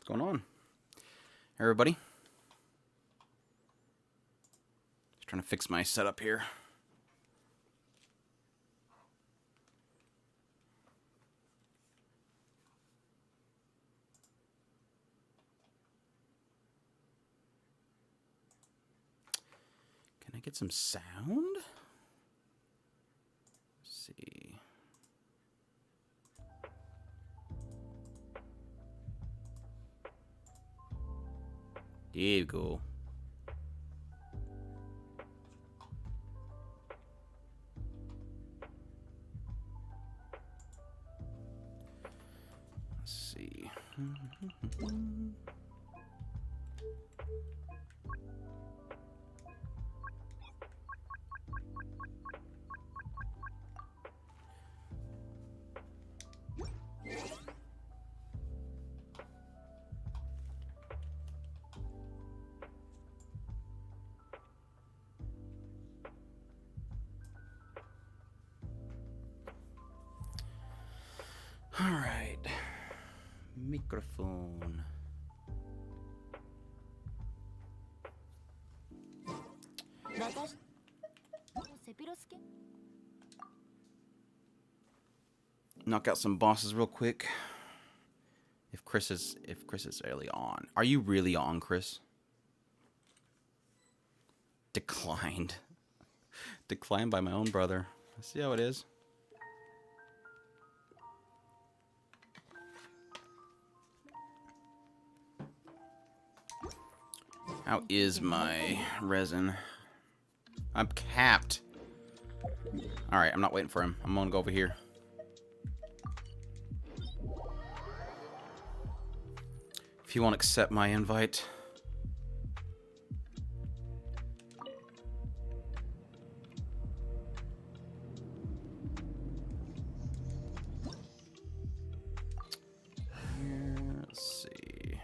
going on? Everybody? Just trying to fix my setup here. Can I get some sound? Let's see. There you go. Let's see. All right. Microphone. Knock out some bosses real quick. If Chris is really on. Are you really on, Chris? Declined. Declined by my own brother. Let's see how it is. How is my resin? I'm capped. Alright, I'm not waiting for him. I'm gonna go over here. If you won't accept my invite. Here, let's see.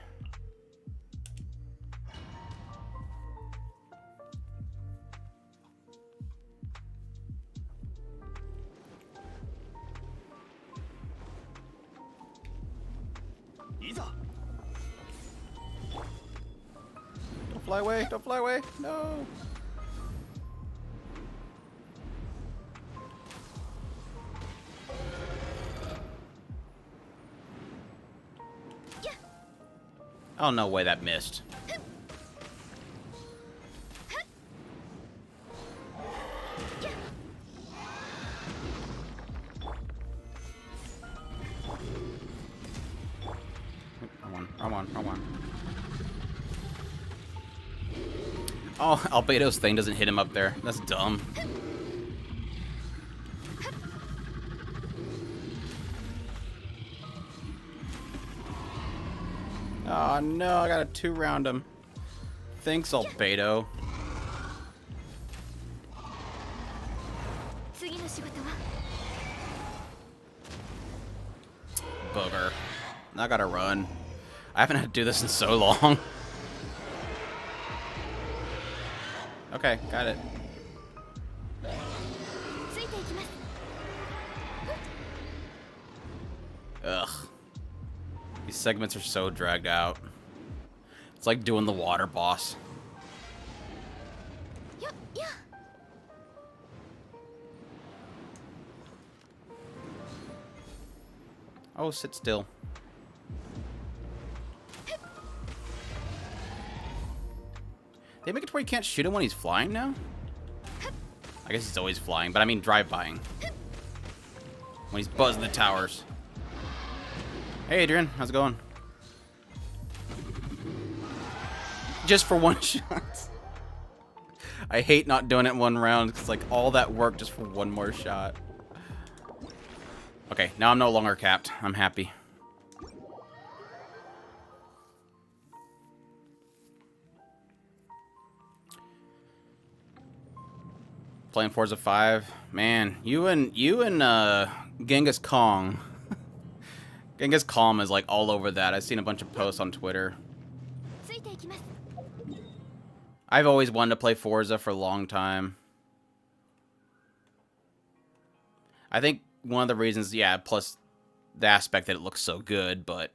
Don't fly away, don't fly away. No. Oh, no way that missed. Wrong one. Oh, Albedo's thing doesn't hit him up there. That's dumb. Oh no, I got a 2-round him. Thanks, Albedo. Booger. I gotta run. I haven't had to do this in so long. Okay, got it. Ugh. These segments are so dragged out. It's like doing the water boss. Oh, sit still. They make it to where you can't shoot him when he's flying now? I guess he's always flying, but I mean drive-bying. When he's buzzing the towers. Hey, Adrian. How's it going? Just for one shot. I hate not doing it in one round. It's like all that work just for one more shot. Okay, now I'm no longer capped. I'm happy. Playing Forza 5. Man, you and Genghis Kong. Genghis Khan is like all over that. I've seen a bunch of posts on Twitter. I've always wanted to play Forza for a long time. I think one of the reasons, yeah, plus the aspect that it looks so good, but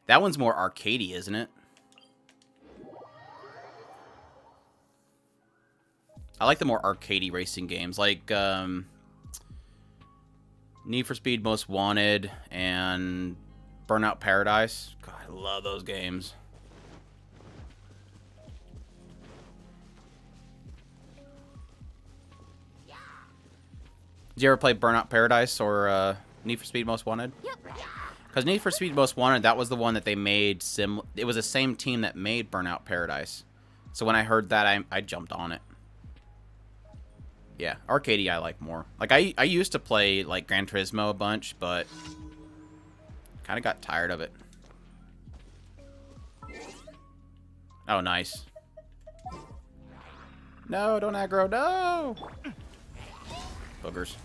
That one's more arcadey, isn't it? I like the more arcadey racing games, like Need for Speed Most Wanted and Burnout Paradise. God, I love those games. Did you ever play Burnout Paradise or Need for Speed Most Wanted? Because Need for Speed Most Wanted, that was the one that they made it was the same team that made Burnout Paradise. So when I heard that, I jumped on it. Yeah, arcadey I like more. Like, I used to play, like, Gran Turismo a bunch, but kind of got tired of it. Oh, nice. No, don't aggro, no! Boogers.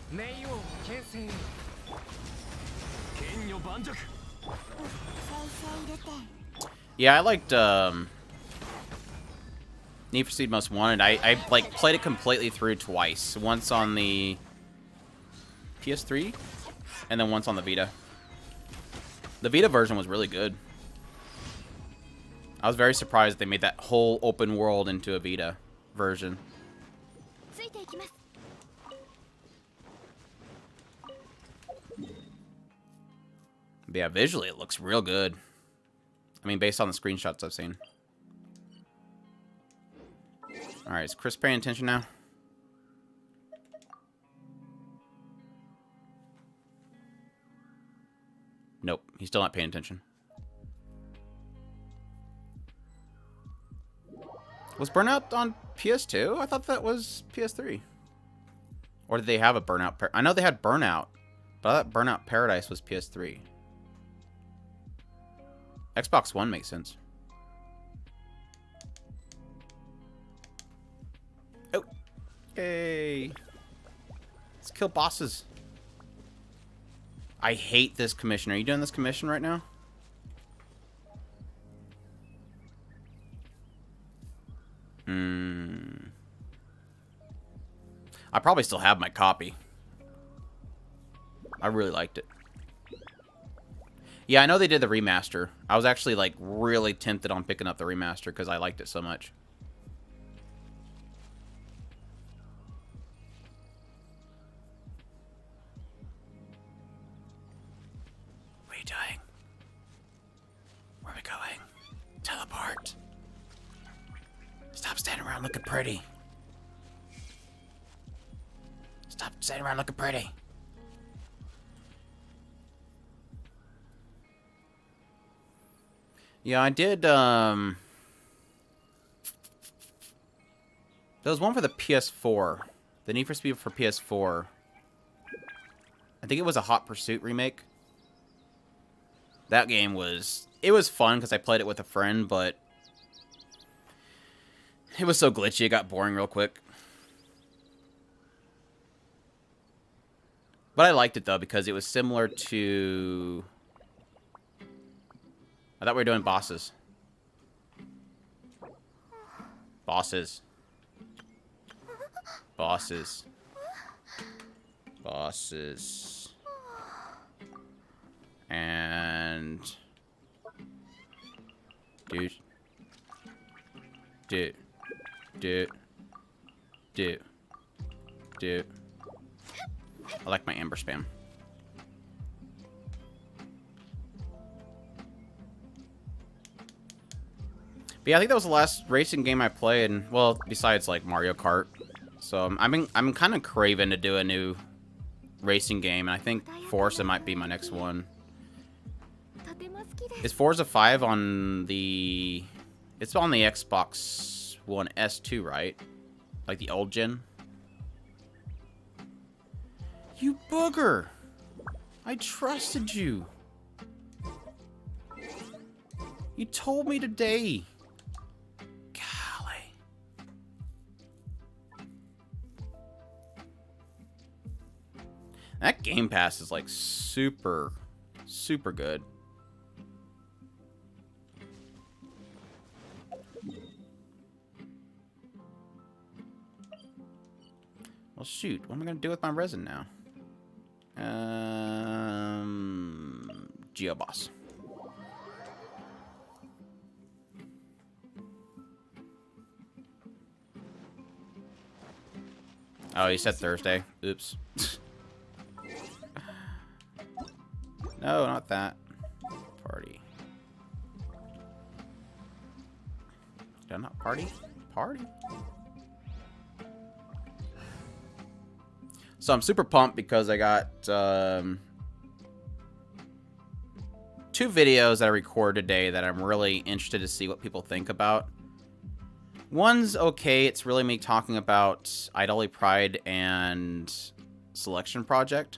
Yeah, I liked, Need for Speed Most Wanted. I like played it completely through twice. Once on the PS3, and then once on the Vita. The Vita version was really good. I was very surprised they made that whole open world into a Vita version. But yeah, visually it looks real good. I mean, based on the screenshots I've seen. Alright, is Chris paying attention now? Nope, he's still not paying attention. Was Burnout on PS2? I thought that was PS3. Or did they have a Burnout? I know they had Burnout, but I thought Burnout Paradise was PS3. Xbox One makes sense. Oh. Hey. Let's kill bosses. I hate this commission. Are you doing this commission right now? I probably still have my copy. I really liked it. Yeah, I know they did the remaster. I was actually, like, really tempted on picking up the remaster because I liked it so much. What are you doing? Where are we going? Teleport. Stop standing around looking pretty. Stop standing around looking pretty. Yeah, I did, there was one for the PS4. The Need for Speed for PS4. I think it was a Hot Pursuit remake. That game was... It was fun because I played it with a friend, but... It was so glitchy, it got boring real quick. But I liked it, though, because it was similar to... I thought we were doing bosses. Bosses. Bosses. Bosses. And... Dude. Dude. Dude. Dude. Dude. I like my amber spam. But yeah, I think that was the last racing game I played. And, well, besides like Mario Kart. So I'm kind of craving to do a new racing game, and I think Forza might be my next one. Is Forza 5 on the... It's on the Xbox One S2, right? Like the old gen? You booger! I trusted you. You told me today. Golly. That Game Pass is like super, super good. Well, shoot. What am I going to do with my resin now? Geoboss. Oh, you said Thursday. Oops. No, not that. Party. Did I not party? Party? So I'm super pumped because I got 2 videos that I recorded today that I'm really interested to see what people think about. One's okay. It's really me talking about Idoli Pride and Selection Project.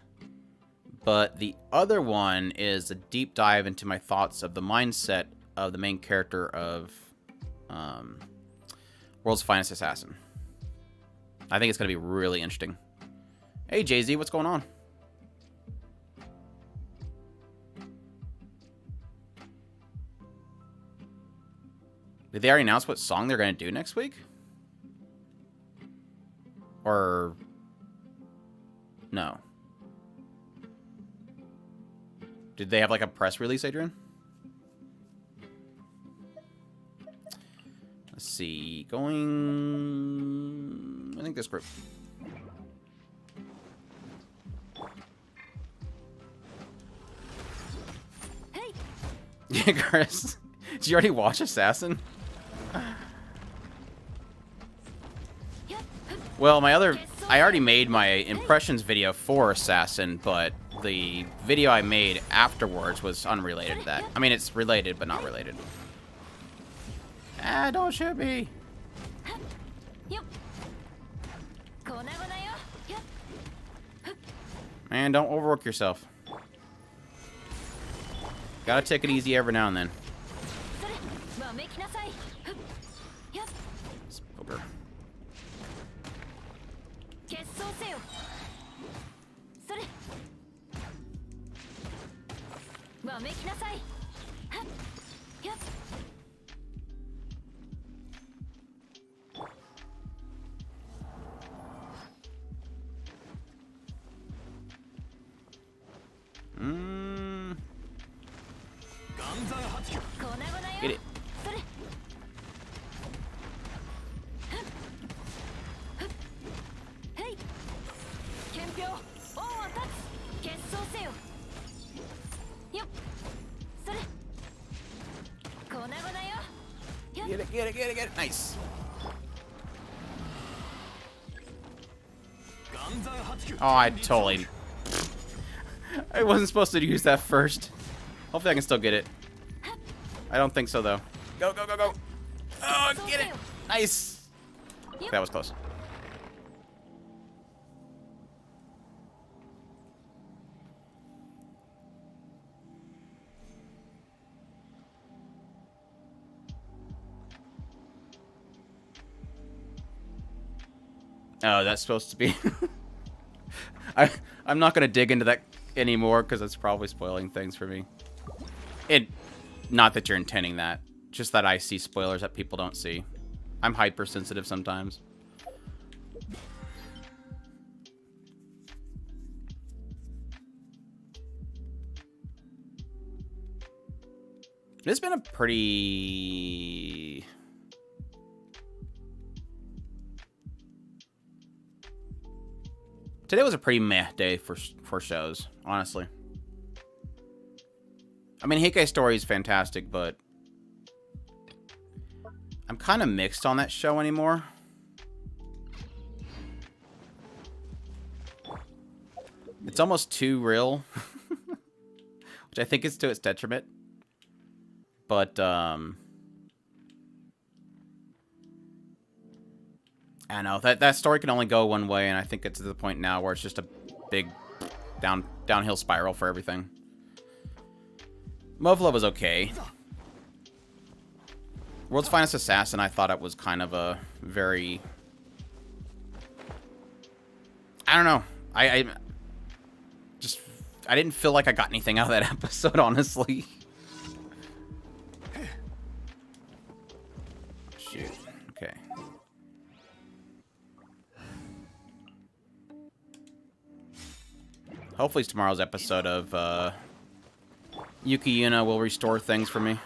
But the other one is a deep dive into my thoughts of the mindset of the main character of World's Finest Assassin. I think it's going to be really interesting. Hey, Jay-Z, what's going on? Did they already announce what song they're going to do next week? Or... no. Did they have like a press release, Adrian? Let's see. Going... I think this group. Hey. Yeah, Chris. Did you already watch Assassin? Well, I already made my impressions video for Assassin, but the video I made afterwards was unrelated to that. I mean, it's related, but not related. Ah, don't shoot me. Man, don't overwork yourself. Gotta take it easy every now and then. Booger. Get it. Get it. Nice. Oh, I totally... I wasn't supposed to use that first. Hopefully I can still get it. I don't think so, though. Go. Oh, get it. Nice. That was close. Oh, that's supposed to be... I'm not going to dig into that anymore because it's probably spoiling things for me. Not that you're intending that. Just that I see spoilers that people don't see. I'm hypersensitive sometimes. It's been a pretty... Today was a pretty meh day for shows, honestly. I mean, Heikei Story is fantastic, but I'm kind of mixed on that show anymore. It's almost too real, which I think is to its detriment. But, I don't know, that story can only go one way, and I think it's to the point now where it's just a big downhill spiral for everything. Movla was okay. World's Finest Assassin, I thought it was kind of a very... I don't know. I didn't feel like I got anything out of that episode, honestly. Shoot. Okay. Hopefully tomorrow's episode of Yuki Yuna will restore things for me.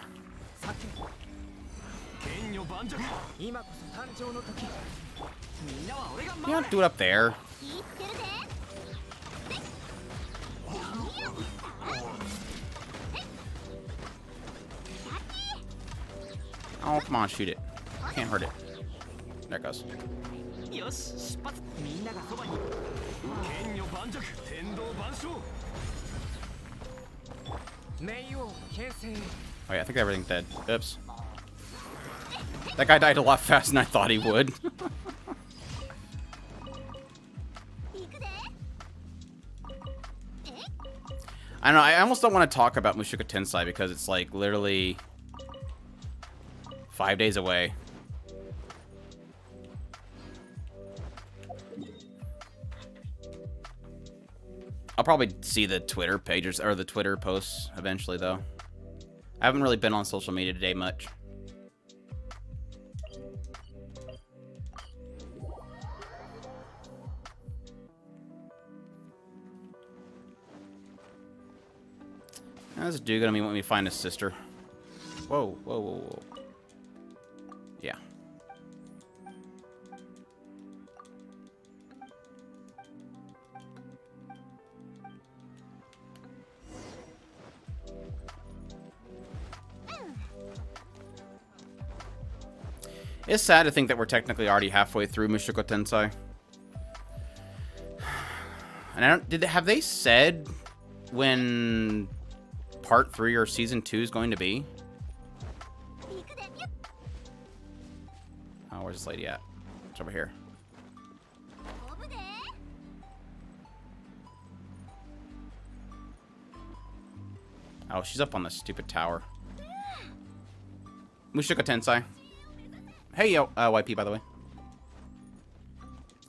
You don't do it up there. Oh, come on, shoot it. Can't hurt it. There it goes. Oh yeah, I think everything's dead. Oops. That guy died a lot faster than I thought he would. I don't know, I almost don't want to talk about Mushoku Tensei because it's like literally 5 days away. I'll probably see the Twitter pages or the Twitter posts eventually, though. I haven't really been on social media today much. How's this dude gonna want me to find his sister? Whoa, whoa, whoa, whoa. Yeah. It's sad to think that we're technically already halfway through Mushoku Tensei. And I don't... have they said when part 3 or season 2 is going to be? Oh, where's this lady at? It's over here. Oh, she's up on the stupid tower. Mushoku Tensei. Hey, yo, YP, by the way.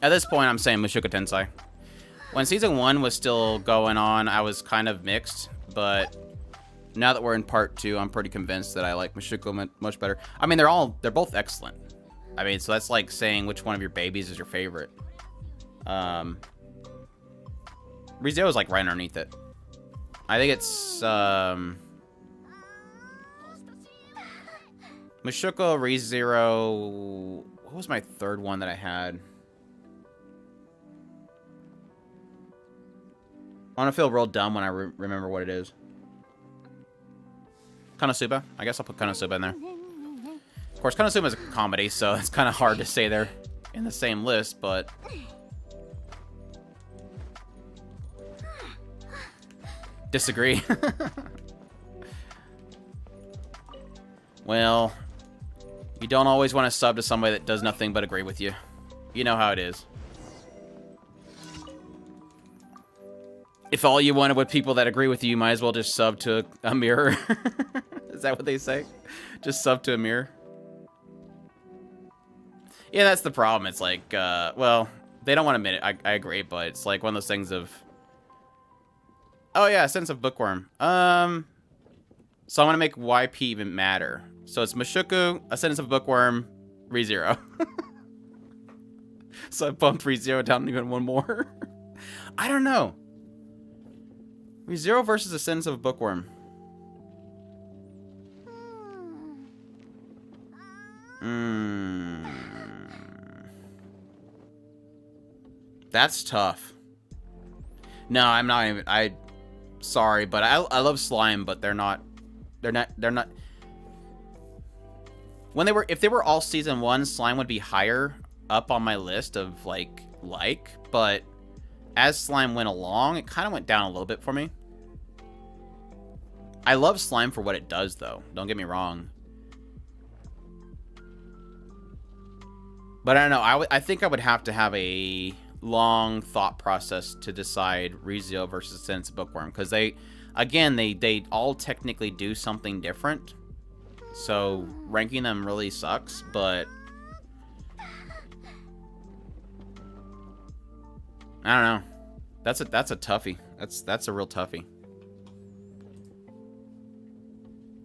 At this point, I'm saying Mushoku Tensei. When Season 1 was still going on, I was kind of mixed, but now that we're in Part 2, I'm pretty convinced that I like Mushoku much better. I mean, they're both excellent. I mean, so that's like saying which one of your babies is your favorite. ReZero is like right underneath it. I think it's, Mushoku, ReZero... What was my third one that I had? I want to feel real dumb when I remember what it is. Konosuba? I guess I'll put Konosuba in there. Of course, Konosuba is a comedy, so it's kind of hard to say they're in the same list, but... Disagree. Well... You don't always want to sub to somebody that does nothing but agree with you. You know how it is. If all you wanted with people that agree with you, you might as well just sub to a mirror. Is that what they say? Just sub to a mirror? Yeah, that's the problem. It's like, well, they don't want to admit it. I agree, but it's like one of those things of... Oh, yeah, Sense of Bookworm. So I want to make YP even matter. So it's Mushoku, A Sentence of Bookworm, ReZero. So I bumped ReZero down even one more. I don't know. ReZero versus A Sentence of a Bookworm. That's tough. No, I'm not even... Sorry, but I love Slime, but they're not... They're not... If they were all season 1, Slime would be higher up on my list of but as Slime went along, it kind of went down a little bit for me. I love Slime for what it does, though. Don't get me wrong. But I don't know. I think I would have to have a long thought process to decide ReZero versus Sense Bookworm, because they all technically do something different. So ranking them really sucks, but I don't know. That's a toughie. That's a real toughie.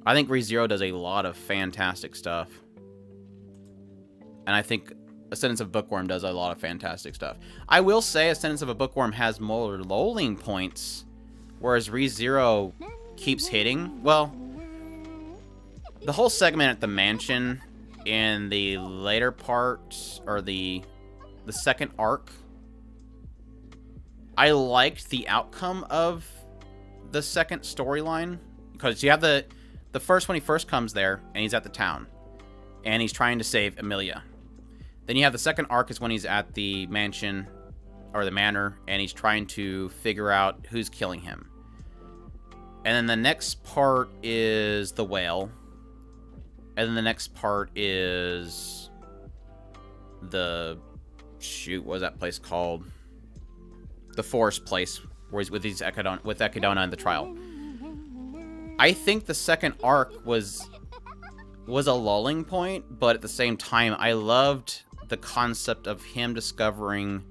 I think ReZero does a lot of fantastic stuff. And I think A Sentence of Bookworm does a lot of fantastic stuff. I will say A Sentence of a Bookworm has more lolling points, whereas ReZero keeps hitting. Well, the whole segment at the mansion in the later part, or the the second arc, I liked the outcome of the second storyline. Because you have the first, when he first comes there, and he's at the town. And he's trying to save Emilia. Then you have the second arc is when he's at the mansion, or the manor, and he's trying to figure out who's killing him. And then the next part is the whale. And then the next part is the... Shoot, what was that place called? The forest place, where he's with Echidna and the trial. I think the second arc was a lulling point, but at the same time, I loved the concept of him discovering...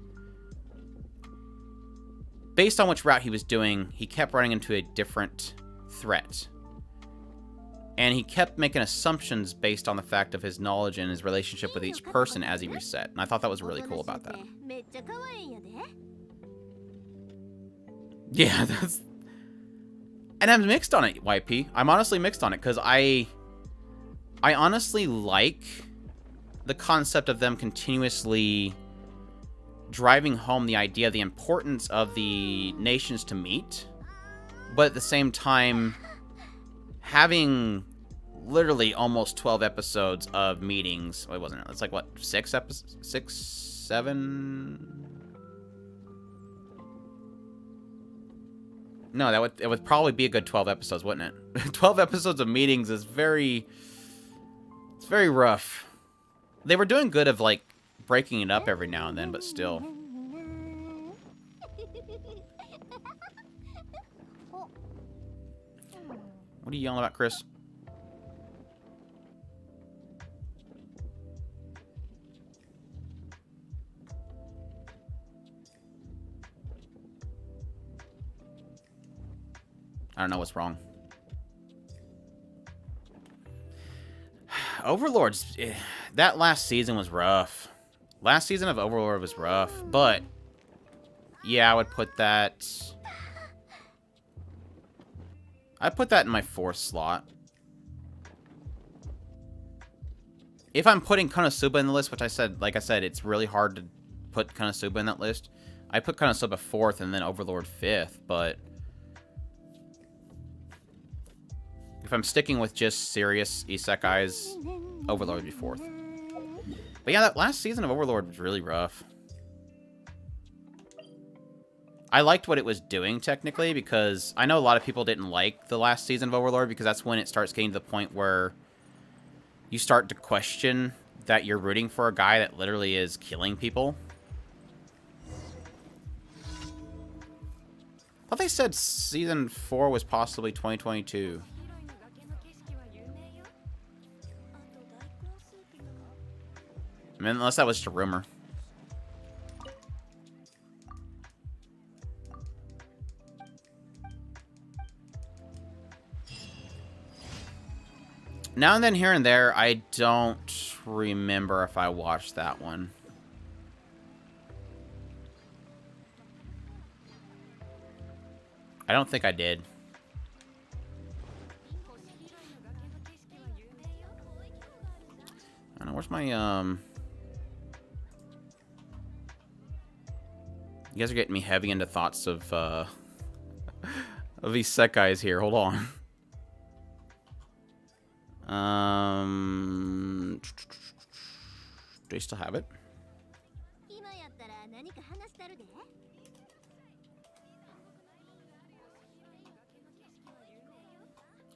Based on which route he was doing, he kept running into a different threat. And he kept making assumptions based on the fact of his knowledge and his relationship with each person as he reset. And I thought that was really cool about that. Yeah, that's... And I'm mixed on it, YP. I'm honestly mixed on it, because I honestly like the concept of them continuously driving home the idea of the importance of the nations to meet, but at the same time having literally almost 12 episodes of meetings. Wait, wasn't it? It's like, what, 6 episodes? 6, 7? No, it would probably be a good 12 episodes, wouldn't it? 12 episodes of meetings is very... It's very rough. They were doing good of, like, breaking it up every now and then, but still. What are you yelling about, Chris? I don't know what's wrong. Overlord's... That last season was rough. Last season of Overlord was rough, but... Yeah, I would put that... I'd put that in my 4th slot. If I'm putting Konosuba in the list, which I said, like I said, it's really hard to put Konosuba in that list. I put Konosuba 4th and then Overlord 5th, but... If I'm sticking with just serious isekais, Overlord would be 4th. But yeah, that last season of Overlord was really rough. I liked what it was doing, technically, because I know a lot of people didn't like the last season of Overlord, because that's when it starts getting to the point where you start to question that you're rooting for a guy that literally is killing people. I thought they said season 4 was possibly 2022. I mean, unless that was just a rumor. Now and then, here and there, I don't remember if I watched that one. I don't think I did. I don't know, where's my, You guys are getting me heavy into thoughts of isekais here. Hold on. Do you still have it?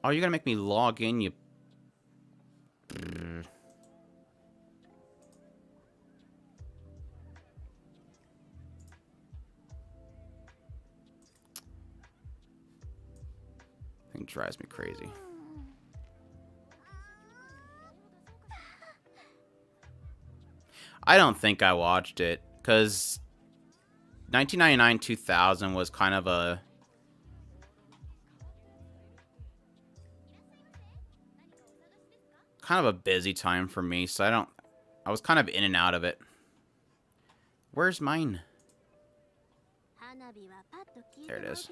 Oh, you're gonna make me log in, you... Thing drives me crazy. I don't think I watched it, because 1999-2000 was kind of a... busy time for me, so I was kind of in and out of it. Where's mine? There it is.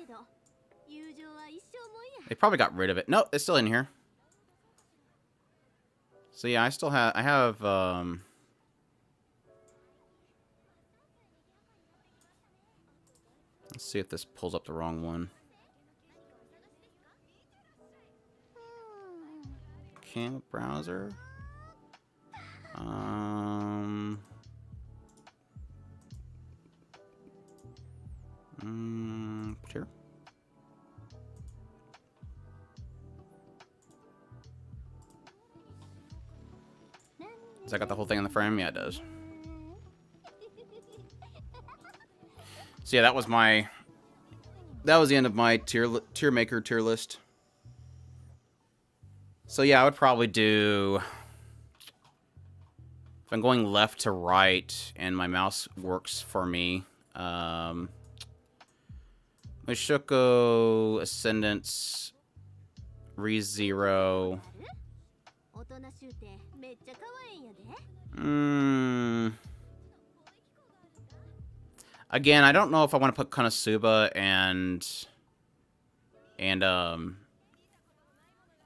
They probably got rid of it. Nope, it's still in here. So yeah, I have Let's see if this pulls up the wrong one. Camp browser. Sure. Does that got the whole thing in the frame? Yeah, it does. So yeah, that was the end of my tier maker tier list. So yeah, I would probably do, if I'm going left to right and my mouse works for me, Mushoku, Ascendance, ReZero. Again, I don't know if I want to put Konosuba and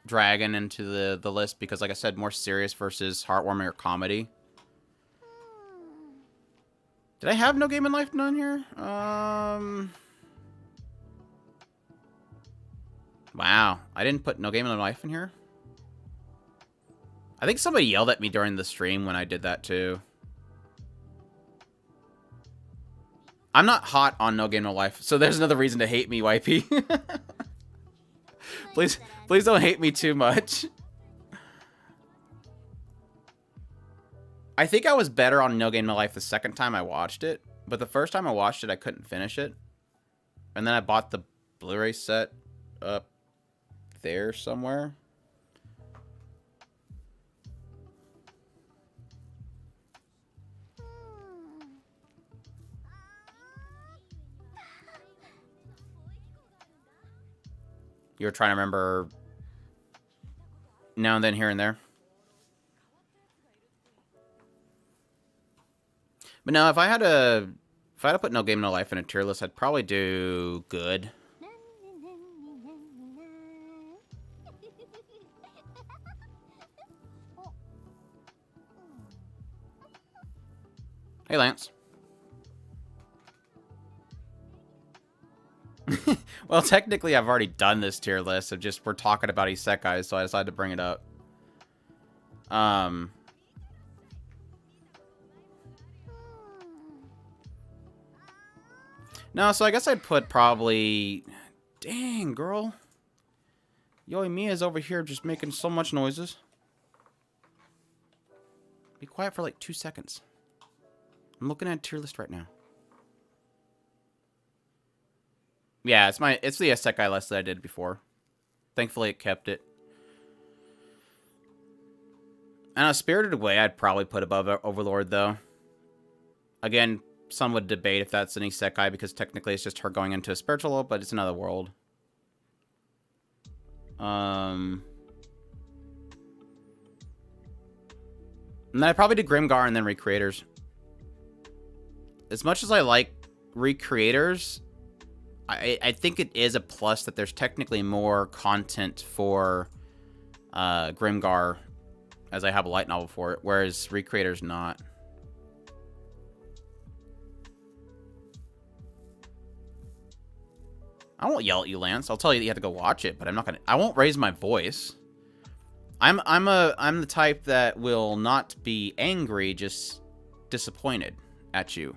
Dragon into the list because, like I said, more serious versus heartwarming or comedy. Did I have No Game in Life on here? Wow, I didn't put No Game in Life in here. I think somebody yelled at me during the stream when I did that too. I'm not hot on No Game No Life, so there's another reason to hate me, YP. Please don't hate me too much. I think I was better on No Game No Life the second time I watched it, but the first time I watched it, I couldn't finish it. And then I bought the Blu-ray set up there somewhere. You were trying to remember now and then, here and there. But no, if I had to put No Game No Life in a tier list, I'd probably do good. Hey, Lance. Well, technically, I've already done this tier list. So we're talking about isekais, so I decided to bring it up. No, so I guess I'd put probably... Dang, girl. Yoi Mia's over here just making so much noises. Be quiet for like 2 seconds. I'm looking at a tier list right now. Yeah, it's the isekai list that I did before. Thankfully, it kept it. And Spirited Away, I'd probably put above Overlord, though. Again, some would debate if that's an isekai, because technically it's just her going into a spiritual world, but it's another world. And then I'd probably do Grimgar and then Recreators. As much as I like Recreators, I think it is a plus that there's technically more content for Grimgar, as I have a light novel for it, whereas Recreator's not. I won't yell at you, Lance. I'll tell you that you have to go watch it, but I'm not gonna. I won't raise my voice. I'm the type that will not be angry, just disappointed at you,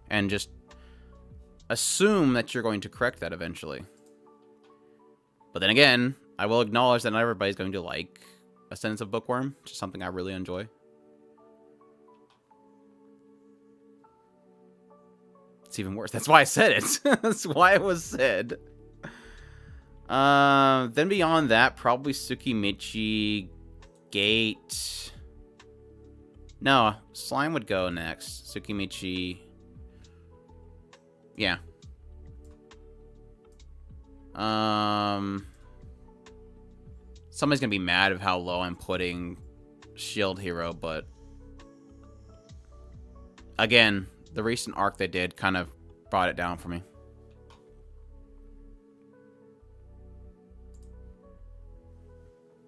and just assume that you're going to correct that eventually. But then again, I will acknowledge that not everybody's going to like Ascendance of Bookworm, which is something I really enjoy. It's even worse. That's why I said it. That's why it was said. Then beyond that, probably Tsukimichi, Gate. No, Slime would go next. Tsukimichi. Yeah. Somebody's gonna be mad of how low I'm putting Shield Hero, but again, the recent arc they did kind of brought it down for me.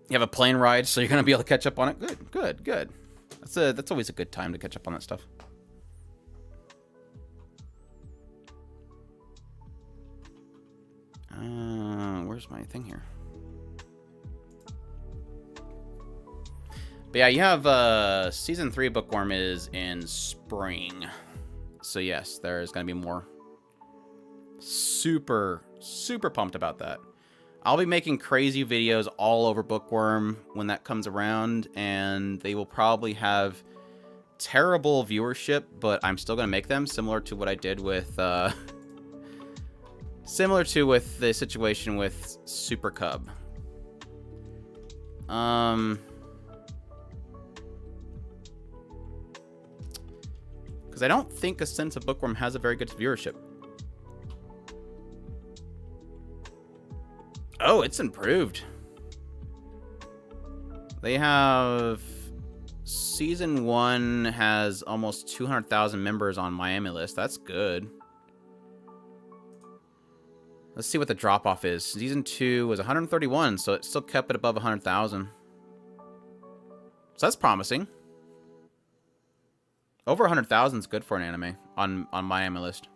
You have a plane ride, so you're gonna be able to catch up on it. Good, good, good. That's always a good time to catch up on that stuff. where's my thing here? But yeah, you have season 3 Bookworm is in spring. So yes, there's gonna be more. Super pumped about that. I'll be making crazy videos all over Bookworm when that comes around, and they will probably have terrible viewership, but I'm still gonna make them, similar to what I did with similar to with the situation with Super Cub. Because I don't think A Sense of Bookworm has a very good viewership. Oh, it's improved. They have... Season 1 has almost 200,000 members on Miami list. That's good. Let's see what the drop-off is. Season 2 was 131, so it still kept it above 100,000. So that's promising. Over 100,000 is good for an anime on Miami list.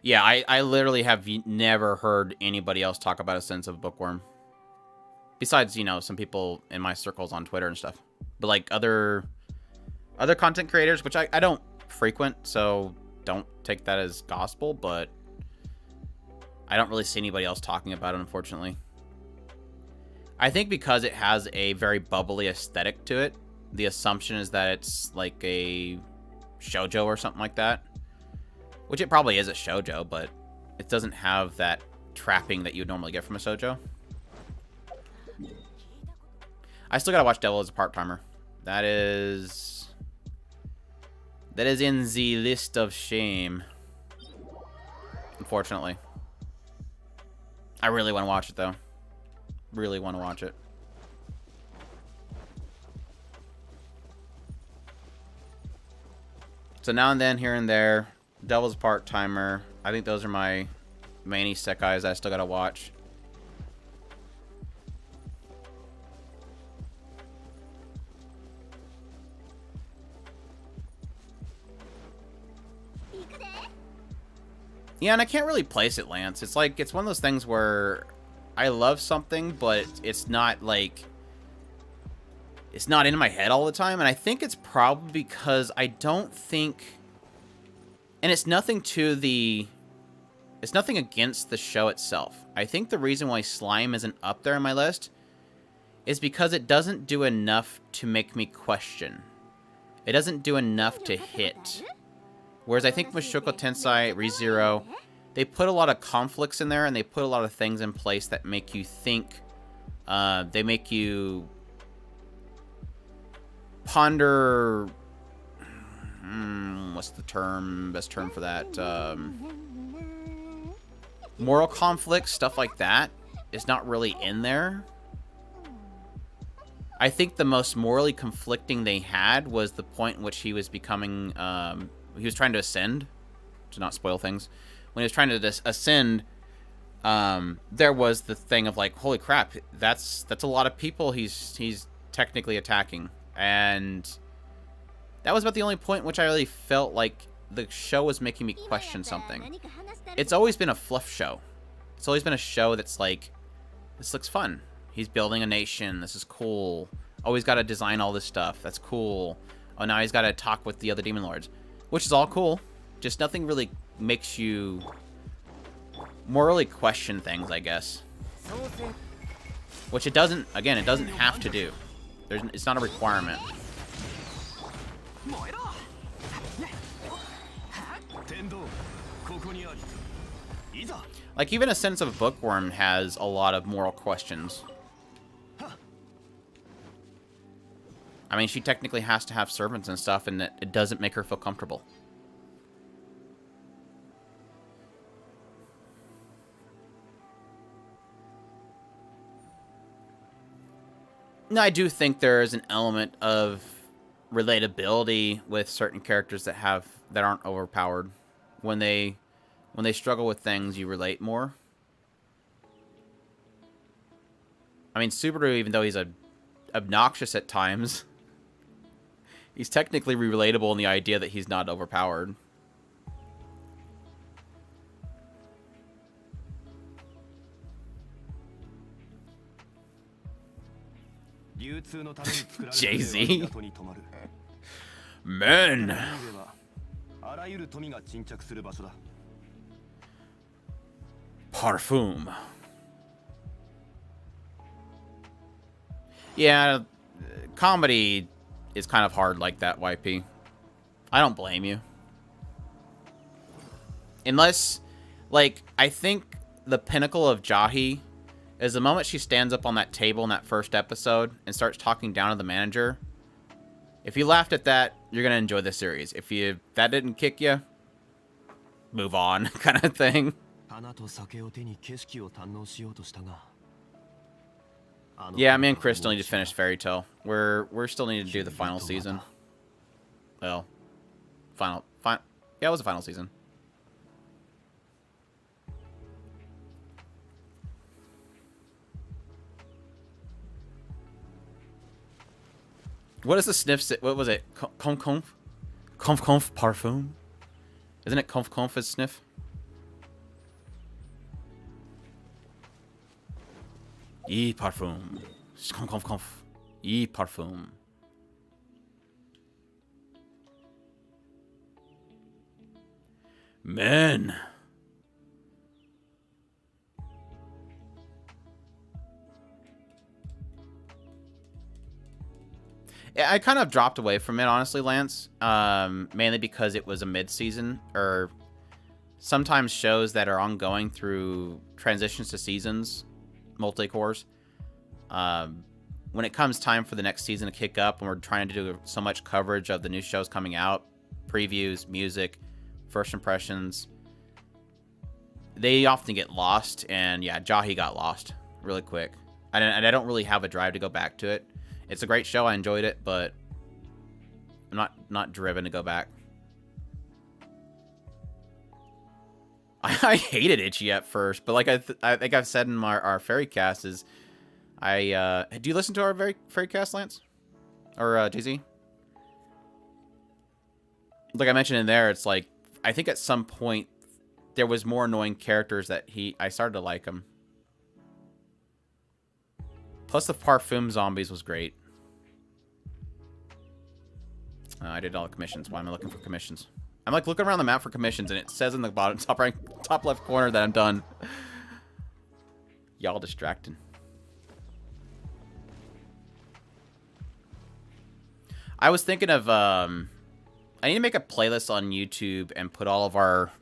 Yeah, I literally have never heard anybody else talk about A Sense of Bookworm. Besides, you know, some people in my circles on Twitter and stuff. But like other content creators, which I don't frequent, so don't take that as gospel, but I don't really see anybody else talking about it, unfortunately. I think because it has a very bubbly aesthetic to it, the assumption is that it's like a shoujo or something like that. Which it probably is a shoujo, but it doesn't have that trapping that you would normally get from a shoujo. I still gotta watch Devil as a Part-Timer. That is in the list of shame. Unfortunately. I really want to watch it, though. Really want to watch it. So now and then, here and there, Devil's Part-Timer. I think those are my main isekais I still gotta watch. Yeah, and I can't really place it, Lance. It's like, it's one of those things where I love something, but it's not like... It's not in my head all the time, and I think it's probably because I don't think... And it's nothing to the... It's nothing against the show itself. I think the reason why Slime isn't up there on my list is because it doesn't do enough to make me question. It doesn't do enough to hit. Whereas I think Mushoku Tensei, ReZero, they put a lot of conflicts in there, and they put a lot of things in place that make you think. They make you ponder... what's the term? Best term for that? Moral conflict, stuff like that, is not really in there. I think the most morally conflicting they had was the point in which he was becoming... he was trying to ascend, to not spoil things. When he was trying to ascend, there was the thing of like, holy crap, that's a lot of people he's technically attacking, and that was about the only point in which I really felt like the show was making me question something. It's always been a fluff show. It's always been a show that's like, this looks fun. He's building a nation. This is cool. Oh, he's got to design all this stuff. That's cool. Oh, now he's got to talk with the other demon lords. Which is all cool. Just nothing really makes you morally question things, I guess. Which it doesn't, again, it doesn't have to do. It's not a requirement. Like, even A Sense of Bookworm has a lot of moral questions. I mean, she technically has to have servants and stuff, and it doesn't make her feel comfortable. No, I do think there is an element of relatability with certain characters that aren't overpowered. When they struggle with things, you relate more. I mean, Subaru, even though he's a obnoxious at times. He's technically relatable in the idea that he's not overpowered. Jay-Z. Men. Parfum. Yeah, comedy is kind of hard like that, YP. I don't blame you. Unless, like, I think the pinnacle of Jahi is the moment she stands up on that table in that first episode and starts talking down to the manager. If you laughed at that, you're going to enjoy the series. If that didn't kick you, move on, kind of thing. Yeah, me and Chris still need to finish Fairy Tail. We're still need to do the final season. Well, final. Yeah, it was the final season. What is the sniff? What was it? Conf parfum? Isn't it conf as sniff? Y parfum. Conf. Y parfum. Men. I kind of dropped away from it, honestly, Lance. Mainly because it was a mid-season, or sometimes shows that are ongoing through transitions to seasons, multi-cores. When it comes time for the next season to kick up, and we're trying to do so much coverage of the new shows coming out, previews, music, first impressions, they often get lost. And yeah, Jahi got lost really quick. And I don't really have a drive to go back to it. It's a great show. I enjoyed it, but I'm not driven to go back. I hated Itchy at first, but like I think I've said in our Fairy Cast is, do you listen to our Fairy Cast, Lance? Or DZ? Like I mentioned in there, it's like, I think at some point there was more annoying characters that I started to like him. Plus the Parfum Zombies was great. I did all the commissions. Why am I looking for commissions? I'm like looking around the map for commissions, and it says in the bottom, top left corner that I'm done. Y'all distracting. I was thinking of, I need to make a playlist on YouTube and put all of our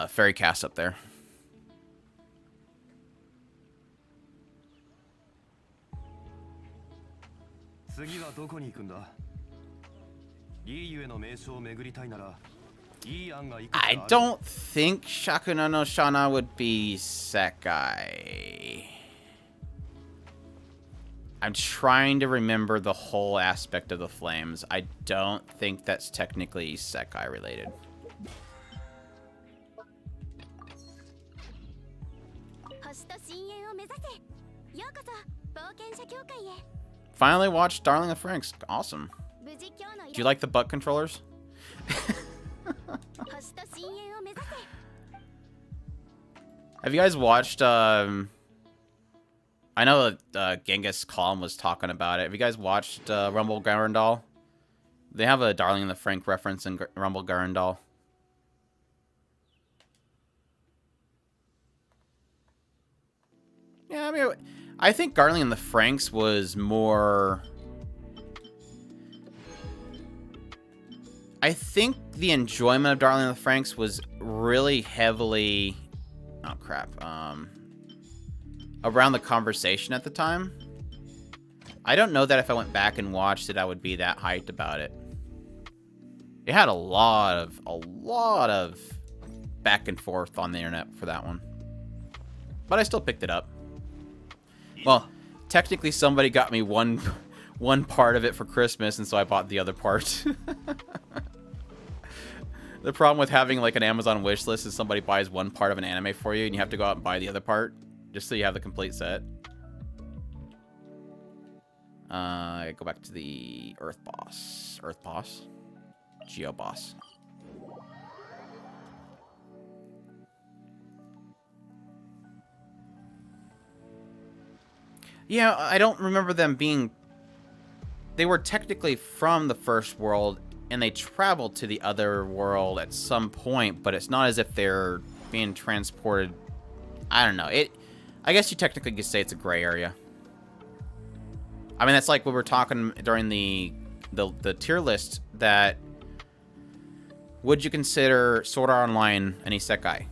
Fairy Casts up there. I don't think Shakuna no Shana would be Sekai. I'm trying to remember the whole aspect of the flames. I don't think that's technically Sekai related. Finally watched Darling of Franks. Awesome. Do you like the butt controllers? Have you guys watched, I know Genghis Khan was talking about it. Have you guys watched Rumble Garandal? They have a Darling in the Frank reference in Rumble Garandal. Yeah, I mean, I think Darling in the Franks was more... I think the enjoyment of Darling in the Franks was really heavily... Oh, crap. Around the conversation at the time. I don't know that if I went back and watched it, I would be that hyped about it. It had a lot of back and forth on the internet for that one. But I still picked it up. Well, technically somebody got me one part of it for Christmas, and so I bought the other part. The problem with having like an Amazon wish list is somebody buys one part of an anime for you, and you have to go out and buy the other part just so you have the complete set. Go back to the Earth boss. Earth boss? Geo boss. Yeah, I don't remember them being... They were technically from the first world, and they traveled to the other world at some point, but it's not as if they're being transported... I don't know. I guess you technically could say it's a gray area. I mean, that's like we were talking during the tier list that... Would you consider Sword Art Online an isekai?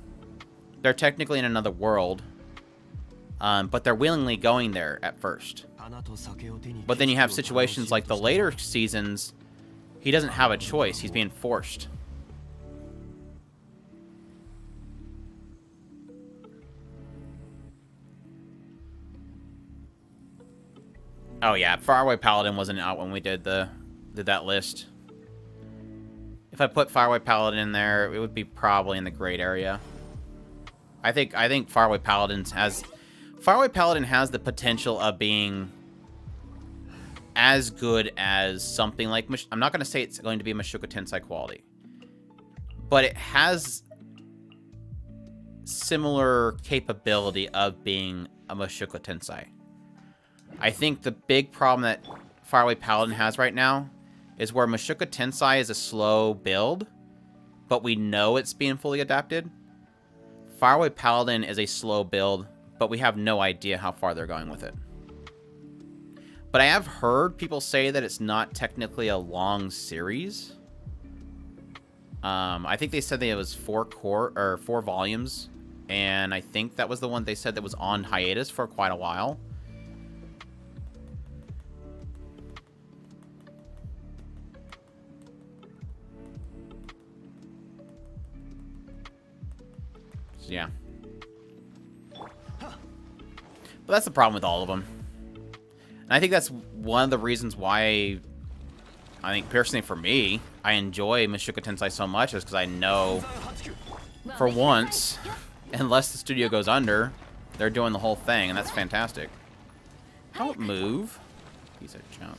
They're technically in another world, but they're willingly going there at first. But then you have situations like the later seasons, he doesn't have a choice. He's being forced. Oh yeah, Faraway Paladin wasn't out when we did that list. If I put Faraway Paladin in there, it would be probably in the great area. I think Faraway Paladin has the potential of being as good as something like... I'm not going to say it's going to be Mushoku Tensei quality, but it has similar capability of being a Mushoku Tensei. I think the big problem that Faraway Paladin has right now is where Mushoku Tensei is a slow build, but we know it's being fully adapted. Faraway Paladin is a slow build, but we have no idea how far they're going with it. But I have heard people say that it's not technically a long series. I think they said that it was 4 volumes, and I think that was the one they said that was on hiatus for quite a while. So, yeah. But that's the problem with all of them. And I think that's one of the reasons why, I think personally for me, I enjoy Mushoku Tensei so much is because I know, for once, unless the studio goes under, they're doing the whole thing, and that's fantastic. Don't move. Piece of junk.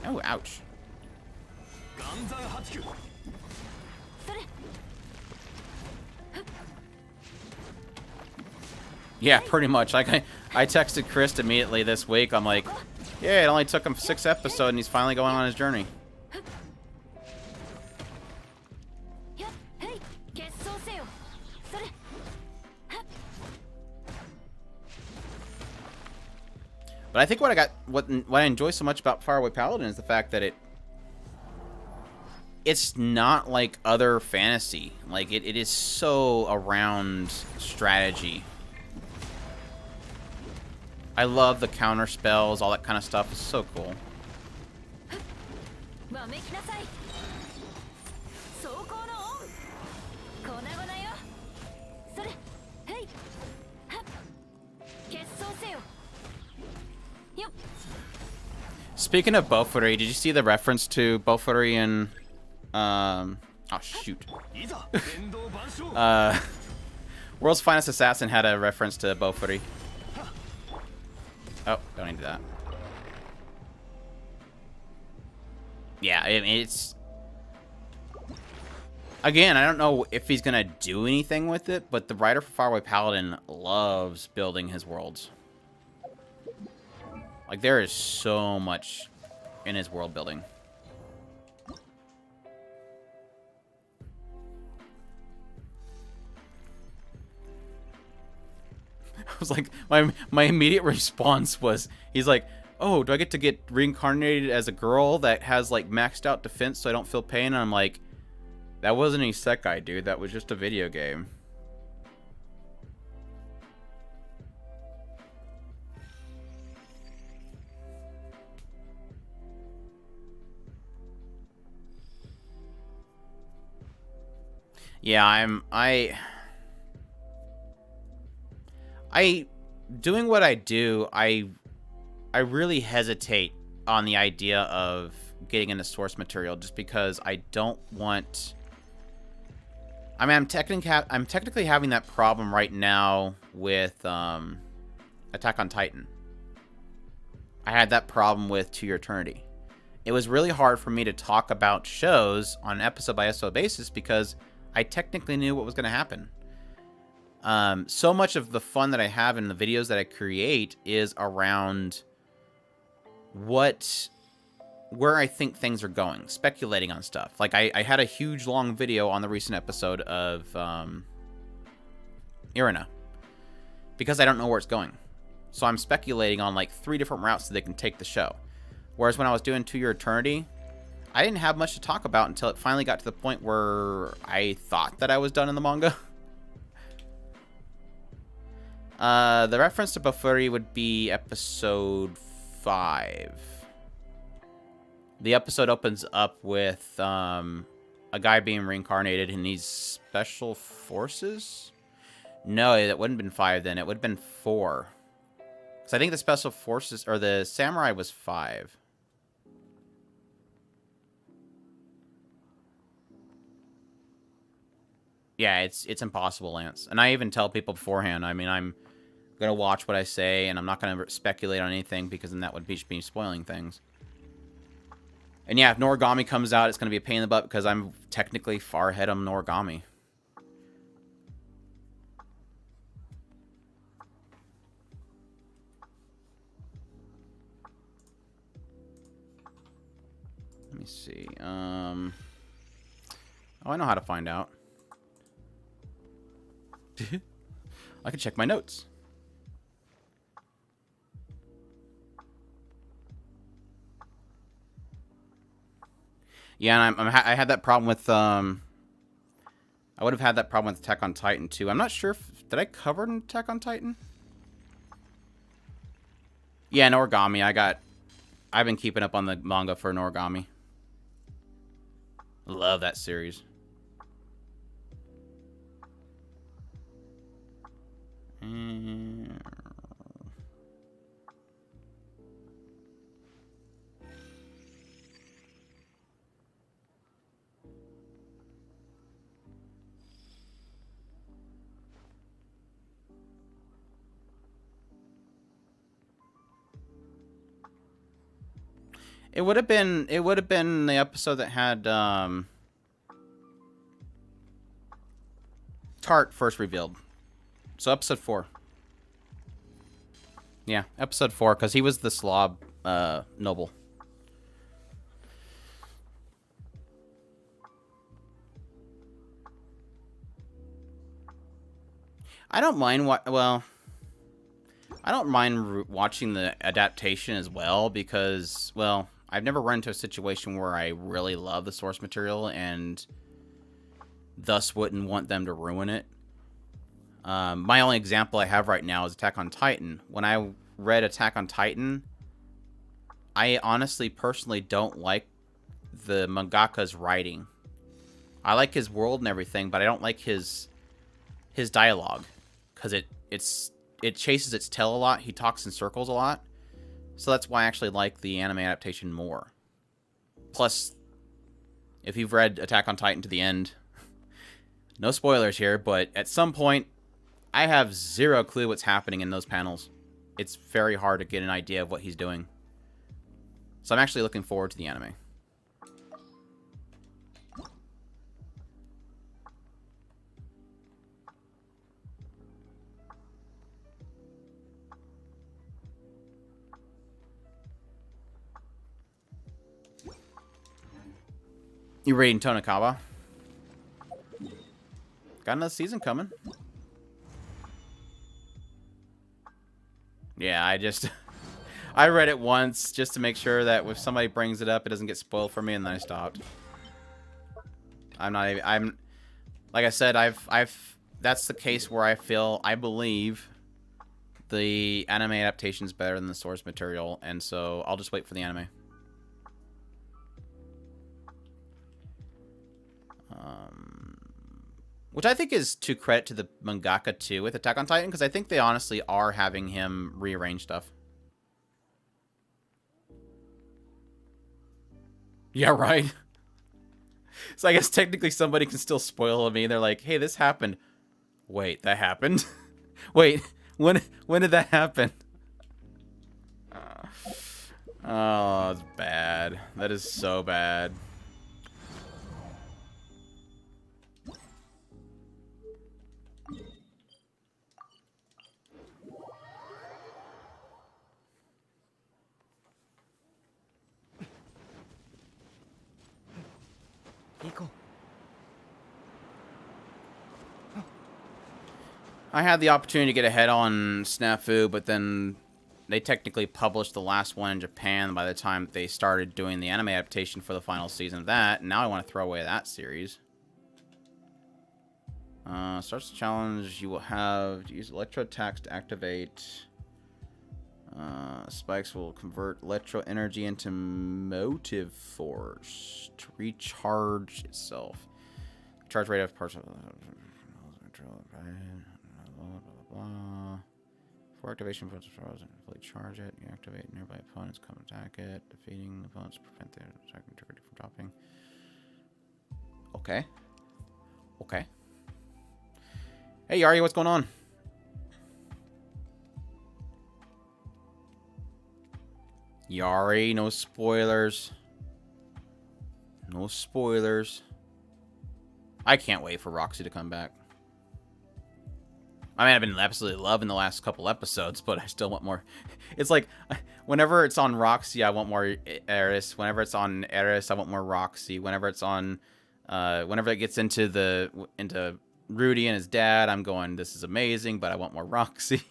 Oh, ouch. Yeah, pretty much. Like I texted Chris immediately this week. I'm like, yeah, it only took him 6 episodes, and he's finally going on his journey. But I think what I enjoy so much about Faraway Paladin is the fact that it's not like other fantasy. Like it is so around strategy. I love the counter spells, all that kind of stuff. It's so cool. Speaking of Bofuri, did you see the reference to Bofuri in... oh, shoot. World's Finest Assassin had a reference to Bofuri. Oh, don't need that. Yeah, it's... Again, I don't know if he's gonna do anything with it, but the writer for Faraway Paladin loves building his worlds. Like, there is so much in his world building. I was like, my immediate response was, he's like, oh, do I get reincarnated as a girl that has, like, maxed out defense so I don't feel pain? And I'm like, that wasn't a isekai, dude. That was just a video game. Yeah, I doing what I do, I really hesitate on the idea of getting into source material just because I don't want... I mean, I'm technically having that problem right now with Attack on Titan. I had that problem with To Your Eternity. It was really hard for me to talk about shows on an episode-by-episode basis because I technically knew what was going to happen. So much of the fun that I have in the videos that I create is around where I think things are going, speculating on stuff. Like, I had a huge, long video on the recent episode of Irina because I don't know where it's going. So I'm speculating on, like, 3 different routes that they can take the show. Whereas when I was doing To Your Eternity, I didn't have much to talk about until it finally got to the point where I thought that I was done in the manga. The reference to Bofuri would be episode 5. The episode opens up with a guy being reincarnated and he's special forces? No, that wouldn't have been 5 then. It would have been 4. Because I think the special forces, or the samurai was 5. Yeah, it's impossible, Lance. And I even tell people beforehand, I mean, I'm going to watch what I say, and I'm not going to speculate on anything, because then that would be spoiling things. And yeah, if Noragami comes out, it's going to be a pain in the butt, because I'm technically far ahead on Noragami. Let me see. Oh, I know how to find out. I can check my notes. Yeah, and I had that problem with I would have had that problem with Attack on Titan too. I'm not sure if did I cover Attack on Titan? Yeah, Noragami. I've been keeping up on the manga for Noragami. Love that series. It would have been the episode that had Tart first revealed. So episode 4. Yeah, episode 4, because he was the slob noble. I don't mind I don't mind watching the adaptation as well because, well, I've never run into a situation where I really love the source material and thus wouldn't want them to ruin it. My only example I have right now is Attack on Titan. When I read Attack on Titan, I honestly, personally don't like the mangaka's writing. I like his world and everything, but I don't like his dialogue because it chases its tail a lot. He talks in circles a lot. So that's why I actually like the anime adaptation more. Plus, if you've read Attack on Titan to the end, no spoilers here, but at some point, I have zero clue what's happening in those panels. It's very hard to get an idea of what he's doing. So I'm actually looking forward to the anime. You reading Tonikawa? Got another season coming. Yeah, I read it once just to make sure that if somebody brings it up, it doesn't get spoiled for me, and then I stopped. I'm like I said, that's the case where I believe the anime adaptation is better than the source material, and so I'll just wait for the anime. Which I think is to credit to the mangaka too with Attack on Titan, because I think they honestly are having him rearrange stuff. Yeah, right. So I guess technically somebody can still spoil me. They're like, "Hey, this happened." Wait, that happened? Wait, when did that happen? Oh, that's bad. That is so bad. I had the opportunity to get ahead on Snafu, but then they technically published the last one in Japan by the time they started doing the anime adaptation for the final season of that. And now I want to throw away that series. Starts the challenge. You will have to use electro attacks to activate. Spikes will convert electro energy into motive force to recharge itself. Charge rate of parts of for activation, fully charge it. You activate nearby opponents, come attack it. Defeating opponents to prevent the attacking trigger from dropping. Okay. Okay. Hey Yari, what's going on? Yari, no spoilers. No spoilers. I can't wait for Roxy to come back. I mean, I've been absolutely loving the last couple episodes, but I still want more. It's like, whenever it's on Roxy, I want more Eris. Whenever it's on Eris, I want more Roxy. Whenever it's on, whenever it gets into Rudy and his dad, I'm going, this is amazing, but I want more Roxy.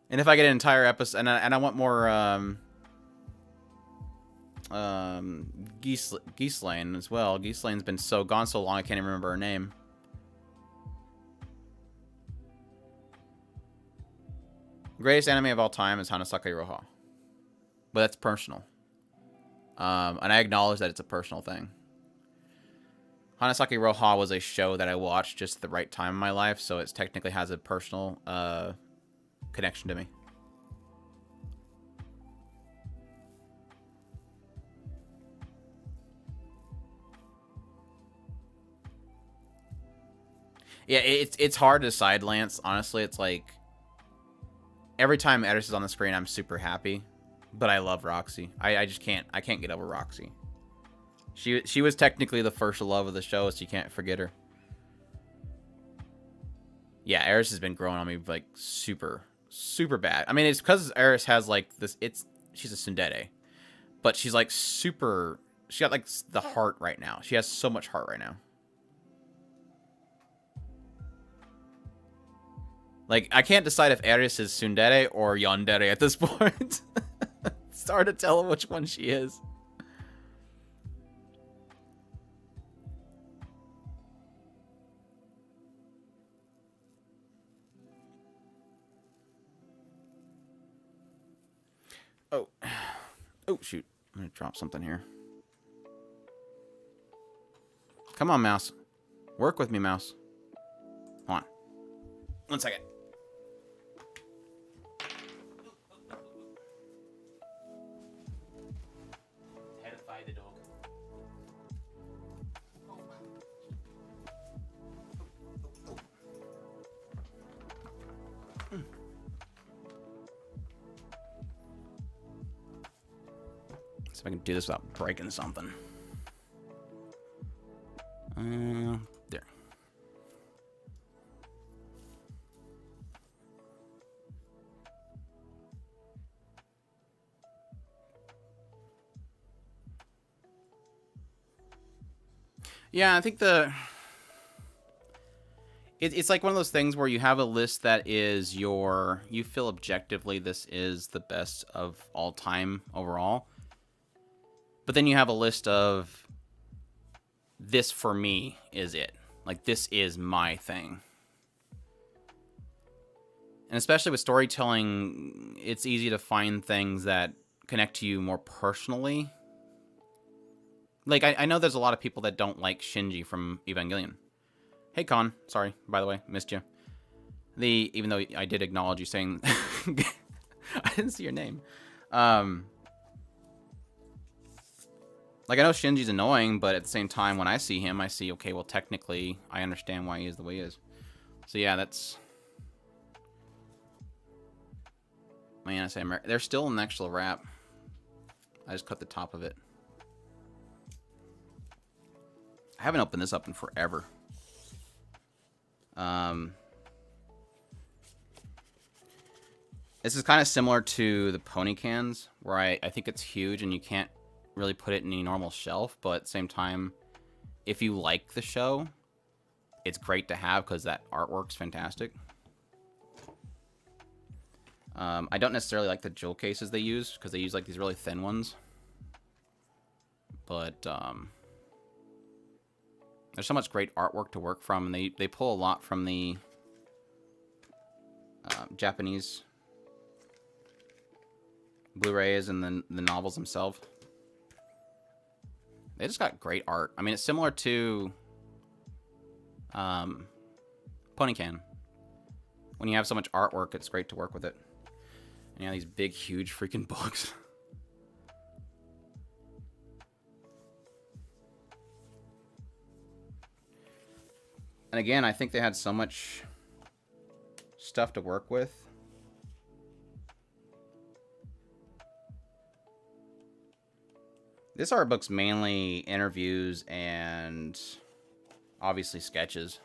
And if I get an entire episode, and I want more, Ghislaine as well. Ghislaine's been gone so long, I can't even remember her name. Greatest anime of all time is Hanasaki Roha. But that's personal. And I acknowledge that it's a personal thing. Hanasaki Roha was a show that I watched just at the right time in my life, so it technically has a personal connection to me. Yeah, it's hard to decide, Lance. Honestly, it's like every time Eris is on the screen, I'm super happy, but I love Roxy. I just can't get over Roxy. She was technically the first love of the show, so you can't forget her. Yeah, Eris has been growing on me like super bad. I mean, it's because Eris has like this. She's a tsundere, but she's like super. She got like the heart right now. She has so much heart right now. Like, I can't decide if Eris is tsundere or yandere at this point. It's hard to tell which one she is. Oh. Oh, shoot. I'm going to drop something here. Come on, mouse. Work with me, mouse. Hold on. 1 second. Terrify the dog. See if I can do this without breaking something. There. Yeah, I think it's like one of those things where you have a list that is you feel objectively this is the best of all time overall. But then you have a list of this for me is it. Like, this is my thing. And especially with storytelling, it's easy to find things that connect to you more personally. Like, I know there's a lot of people that don't like Shinji from Evangelion. Hey, Con. Sorry, by the way. Missed you. Even though I did acknowledge you saying... I didn't see your name. Like, I know Shinji's annoying, but at the same time, when I see him, I see, okay, well, technically, I understand why he is the way he is. So, yeah, that's... Man, I say there's still an actual wrap. I just cut the top of it. I haven't opened this up in forever. This is kind of similar to the pony cans, where I think it's huge and you can't really put it in any normal shelf, but at the same time, if you like the show, it's great to have because that artwork's fantastic. I don't necessarily like the jewel cases they use because they use like these really thin ones. But there's so much great artwork to work from, and they pull a lot from the Japanese Blu-rays and then the novels themselves. They just got great art. I mean, it's similar to Pony Can. When you have so much artwork, it's great to work with it. And you have these big, huge freaking books. And again, I think they had so much stuff to work with. This art book's mainly interviews and obviously sketches.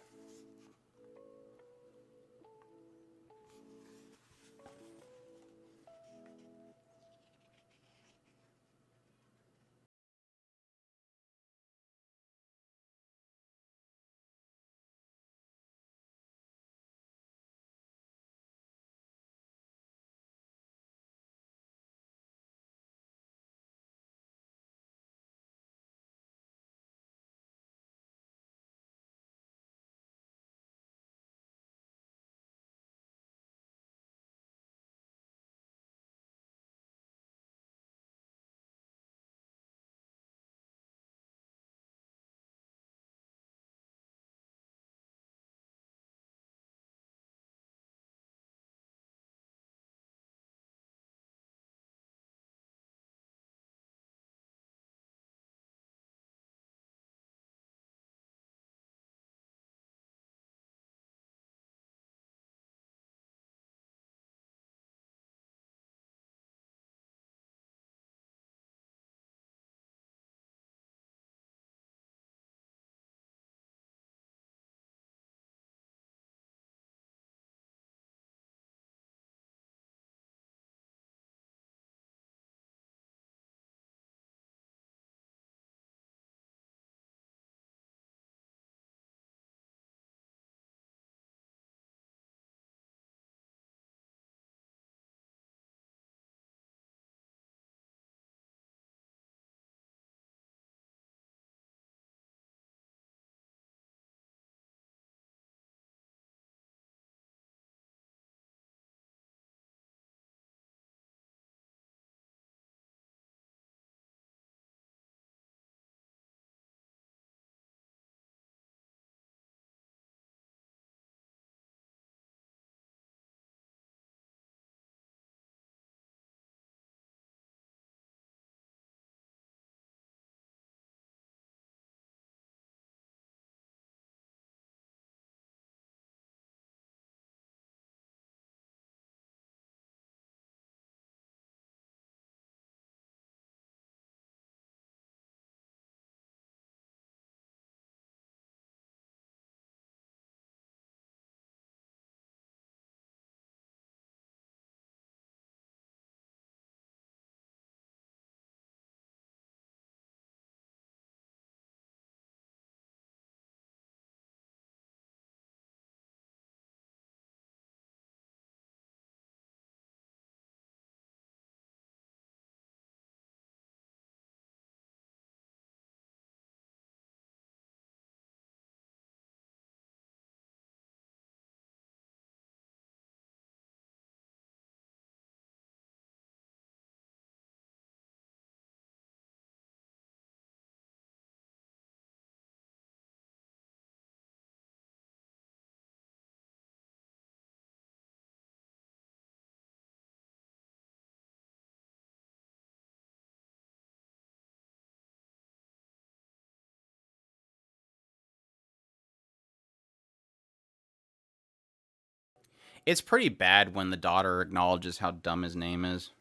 It's pretty bad when the daughter acknowledges how dumb his name is.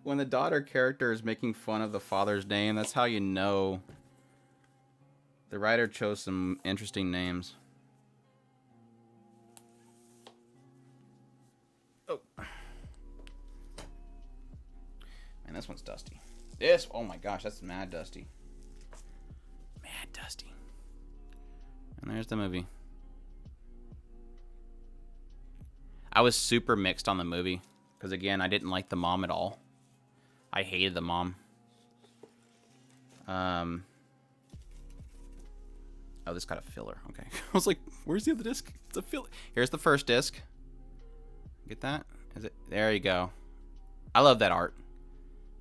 When the daughter character is making fun of the father's name, that's how you know the writer chose some interesting names. Oh. Man, this one's dusty. Oh my gosh, that's mad dusty. Mad dusty. And there's the movie. I was super mixed on the movie. Because again, I didn't like the mom at all. I hated the mom. Oh, this got a filler. Okay. I was like, where's the other disc? It's a filler. Here's the first disc. Get that? Is it? There you go. I love that art.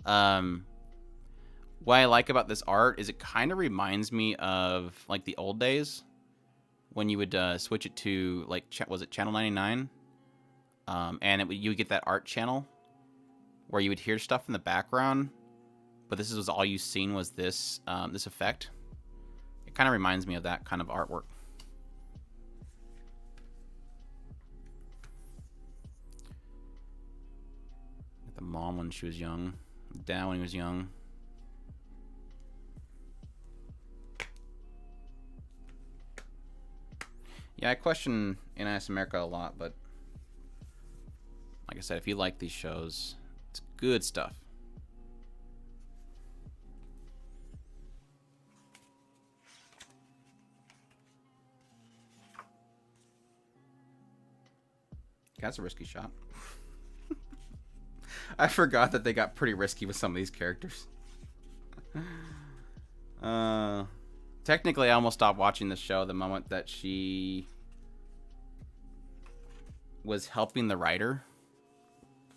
What I like about this art is it kind of reminds me of like the old days when you would switch it to like was it Channel 99, and you would get that art channel where you would hear stuff in the background, but this was all you seen was this this effect. It kind of reminds me of that kind of artwork. The mom when she was young, dad when he was young. Yeah, I question NIS America a lot, but like I said, if you like these shows, it's good stuff. That's a risky shot. I forgot that they got pretty risky with some of these characters. Technically, I almost stopped watching the show the moment that she was helping the writer.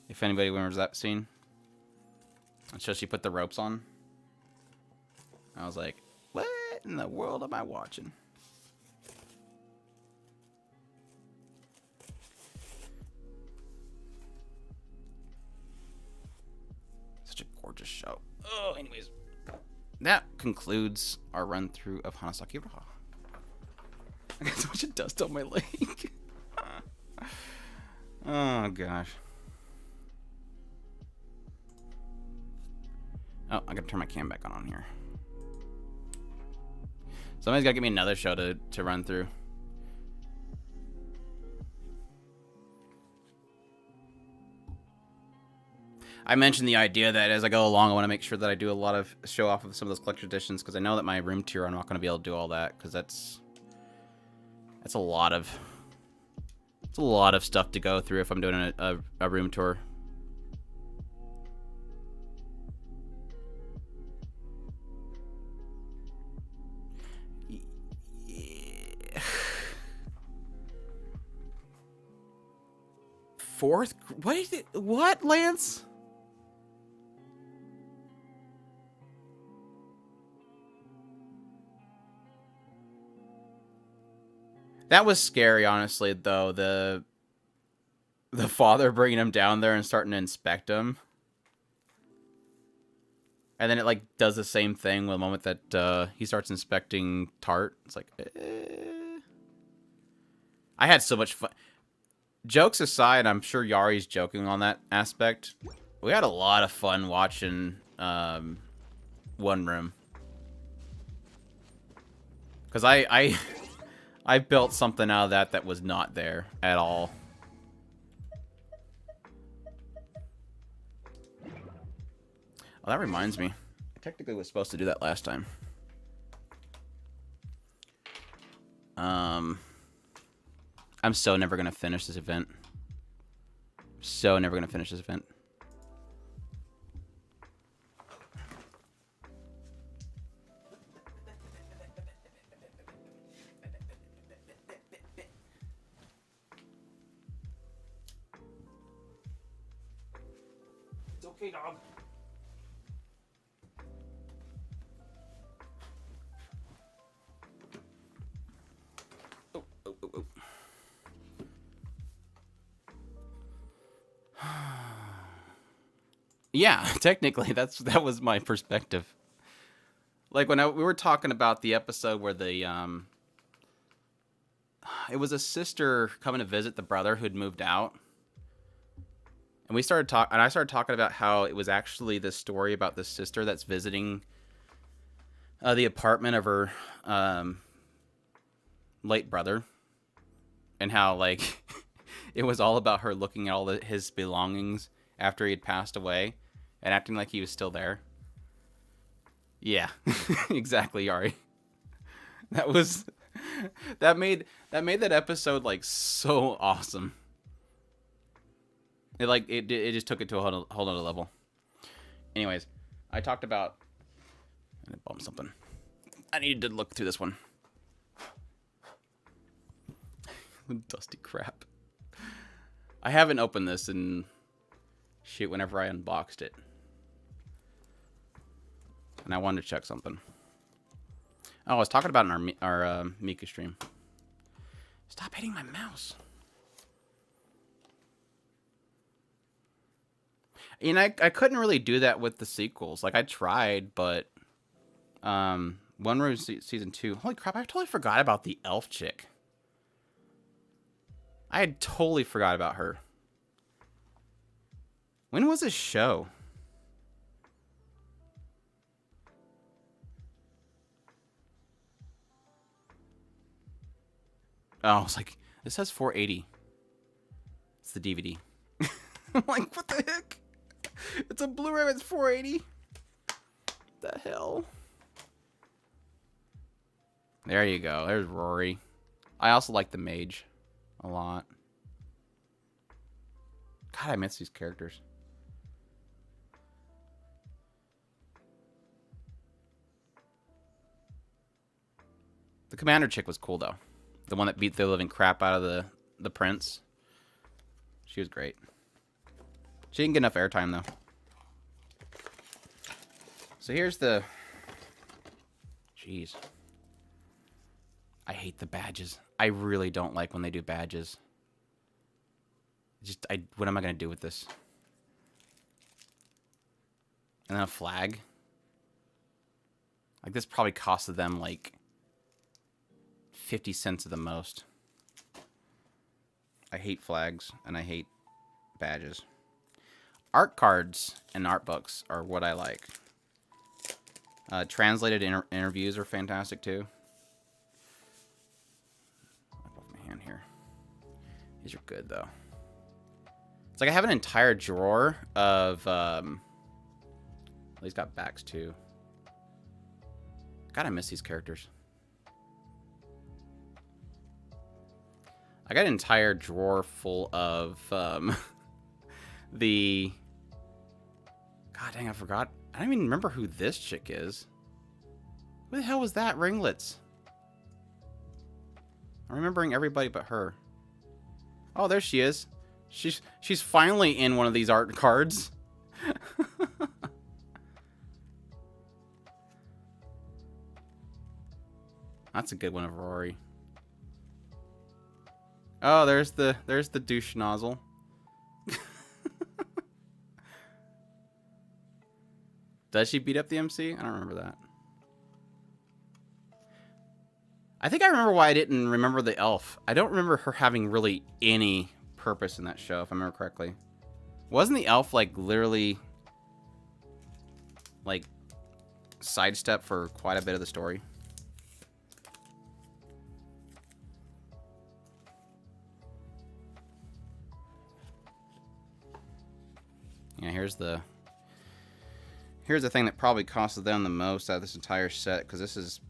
If anybody remembers that scene. And so she put the ropes on. I was like, what in the world am I watching? Such a gorgeous show. Oh, anyways. That concludes our run through of Hanasaki Raha. I got so much dust on my leg. Oh gosh. Oh, I gotta turn my cam back on here. Somebody's gotta give me another show to run through. I mentioned the idea that as I go along, I want to make sure that I do a lot of show off of some of those collector editions, because I know that my room tour, I'm not going to be able to do all that, because that's a lot of stuff to go through if I'm doing a room tour. Yeah. Fourth? What is it? What, Lance? That was scary, honestly, though. The father bringing him down there and starting to inspect him. And then it, like, does the same thing with the moment that he starts inspecting Tart. It's like, I had so much fun. Jokes aside, I'm sure Yari's joking on that aspect. We had a lot of fun watching One Room. Because I built something out of that was not there at all. Oh, that reminds me. I technically was supposed to do that last time. I'm so never going to finish this event. So never going to finish this event. It's okay, dog. Yeah, technically, that was my perspective. Like when we were talking about the episode where the It was a sister coming to visit the brother who'd moved out. And we started talking, and I started talking about how it was actually this story about this sister that's visiting the apartment of her late brother, and how like it was all about her looking at all his belongings after he had passed away and acting like he was still there. Yeah, exactly, Yari. That made that episode like so awesome. It just took it to a whole other level. Anyways, I talked about. I bumped something. I needed to look through this one. Dusty crap. I haven't opened this in shit whenever I unboxed it, and I wanted to check something. Oh, I was talking about in our Mika stream. Stop hitting my mouse. You know, I couldn't really do that with the sequels. Like, I tried, but One Room Season 2. Holy crap, I totally forgot about the elf chick. I had totally forgot about her. When was this show? Oh, it's like, this says 480. It's the DVD. I'm like, what the heck? It's a Blu-ray, it's 480? The hell? There you go. There's Rory. I also like the mage a lot. God, I miss these characters. The commander chick was cool, though. The one that beat the living crap out of the prince. She was great. She didn't get enough airtime, though. So here's the... Jeez. I hate the badges. I really don't like when they do badges. What am I going to do with this? And then a flag. Like, this probably costed them, like, 50 cents at the most. I hate flags, and I hate badges. Art cards and art books are what I like. Translated interviews are fantastic, too. Wipe off my hand here. These are good, though. It's like I have an entire drawer of... Well, he's got backs, too. God, I miss these characters. I got an entire drawer full of the... God dang, I forgot. I don't even remember who this chick is. Who the hell was that? Ringlets. I'm remembering everybody but her. Oh, there she is. She's finally in one of these art cards. That's a good one of Rory. Oh, there's the douche nozzle. Does she beat up the MC? I don't remember that. I think I remember why I didn't remember the elf. I don't remember her having really any purpose in that show, if I remember correctly. Wasn't the elf, like, literally, like, sidestep for quite a bit of the story? Yeah, here's the thing that probably costed them the most out of this entire set, because this is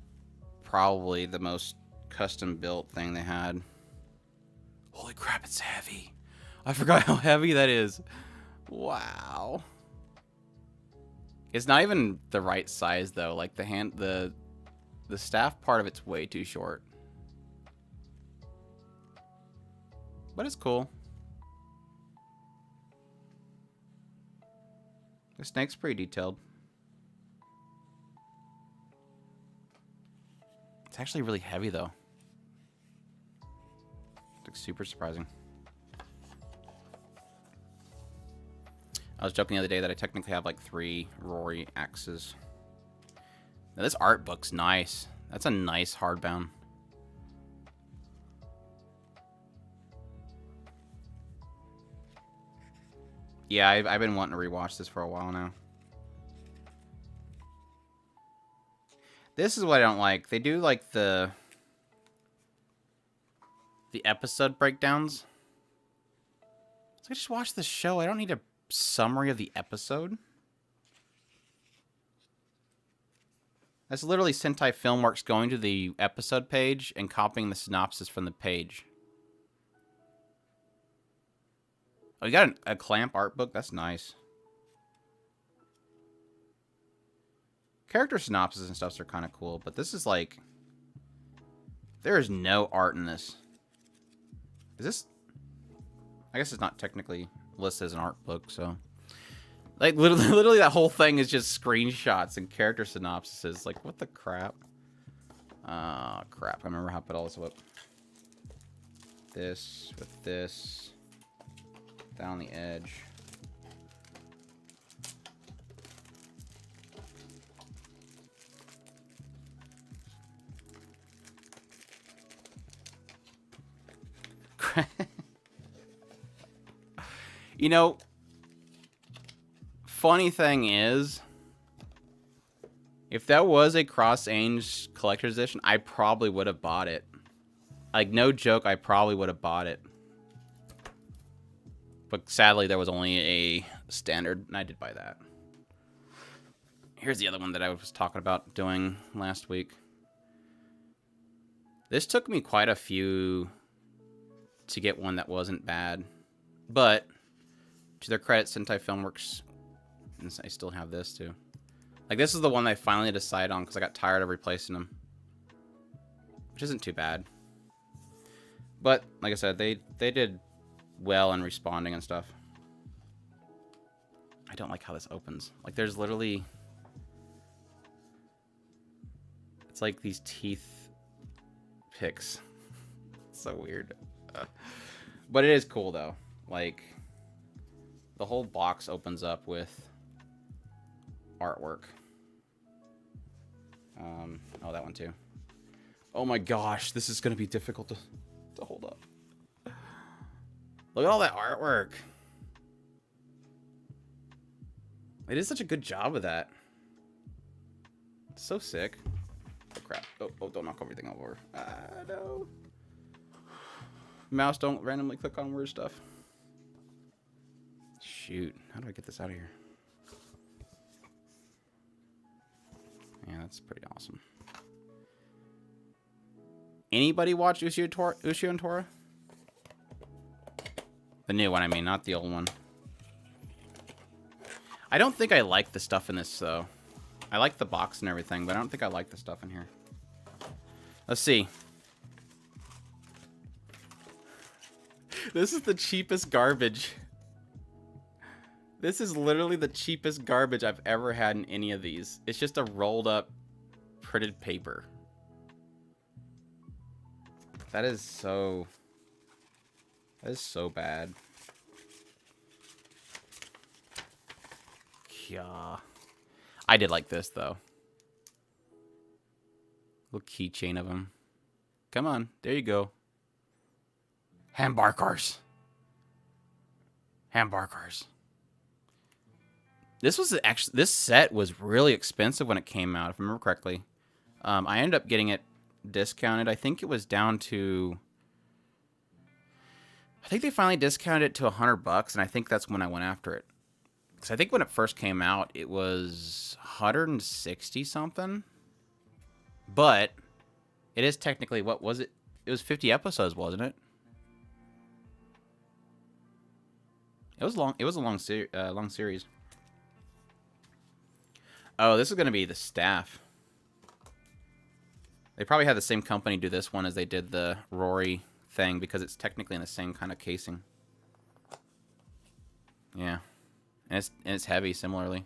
probably the most custom built thing they had. Holy crap, it's heavy. I forgot how heavy that is. Wow. It's not even the right size though. Like the staff part of it's way too short. But it's cool. The snake's pretty detailed. It's actually really heavy, though. It's like super surprising. I was joking the other day that I technically have like 3 Rory axes. Now, this art book's nice. That's a nice hardbound. Yeah, I've been wanting to rewatch this for a while now. This is what I don't like. They do like the episode breakdowns. So I just watch the show. I don't need a summary of the episode. That's literally Sentai Filmworks going to the episode page and copying the synopsis from the page. Oh, you got a clamp art book? That's nice. Character synopses and stuff are kind of cool, but this is like... There is no art in this. Is this... I guess it's not technically listed as an art book, so... Like, literally that whole thing is just screenshots and character synopsises. Like, what the crap? Crap. I remember how to put all this up. This with this. Down the edge. You know... Funny thing is, if that was a cross-range collector's edition, I probably would have bought it. Like, no joke, I probably would have bought it. But sadly, there was only a standard, and I did buy that. Here's the other one that I was talking about doing last week. This took me quite a few to get one that wasn't bad. But, to their credit, Sentai Filmworks... And I still have this, too. Like, this is the one I finally decided on because I got tired of replacing them. Which isn't too bad. But, like I said, they did well in responding and stuff. I don't like how this opens. Like, there's literally... It's like these teeth picks. It's so weird. But it is cool, though. Like, the whole box opens up with... artwork. Oh, that one too. Oh my gosh, this is gonna be difficult to hold up. Look at all that artwork. It is such a good job of that. It's so sick. Oh crap. Oh, don't knock everything over. No. Mouse, don't randomly click on weird stuff. Shoot. How do I get this out of here? Yeah, that's pretty awesome. Anybody watch Ushio and Tora? The new one, I mean, not the old one. I don't think I like the stuff in this, though. I like the box and everything, but I don't think I like the stuff in here. Let's see. This is the cheapest garbage. This is literally the cheapest garbage I've ever had in any of these. It's just a rolled up printed paper. That is so bad. Yeah. I did like this, though. Little keychain of him. Come on. There you go. Hamburgers. Hamburgers. This was actually, this set was really expensive when it came out, if I remember correctly. I ended up getting it discounted. I think it was down to... I think they finally discounted it to $100, and I think that's when I went after it. Because I think when it first came out, it was 160 something. But it is technically, what was it? It was 50 episodes, wasn't it? It was long. It was a long series. Oh, this is going to be the staff. They probably had the same company do this one as they did the Rory thing because it's technically in the same kind of casing. Yeah. And it's heavy similarly.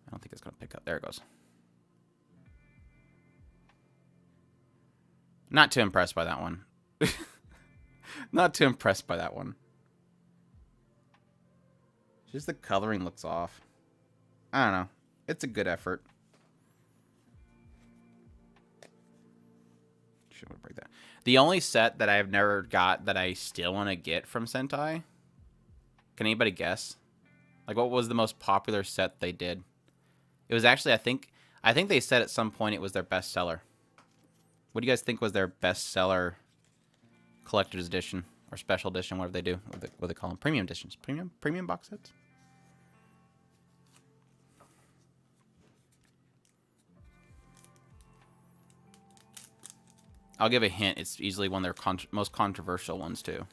I don't think it's going to pick up. There it goes. Not too impressed by that one. Not too impressed by that one. Just the coloring looks off. I don't know. It's a good effort. Should break that. The only set that I've never got that I still want to get from Sentai Can anybody guess? Like, what was the most popular set they did? It was actually, I think they said at some point it was their best seller. What do you guys think was their best seller collector's edition or special edition, whatever they do? What do they call them? Premium editions. Premium box sets? I'll give a hint. It's easily one of their most controversial ones, too.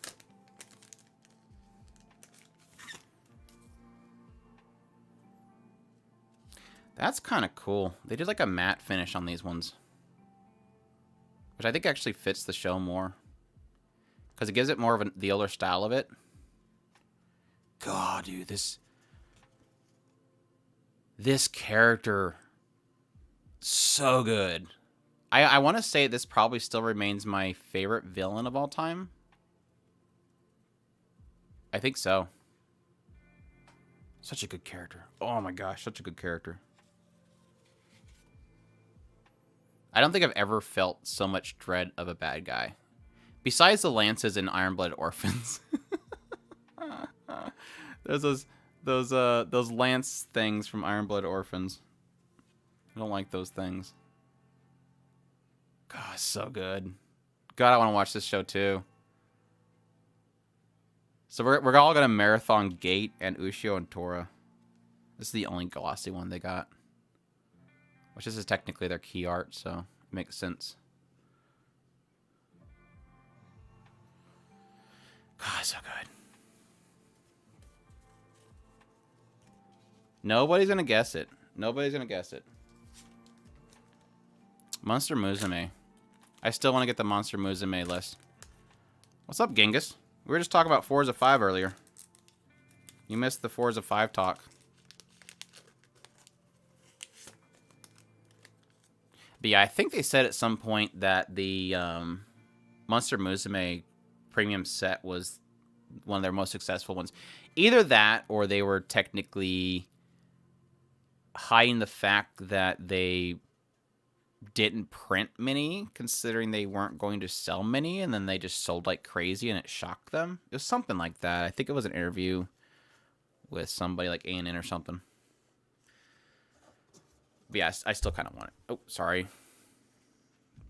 That's kind of cool. They did like a matte finish on these ones, which I think actually fits the show more because it gives it more of the older style of it. God, dude, this character, so good. I want to say this probably still remains my favorite villain of all time. I think so. Such a good character. Oh my gosh, such a good character. I don't think I've ever felt so much dread of a bad guy. Besides the lances in Iron-Blooded Orphans. There's those lance things from Iron-Blooded Orphans. I don't like those things. God, so good. God, I want to watch this show too. So we're all gonna marathon Gate and Ushio and Tora. This is the only glossy one they got. Which this is technically their key art, so it makes sense. God, so good. Nobody's gonna guess it. Nobody's gonna guess it. Monster Musume. I still want to get the Monster Musume list. What's up, Genghis? We were just talking about Forza 5 earlier. You missed the Forza 5 talk. But yeah, I think they said at some point that the Monster Musume premium set was one of their most successful ones. Either that, or they were technically hiding the fact that they didn't print many, considering they weren't going to sell many, and then they just sold like crazy, and it shocked them. It was something like that. I think it was an interview with somebody like A&N or something. But yeah, I still kind of want it. Oh, sorry.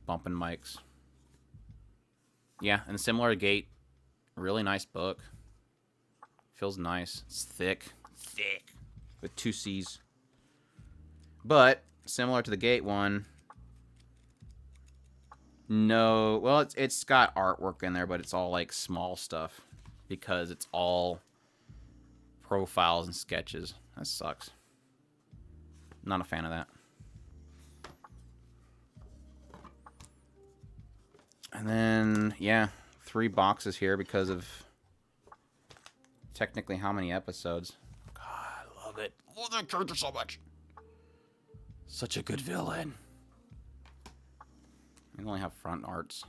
Bumping mics. Yeah, and similar to Gate. Really nice book. Feels nice. It's thick. Thick. With 2 C's. But, similar to the Gate one. No, well, it's got artwork in there, but it's all like small stuff. Because it's all profiles and sketches. That sucks. Not a fan of that. And then, yeah, 3 boxes here because of technically how many episodes. God, I love it. I love that character so much. Such a good villain. I only have front arts.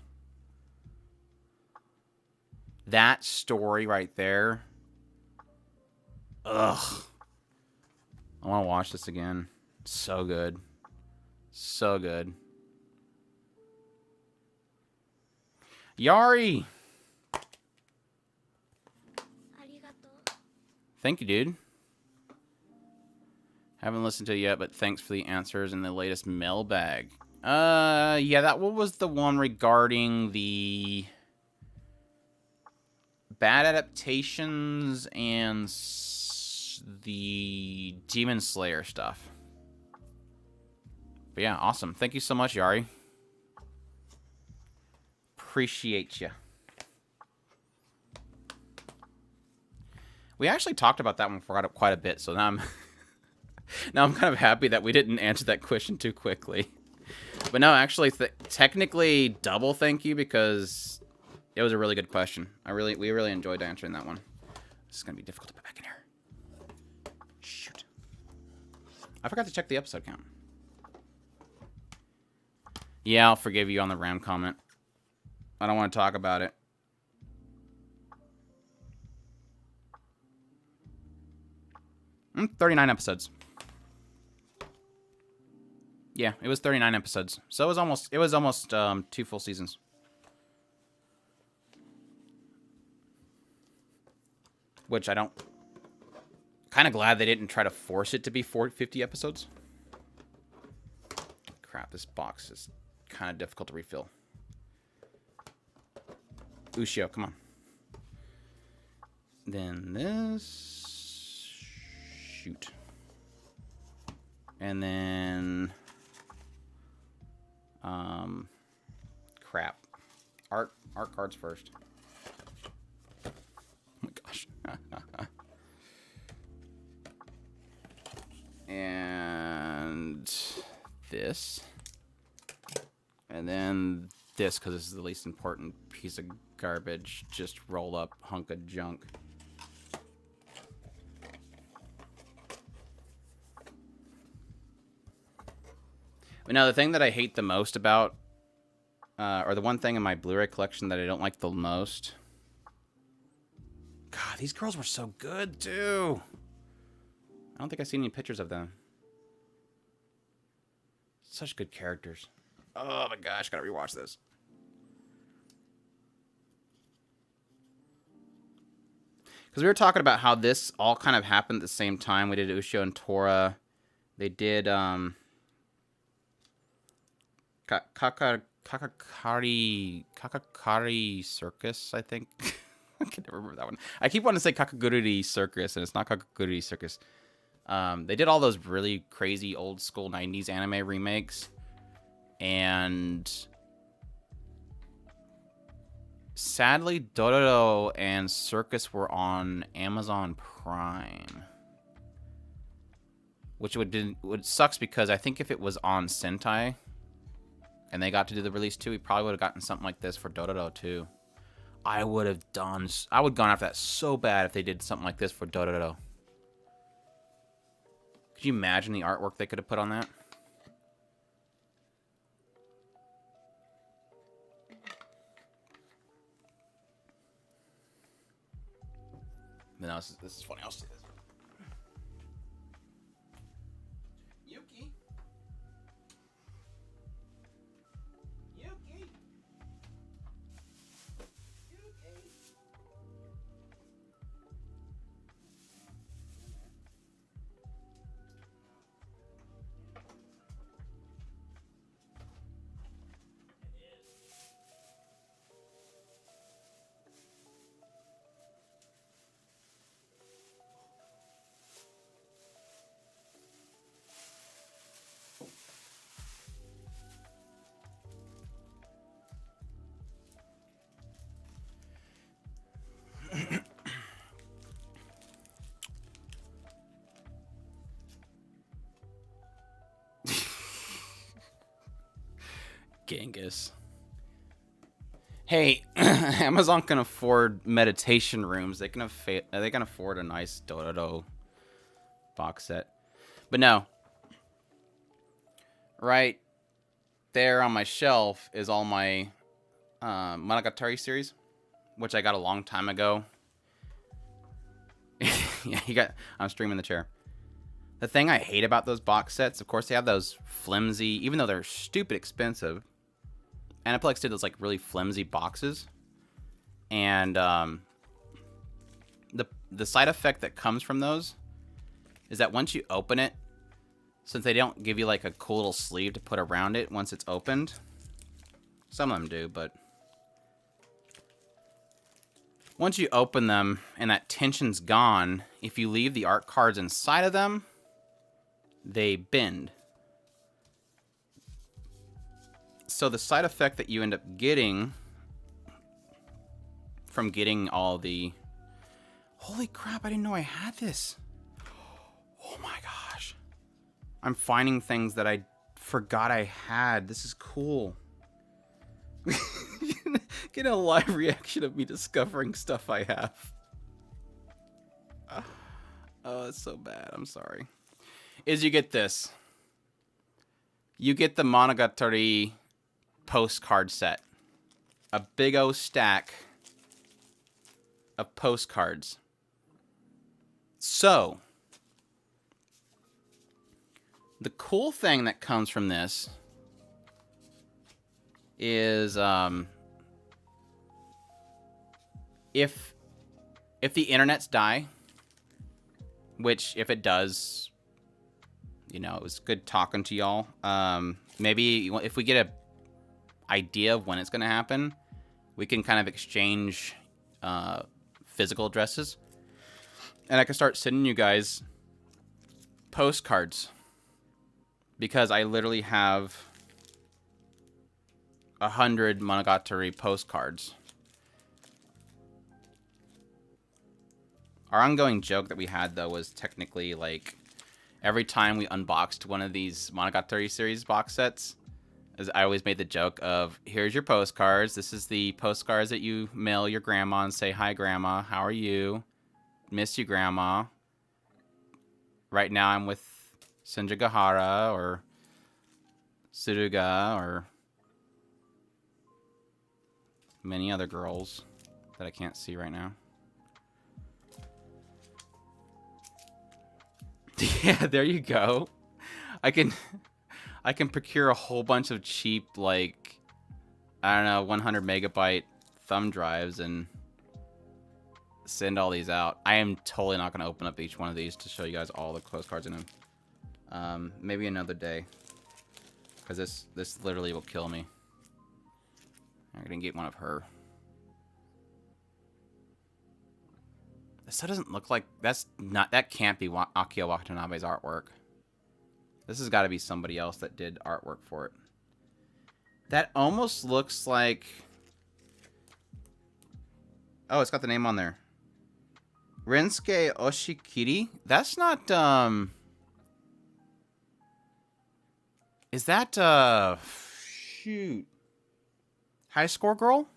That story right there. Ugh. I want to watch this again. So good. So good. Yari! Thank you, dude. Haven't listened to it yet, but thanks for the answers in the latest mailbag. Yeah, that one was the one regarding the bad adaptations and the Demon Slayer stuff. But yeah, awesome. Thank you so much, Yari. Appreciate you. We actually talked about that one for quite a bit, so now I'm now I'm kind of happy that we didn't answer that question too quickly. But no, actually, technically double thank you because it was a really good question. We really enjoyed answering that one. This is gonna be difficult to put back in here. Shoot, I forgot to check the episode count. Yeah, I'll forgive you on the RAM comment. I don't want to talk about it. 39 episodes. Yeah, it was 39 episodes. So it was almost 2 full seasons. Which I don't Kind of glad they didn't try to force it to be 50 episodes. Crap, this box is kind of difficult to refill. Ushio, come on. Then this... Shoot. And then... Crap. Art cards first. Oh my gosh. And this. And then this, because this is the least important piece of garbage. Just roll up hunk of junk. But now the thing that I hate the most about, or the one thing in my Blu-ray collection that I don't like the most. God, these girls were so good too. I don't think I've seen any pictures of them. Such good characters. Oh my gosh, gotta rewatch this. Because we were talking about how this all kind of happened at the same time. We did Ushio and Tora. They did Kakakari Circus, I think. I can never remember that one. I keep wanting to say Kakagururi Circus, and it's not Kakagururi Circus. They did all those really crazy old school 90s anime remakes. And sadly, Dororo and Circus were on Amazon Prime. Which would sucks because I think if it was on Sentai and they got to do the release too, we probably would have gotten something like this for Dororo too. I would have gone after that so bad if they did something like this for Dororo. Could you imagine the artwork they could have put on that? No, this is funny. I'll see this. Yuki. Yuki. Yuki. Genghis. Hey, Amazon can afford meditation rooms. They can afford a nice Dororo box set. But no. Right there on my shelf is all my Monogatari series, which I got a long time ago. Yeah, I'm streaming the chair. The thing I hate about those box sets, of course, they have those flimsy, even though they're stupid expensive. Aniplex did those like really flimsy boxes, and the side effect that comes from those is that once you open it, since they don't give you like a cool little sleeve to put around it once it's opened, some of them do, but once you open them and that tension's gone, if you leave the art cards inside of them, they bend. So the side effect that you end up getting from getting all the... Holy crap, I didn't know I had this. Oh my gosh. I'm finding things that I forgot I had. This is cool. Get a live reaction of me discovering stuff I have. Oh, it's so bad. I'm sorry. You get this. You get the Monogatari postcard set. A big O stack of postcards. So, the cool thing that comes from this is if the internets die Which, if it does, you know, it was good talking to y'all. Maybe if we get a idea of when it's going to happen, we can kind of exchange physical addresses. And I can start sending you guys postcards. Because I literally have 100 Monogatari postcards. Our ongoing joke that we had, though, was technically, like, every time we unboxed one of these Monogatari series box sets, as I always made the joke of, here's your postcards. This is the postcards that you mail your grandma and say, hi, Grandma. How are you? Miss you, Grandma. Right now I'm with Senjigahara or Suruga or many other girls that I can't see right now. Yeah, there you go. I can procure a whole bunch of cheap, like, I don't know, 100 megabyte thumb drives and send all these out. I am totally not going to open up each one of these to show you guys all the postcards in them. Maybe another day, because this literally will kill me. I'm going to get one of her. This doesn't look like... That can't be Akio Watanabe's artwork. This has got to be somebody else that did artwork for it. That almost looks like... Oh, it's got the name on there. Rensuke Oshikiri? That's not, Is that, shoot. High Score Girl?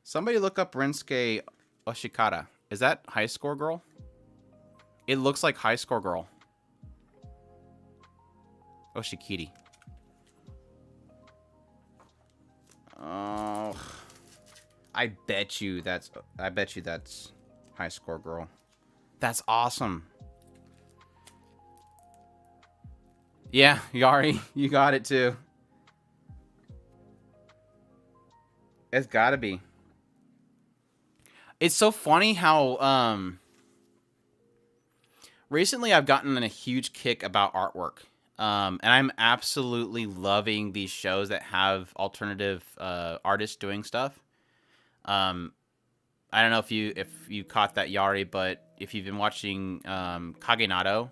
Somebody look up Rensuke Oshikara. Is that High Score Girl? It looks like High Score Girl. Oshikiri. Oh, I bet you that's High Score Girl. That's awesome. Yeah, Yari, you got it too. It's gotta be. It's so funny how recently I've gotten a huge kick about artwork. And I'm absolutely loving these shows that have alternative artists doing stuff. I don't know if you caught that, Yari, but if you've been watching Kagenado.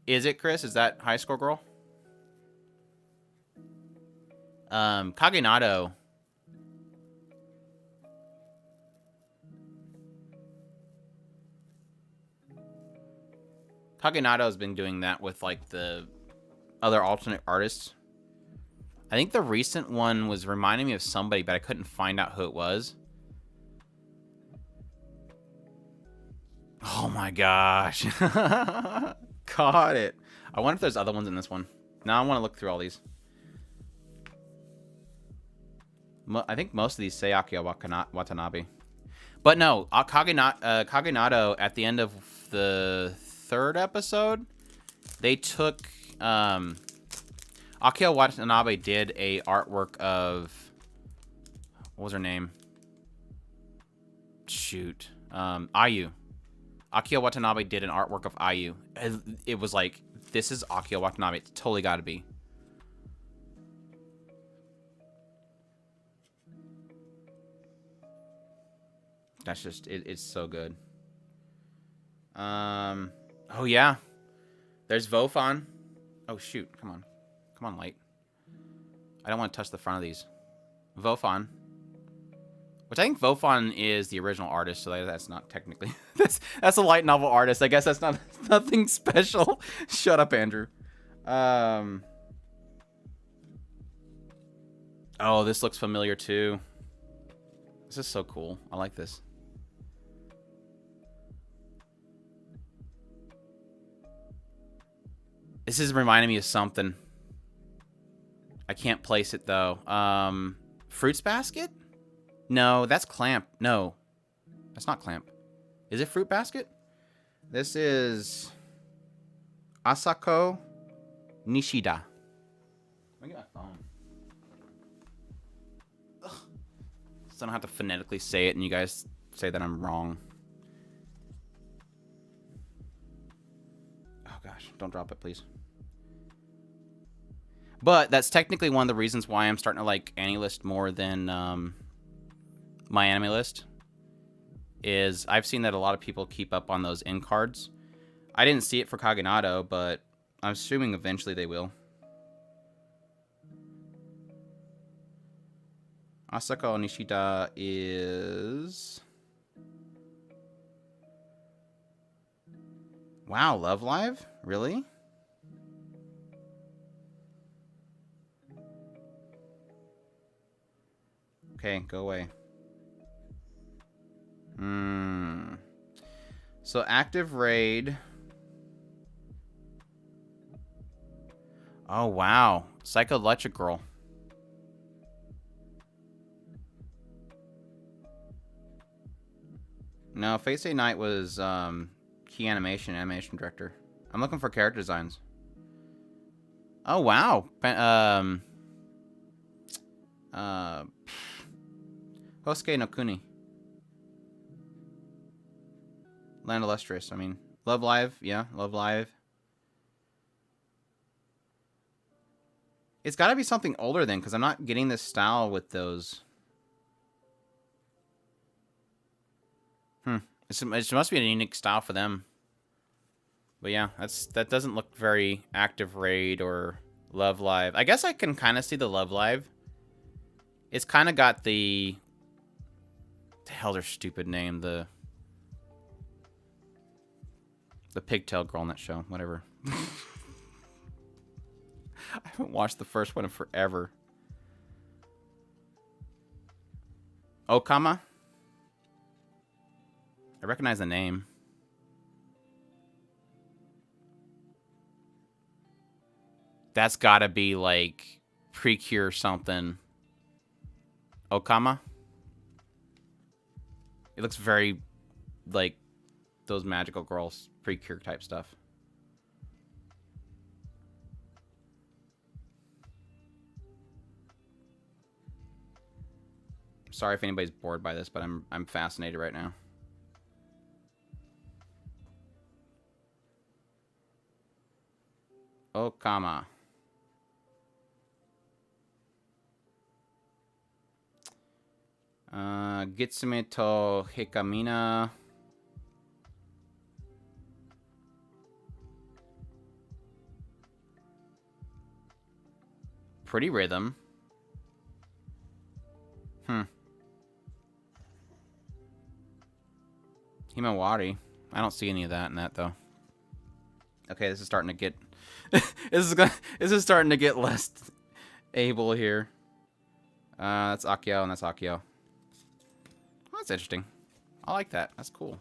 Is it, Chris? Is that High Score Girl? Kagenado. Kagenado has been doing that with, like, the other alternate artists. I think the recent one was reminding me of somebody, but I couldn't find out who it was. Oh my gosh. Caught it. I wonder if there's other ones in this one. Now I want to look through all these. I think most of these say Akio Watanabe. But no, Kagenado, at the end of the 3rd episode, they took... Akio Watanabe did a artwork of... What was her name? Shoot. Ayu. Akio Watanabe did an artwork of Ayu. It was like, this is Akio Watanabe. It's totally got to be. That's just... It's so good. Oh, yeah. There's Vofan. Oh, shoot. Come on. Come on, Light. I don't want to touch the front of these. Vofan. Which I think Vofan is the original artist, so that's not technically... that's a light novel artist. I guess that's not nothing special. Shut up, Andrew. Oh, this looks familiar, too. This is so cool. I like this. This is reminding me of something. I can't place it, though. Fruits Basket? No, that's Clamp. No. That's not Clamp. Is it Fruit Basket? This is... Asako Nishida. Let me get my phone. Ugh. So I don't have to phonetically say it and you guys say that I'm wrong. Oh gosh, don't drop it, please. But that's technically one of the reasons why I'm starting to like AniList more than my anime list. Is I've seen that a lot of people keep up on those end cards. I didn't see it for Kagenato, but I'm assuming eventually they will. Asako Nishida is... Wow, Love Live? Really? Okay, go away. So active raid. Oh, wow. Psycho Electric Girl. No, Fate Stay Night was key animation director. I'm looking for character designs. Oh, wow. Hosuke no Kuni. Land Illustrious, I mean. Love Live, yeah, Love Live. It's got to be something older then, because I'm not getting this style with those. It must be a unique style for them. But yeah, that doesn't look very active raid or Love Live. I guess I can kind of see the Love Live. It's kind of got the hell, their stupid name, the pigtail girl in that show, whatever. I haven't watched the first one in forever. Okama? I recognize the name. That's gotta be like Precure something. Okama? It looks very like those magical girls, Precure type stuff. Sorry if anybody's bored by this, but I'm fascinated right now. Okama. Gitsume to Hikamina. Pretty Rhythm. Himawari. I don't see any of that in that though. Okay, this is starting to get this is starting to get less able here. That's Akio and that's Akio. Oh, that's interesting. I like that. That's cool.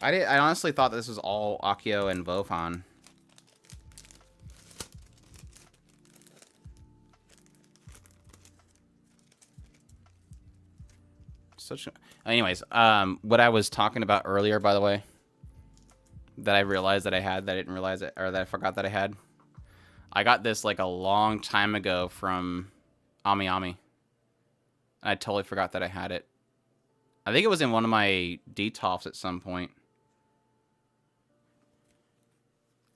I honestly thought this was all Akio and Vofan. Anyways, what I was talking about earlier, by the way, that I realized that I had, that I didn't realize it, or that I forgot that I had. I got this like a long time ago from Ami Ami. I totally forgot that I had it. I think it was in one of my DTOFs at some point.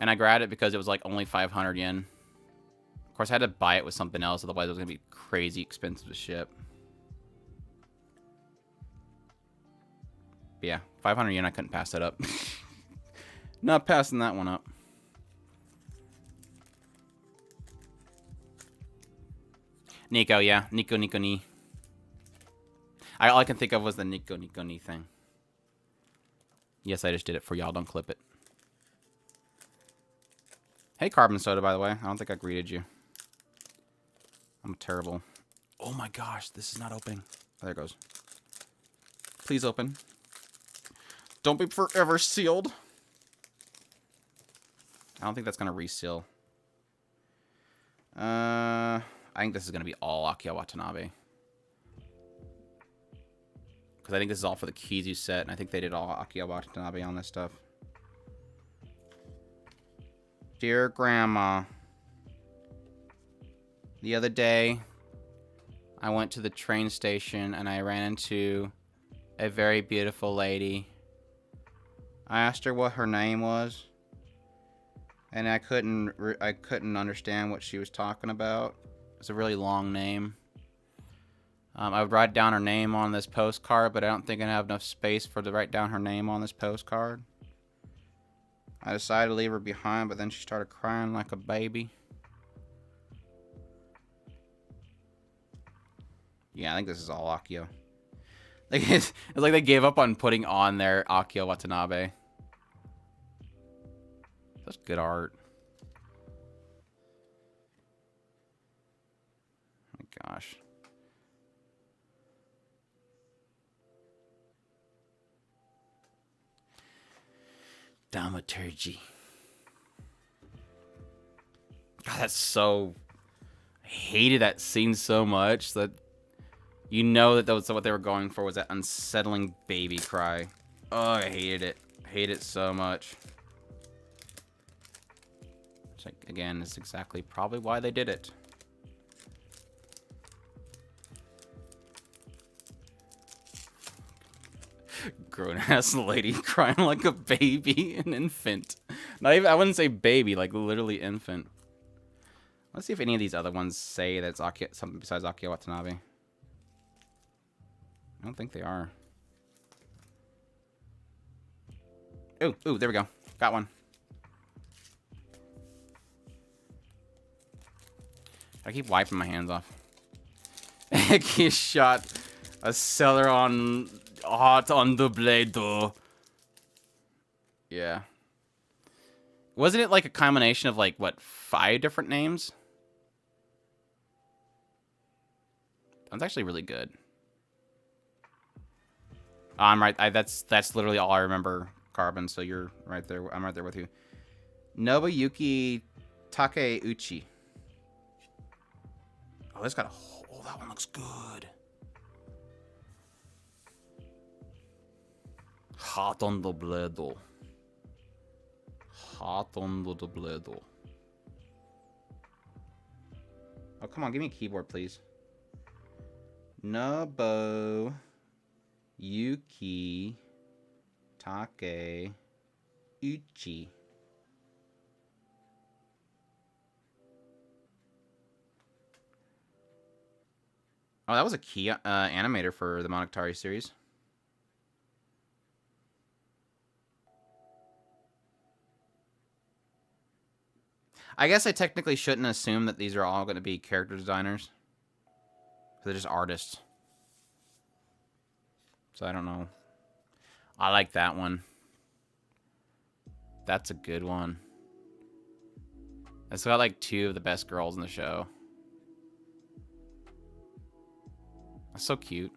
And I grabbed it because it was like only 500 yen. Of course, I had to buy it with something else, otherwise it was going to be crazy expensive to ship. But yeah, 500 yen, I couldn't pass that up. Not passing that one up. Nico, yeah. Nico ni. All I can think of was the Nico ni thing. Yes, I just did it for y'all. Don't clip it. Hey, Carbon Soda, by the way. I don't think I greeted you. I'm terrible. Oh my gosh, this is not opening. Oh, there it goes. Please open. Don't be forever sealed. I don't think that's going to reseal. I think this is going to be all Akio Watanabe. Because I think this is all for the Kizu set, and I think they did all Akio Watanabe on this stuff. Dear Grandma. The other day, I went to the train station and I ran into a very beautiful lady. I asked her what her name was, and I couldn't understand what she was talking about. It's a really long name. I would write down her name on this postcard, but I don't think I have enough space to write down her name on this postcard. I decided to leave her behind, but then she started crying like a baby. Yeah, I think this is all Akio. Like, it's like they gave up on putting on their Akio Watanabe. That's good art. Oh my gosh. Dramaturgy. God, that's so... I hated that scene so much that... You know that was what they were going for, was that unsettling baby cry. Oh, I hated it. I hate it so much. Which, like, again, is exactly probably why they did it. Grown-ass lady crying like a baby, an infant. Not even, I wouldn't say baby, like literally infant. Let's see if any of these other ones say that it's something besides Akio Watanabe. I don't think they are. Ooh, there we go. Got one. I keep wiping my hands off. He shot a seller on hot on the blade though. Yeah. Wasn't it like a combination of like what, 5 different names? That's actually really good. Oh, I'm right. That's literally all I remember, Carbon. So you're right there. I'm right there with you. Nobuyuki Takeuchi. Oh, this got a. Oh, that one looks good. Hot on the blade. Hot on the blade. Oh, come on, give me a keyboard, please. Nobu. Yuki Take Uchi. Oh, that was a key animator for the Monogatari series. I guess I technically shouldn't assume that these are all going to be character designers. They're just artists. So I don't know. I like that one. That's a good one. It's got like 2 of the best girls in the show. That's so cute.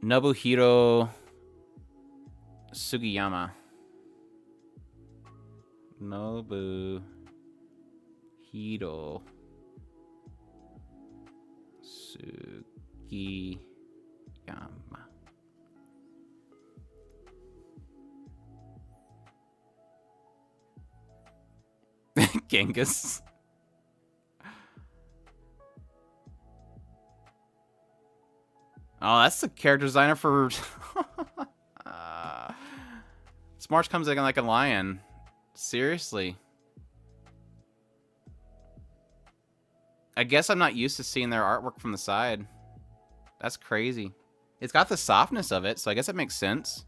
Nobuhiro Sugiyama. Nobuhiro Sugiyama. Genghis. Oh, that's the character designer for... Smarch comes in like a lion. Seriously. I guess I'm not used to seeing their artwork from the side. That's crazy. It's got the softness of it, so I guess it makes sense.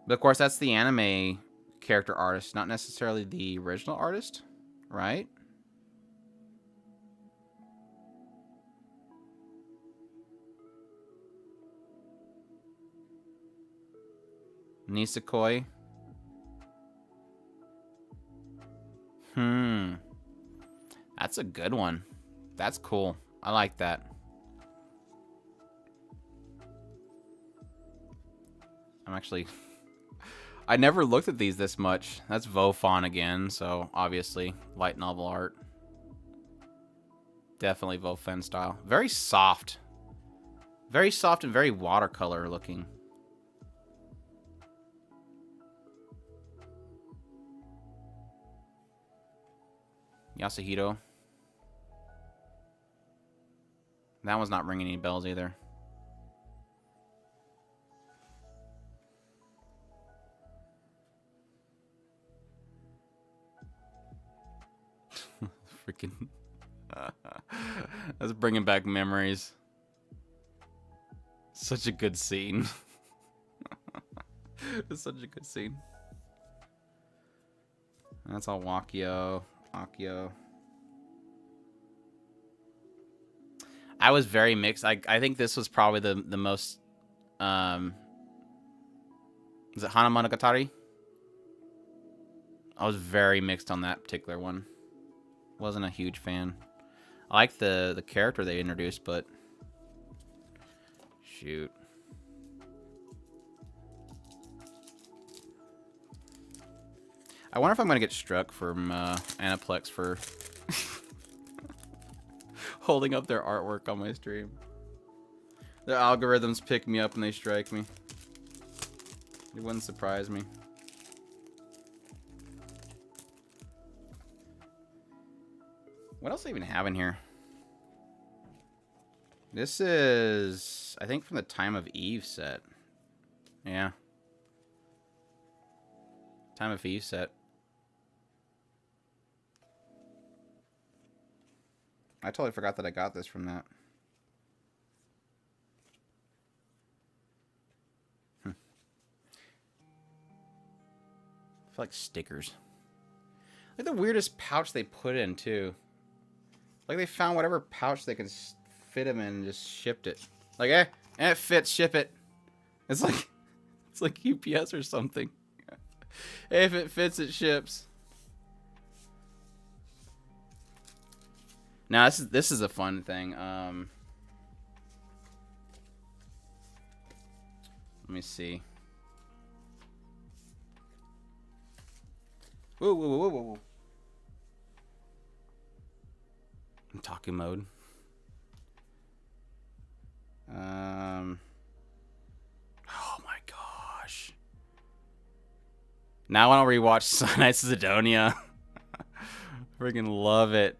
But of course, that's the anime character artist, not necessarily the original artist, right? Nisekoi. That's a good one. That's cool. I like that. I'm actually... I never looked at these this much. That's Vofon again, so obviously light novel art. Definitely Vofen style. Very soft. Very soft and very watercolor looking. Yasuhito. That one's not ringing any bells either. Freaking. That's bringing back memories. Such a good scene. It's such a good scene. That's all Wakio. Akio. I was very mixed. I think this was probably the most... is it Hana Monogatari? I was very mixed on that particular one. Wasn't a huge fan. I like the character they introduced, but... Shoot. I wonder if I'm going to get struck from Aniplex for holding up their artwork on my stream. Their algorithms pick me up and they strike me. It wouldn't surprise me. What else do I even have in here? This is, I think, from the Time of Eve set. Yeah. Time of Eve set. I totally forgot that I got this from that. I feel like stickers. Like the weirdest pouch they put in, too. Like they found whatever pouch they could fit them in and just shipped it. Like, it fits, ship it. It's like UPS or something. Hey, if it fits, it ships. Now this is a fun thing. Let me see. Whoa, whoa, whoa, whoa, whoa. I'm talking mode. Oh my gosh. Now I want to rewatch Sunlight Sidonia. Freaking love it.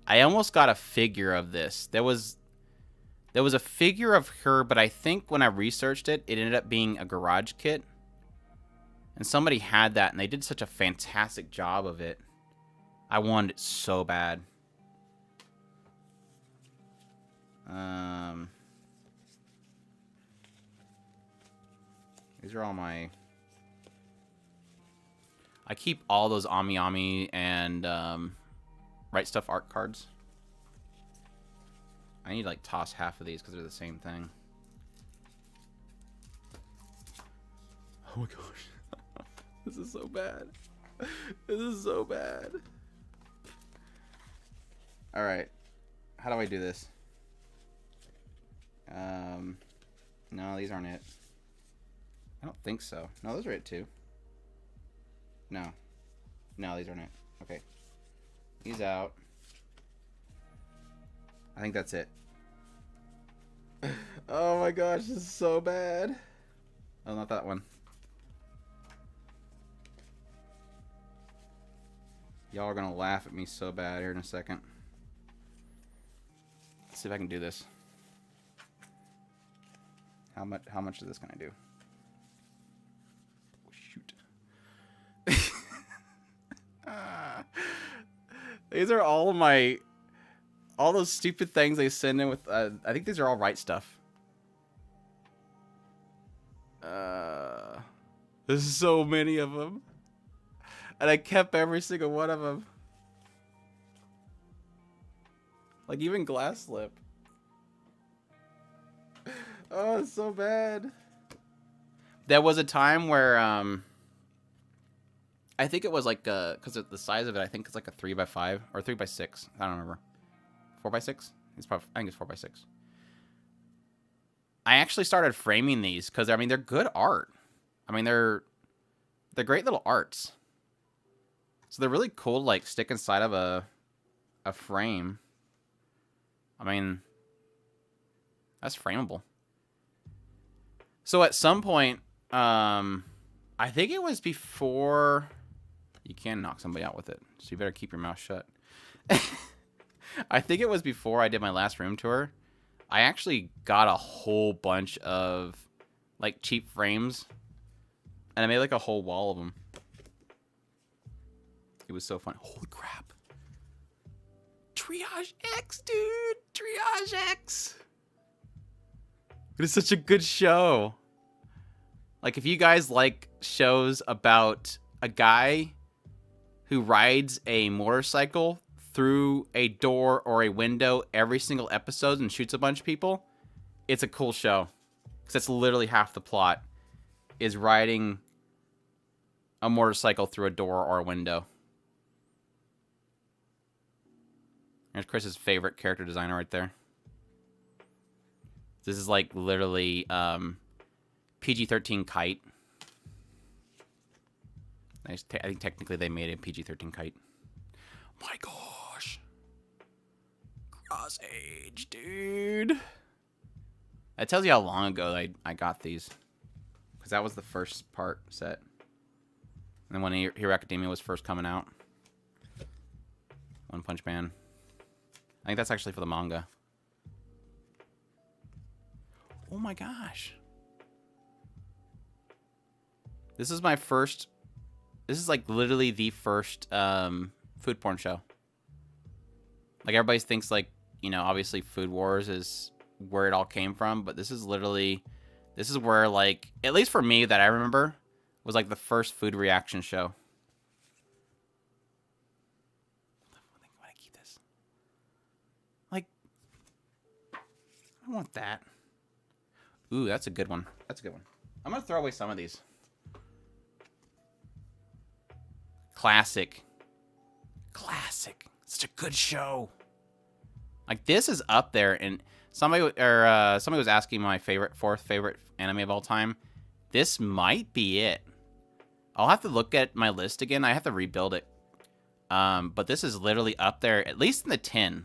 I almost got a figure of this. There was a figure of her, but I think when I researched it, it ended up being a garage kit. And somebody had that, and they did such a fantastic job of it. I wanted it so bad. These are all my... I keep all those Ami Ami and Right Stuff art cards. I need to like toss half of these because they're the same thing. Oh my gosh. This is so bad. This is so bad. Alright. How do I do this? No, these aren't it. I don't think so. No, those are it too. No. No, these aren't it. Okay. These out. I think that's it. Oh my gosh, this is so bad. Oh, not that one. Y'all are gonna laugh at me so bad here in a second. Let's see if I can do this. How much is this gonna do? Oh, shoot. These are all of my... all those stupid things they send in with... I think these are all Right Stuff. There's so many of them. And I kept every single one of them. Like even Glass Slip. Oh, it's so bad. There was a time where... I think it was like, because of the size of it, I think it's like a 3x5 or 3x6. I don't remember. 4x6? It's probably, I think it's 4x6. I actually started framing these because I mean they're good art. I mean they're great little arts. So they're really cool to like stick inside of a frame. I mean, that's frameable. So at some point, I think it was before. You can knock somebody out with it, so you better keep your mouth shut. I think it was before I did my last room tour. I actually got a whole bunch of like cheap frames, and I made like a whole wall of them. It was so fun. Holy crap. Triage X, dude. Triage X. It is such a good show. Like, if you guys like shows about a guy who rides a motorcycle through a door or a window every single episode and shoots a bunch of people, it's a cool show. Because that's literally half the plot, is riding a motorcycle through a door or a window. There's Chris's favorite character designer right there. This is like literally PG-13 Kite. I think technically they made a PG-13 Kite. My gosh. Cross age, dude. That tells you how long ago I got these. Because that was the first part set. And then when Hero Academia was first coming out. One Punch Man. I think that's actually for the manga. Oh my gosh. This is my first... This is like literally the first food porn show. Like everybody thinks like, you know, obviously Food Wars is where it all came from. But this is literally... This is where like, at least for me that I remember, was like the first food reaction show. I want that. Ooh, that's a good one. That's a good one. I'm going to throw away some of these. Classic. Classic. Such a good show. Like, this is up there. And somebody was asking my fourth favorite anime of all time. This might be it. I'll have to look at my list again. I have to rebuild it. But this is literally up there, at least in the 10.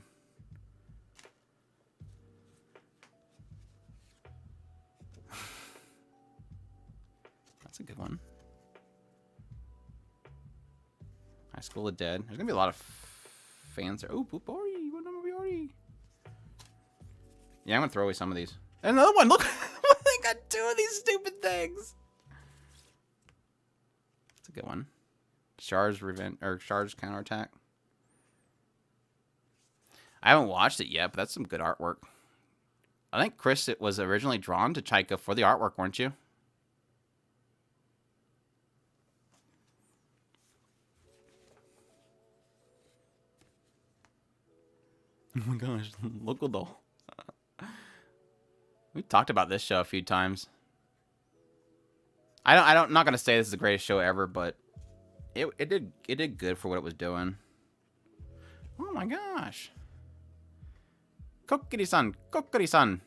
That's a good one. High School of Dead. There's gonna be a lot of fans there. Oh, Bori! What number are we? Yeah, I'm gonna throw away some of these. And another one. Look, they got two of these stupid things. That's a good one. Char's Revenge or Char's Counterattack. I haven't watched it yet, but that's some good artwork. I think Chris, it was originally drawn to Chaika for the artwork, weren't you? Oh my gosh, local doll. We talked about this show a few times. I'm not gonna say this is the greatest show ever, but it did good for what it was doing. Oh my gosh. Kokiri-san, Kokiri-san.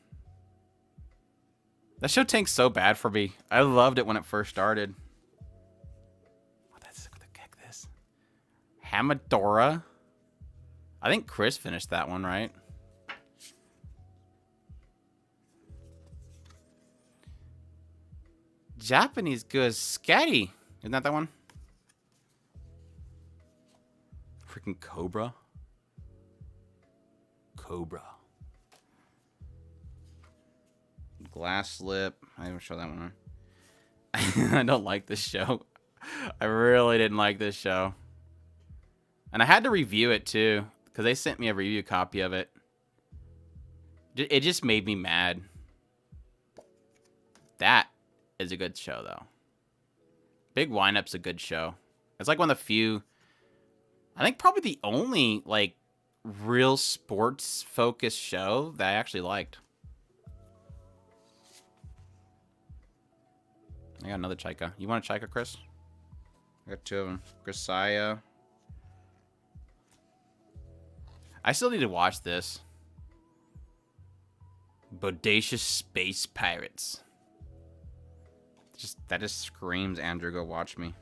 That show tanked so bad for me. I loved it when it first started. What the heck this? Hamadora. I think Chris finished that one, right? Japanese good scatty. Isn't that one? Freaking Cobra. Cobra. Glass Slip. I didn't show that one. I don't like this show. I really didn't like this show. And I had to review it too, because they sent me a review copy of it. It just made me mad. That is a good show, though. Big Wind-Up's a good show. It's like one of the few... I think probably the only, like, real sports-focused show that I actually liked. I got another Chaika. You want a Chaika, Chris? I got two of them. Grisaya. I still need to watch this. Bodacious Space Pirates. That just screams, Andrew, go watch me.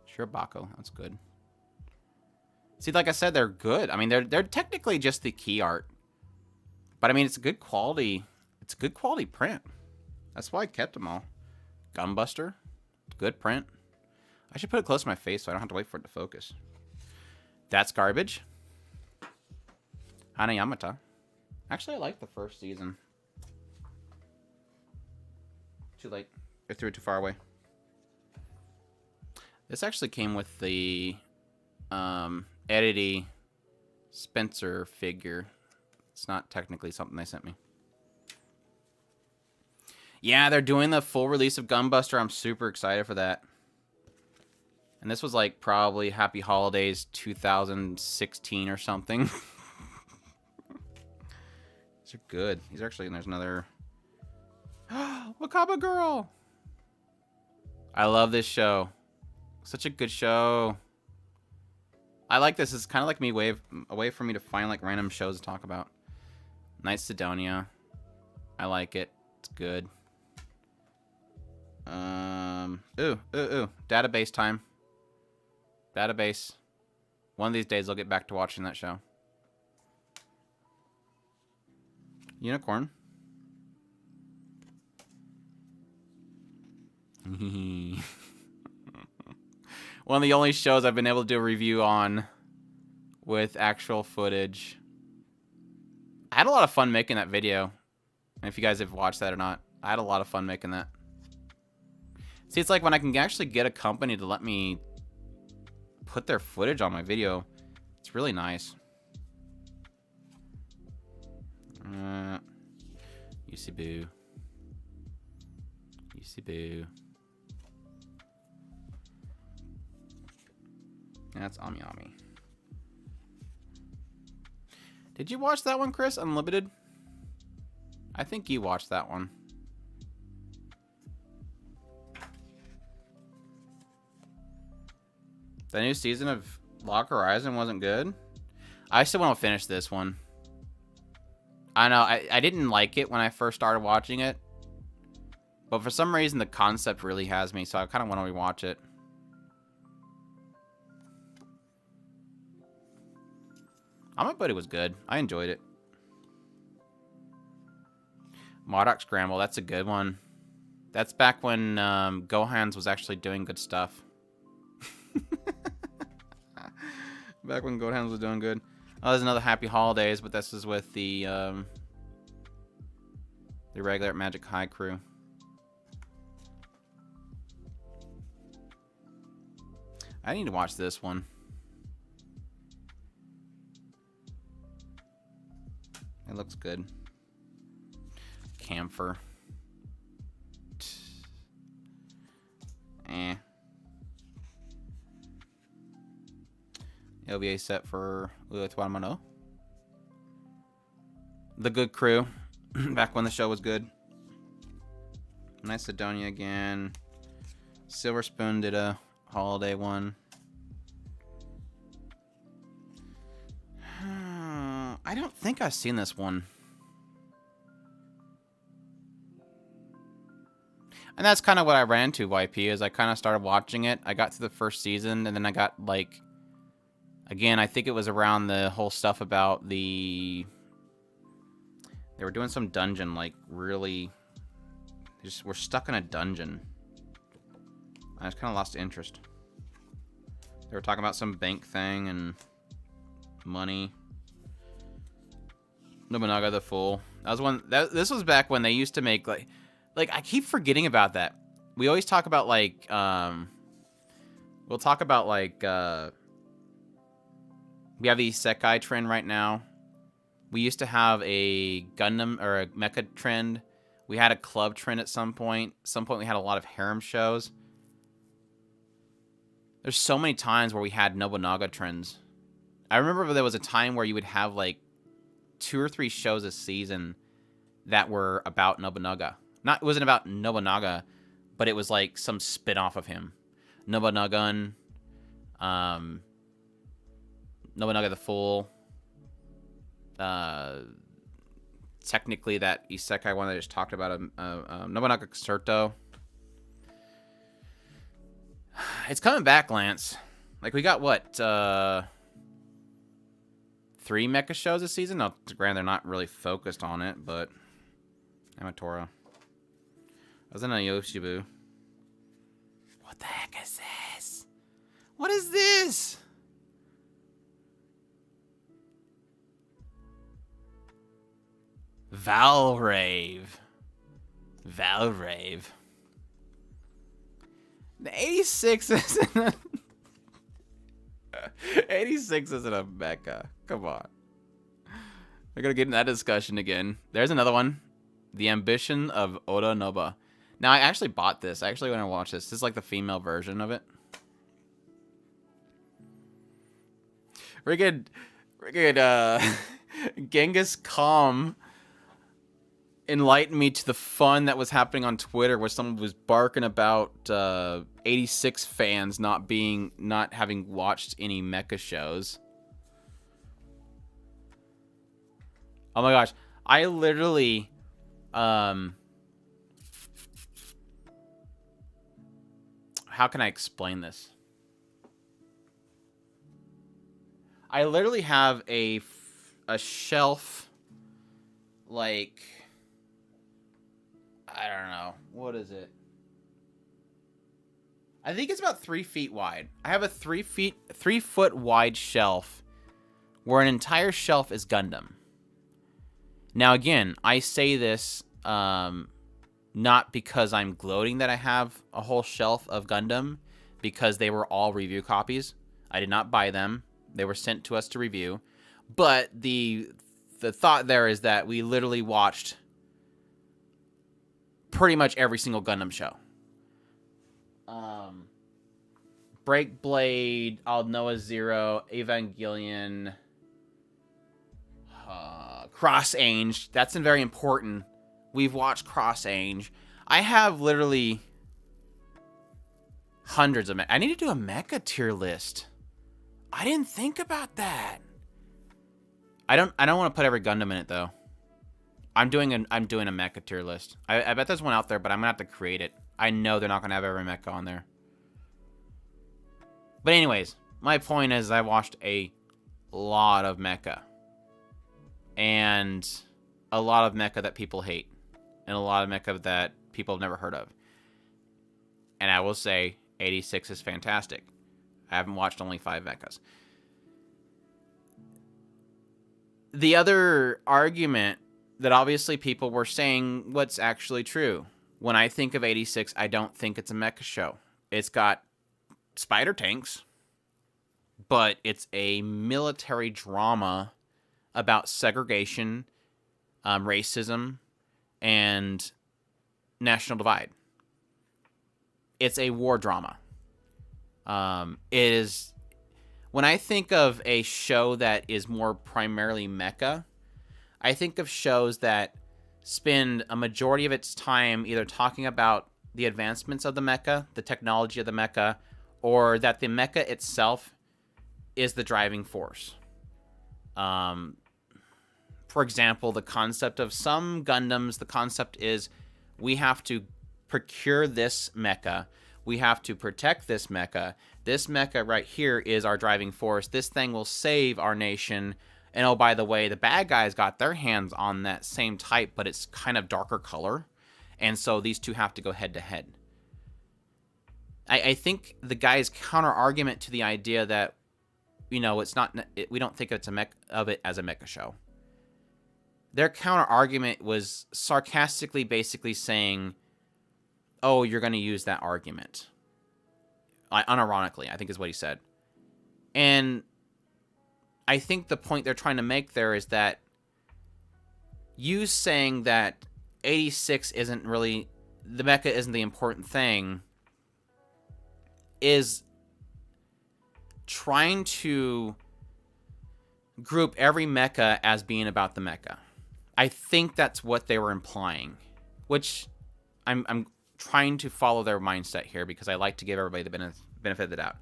Sure, Baco. That's good. See, like I said, they're good. I mean, they're technically just the key art. But I mean, it's a good quality. It's a good quality print. That's why I kept them all. Gunbuster. Good print. I should put it close to my face so I don't have to wait for it to focus. That's garbage. Hanayamata. Actually, I like the first season. Too late. I threw it too far away. This actually came with the Edity Spencer figure. It's not technically something they sent me. Yeah, they're doing the full release of Gunbuster. I'm super excited for that. And this was like probably Happy Holidays 2016 or something. These are good. These are actually, and there's another. Wakaba Girl! I love this show. Such a good show. I like this. It's kind of like me a way for me to find like random shows to talk about. Nice Sidonia. I like it. It's good. Ooh. Database time. Database. One of these days I'll get back to watching that show. Unicorn. One of the only shows I've been able to do a review on with actual footage. I had a lot of fun making that video. And if you guys have watched that or not, I had a lot of fun making that. See, it's like when I can actually get a company to let me put their footage on my video. It's really nice. UC Boo. UC Boo. That's Ami Ami. Did you watch that one, Chris? Unlimited? I think you watched that one. The new season of Lock Horizon wasn't good? I still want to finish this one. I know, I didn't like it when I first started watching it. But for some reason, the concept really has me, so I kind of want to rewatch it. My Buddy was good. I enjoyed it. Modok Scramble, that's a good one. That's back when Gohan's was actually doing good stuff. Back when Gohan's was doing good. Oh, there's another Happy Holidays, but this is with the regular Magic High crew. I need to watch this one. It looks good. Camphor. Eh. LBA set for Tuamano. The Good Crew. Back when the show was good. Nice Sidonia again. Silver Spoon did a holiday one. I don't think I've seen this one. And that's kind of what I ran into, YP, is I kind of started watching it. I got through the first season, and then I got, like... Again, I think it was around the whole stuff about the... They were doing some dungeon, like, really... We're stuck in a dungeon. I just kind of lost interest. They were talking about some bank thing and money. Nobunaga the Fool. That was one. This was back when they used to make like I keep forgetting about that. We always talk about like we'll talk about like we have the Isekai trend right now. We used to have a Gundam or a mecha trend. We had a club trend at some point. At some point we had a lot of harem shows. There's so many times where we had Nobunaga trends. I remember there was a time where you would have like 2 or 3 shows a season that were about Nobunaga. It wasn't about Nobunaga, but it was like some spin-off of him. Nobunaga, Nobunaga the Fool. Technically that Isekai one that I just talked about, Nobunaga Concerto. It's coming back, Lance. Like, we got, what, 3 mecha shows this season? Now, granted, they're not really focused on it, but... Amatora. I was in a Yoshibu. What the heck is this? What is this? Valrave. Valrave. The 86 isn't a... 86 isn't a mecha. Come on. We're gonna get in that discussion again. There's another one. The Ambition of Oda Noba. Now, I actually bought this. I actually want to watch this. This is like the female version of it. We're good. Genghis Khan enlightened me to the fun that was happening on Twitter, where someone was barking about 86 fans not having watched any mecha shows. Oh my gosh, I literally how can I explain this? I literally have a shelf, like, I don't know, what is it? I think it's about 3 feet wide. I have a 3 foot wide shelf where an entire shelf is Gundam. Now again, I say this not because I'm gloating that I have a whole shelf of Gundam, because they were all review copies. I did not buy them. They were sent to us to review. But the thought there is that we literally watched pretty much every single Gundam show. Break Blade, Aldnoah Zero, Evangelion, Cross Ange. That's very important. We've watched Cross Ange. I have literally hundreds of I need to do a mecha tier list. I didn't think about that. I don't want to put every Gundam in it though. I'm doing a mecha tier list. I bet there's one out there, but I'm gonna have to create it. I know they're not gonna have every mecha on there. But anyways, my point is I watched a lot of mecha. And a lot of mecha that people hate. And a lot of mecha that people have never heard of. And I will say 86 is fantastic. I haven't watched only 5 mechas. The other argument that obviously people were saying what's actually true. When I think of 86, I don't think it's a mecha show. It's got spider tanks, but it's a military drama about segregation, racism, and national divide. It's a war drama. It is, when I think of a show that is more primarily mecha, I think of shows that spend a majority of its time either talking about the advancements of the mecha, the technology of the mecha, or that the mecha itself is the driving force. For example, the concept of some Gundams, the concept is we have to procure this mecha. We have to protect this mecha. This mecha right here is our driving force. This thing will save our nation. And oh, by the way, the bad guys got their hands on that same type, but it's kind of darker color. And so these two have to go head to head. I think the guy's counter argument to the idea that, you know, it's not, we don't think it's of it as a mecha show. Their counter argument was sarcastically basically saying, oh, you're going to use that argument. Unironically, I think is what he said. And I think the point they're trying to make there is that you saying that 86 isn't really, the mecha isn't the important thing, is trying to group every mecha as being about the mecha. I think that's what they were implying, which I'm trying to follow their mindset here because I like to give everybody the benefit of the doubt.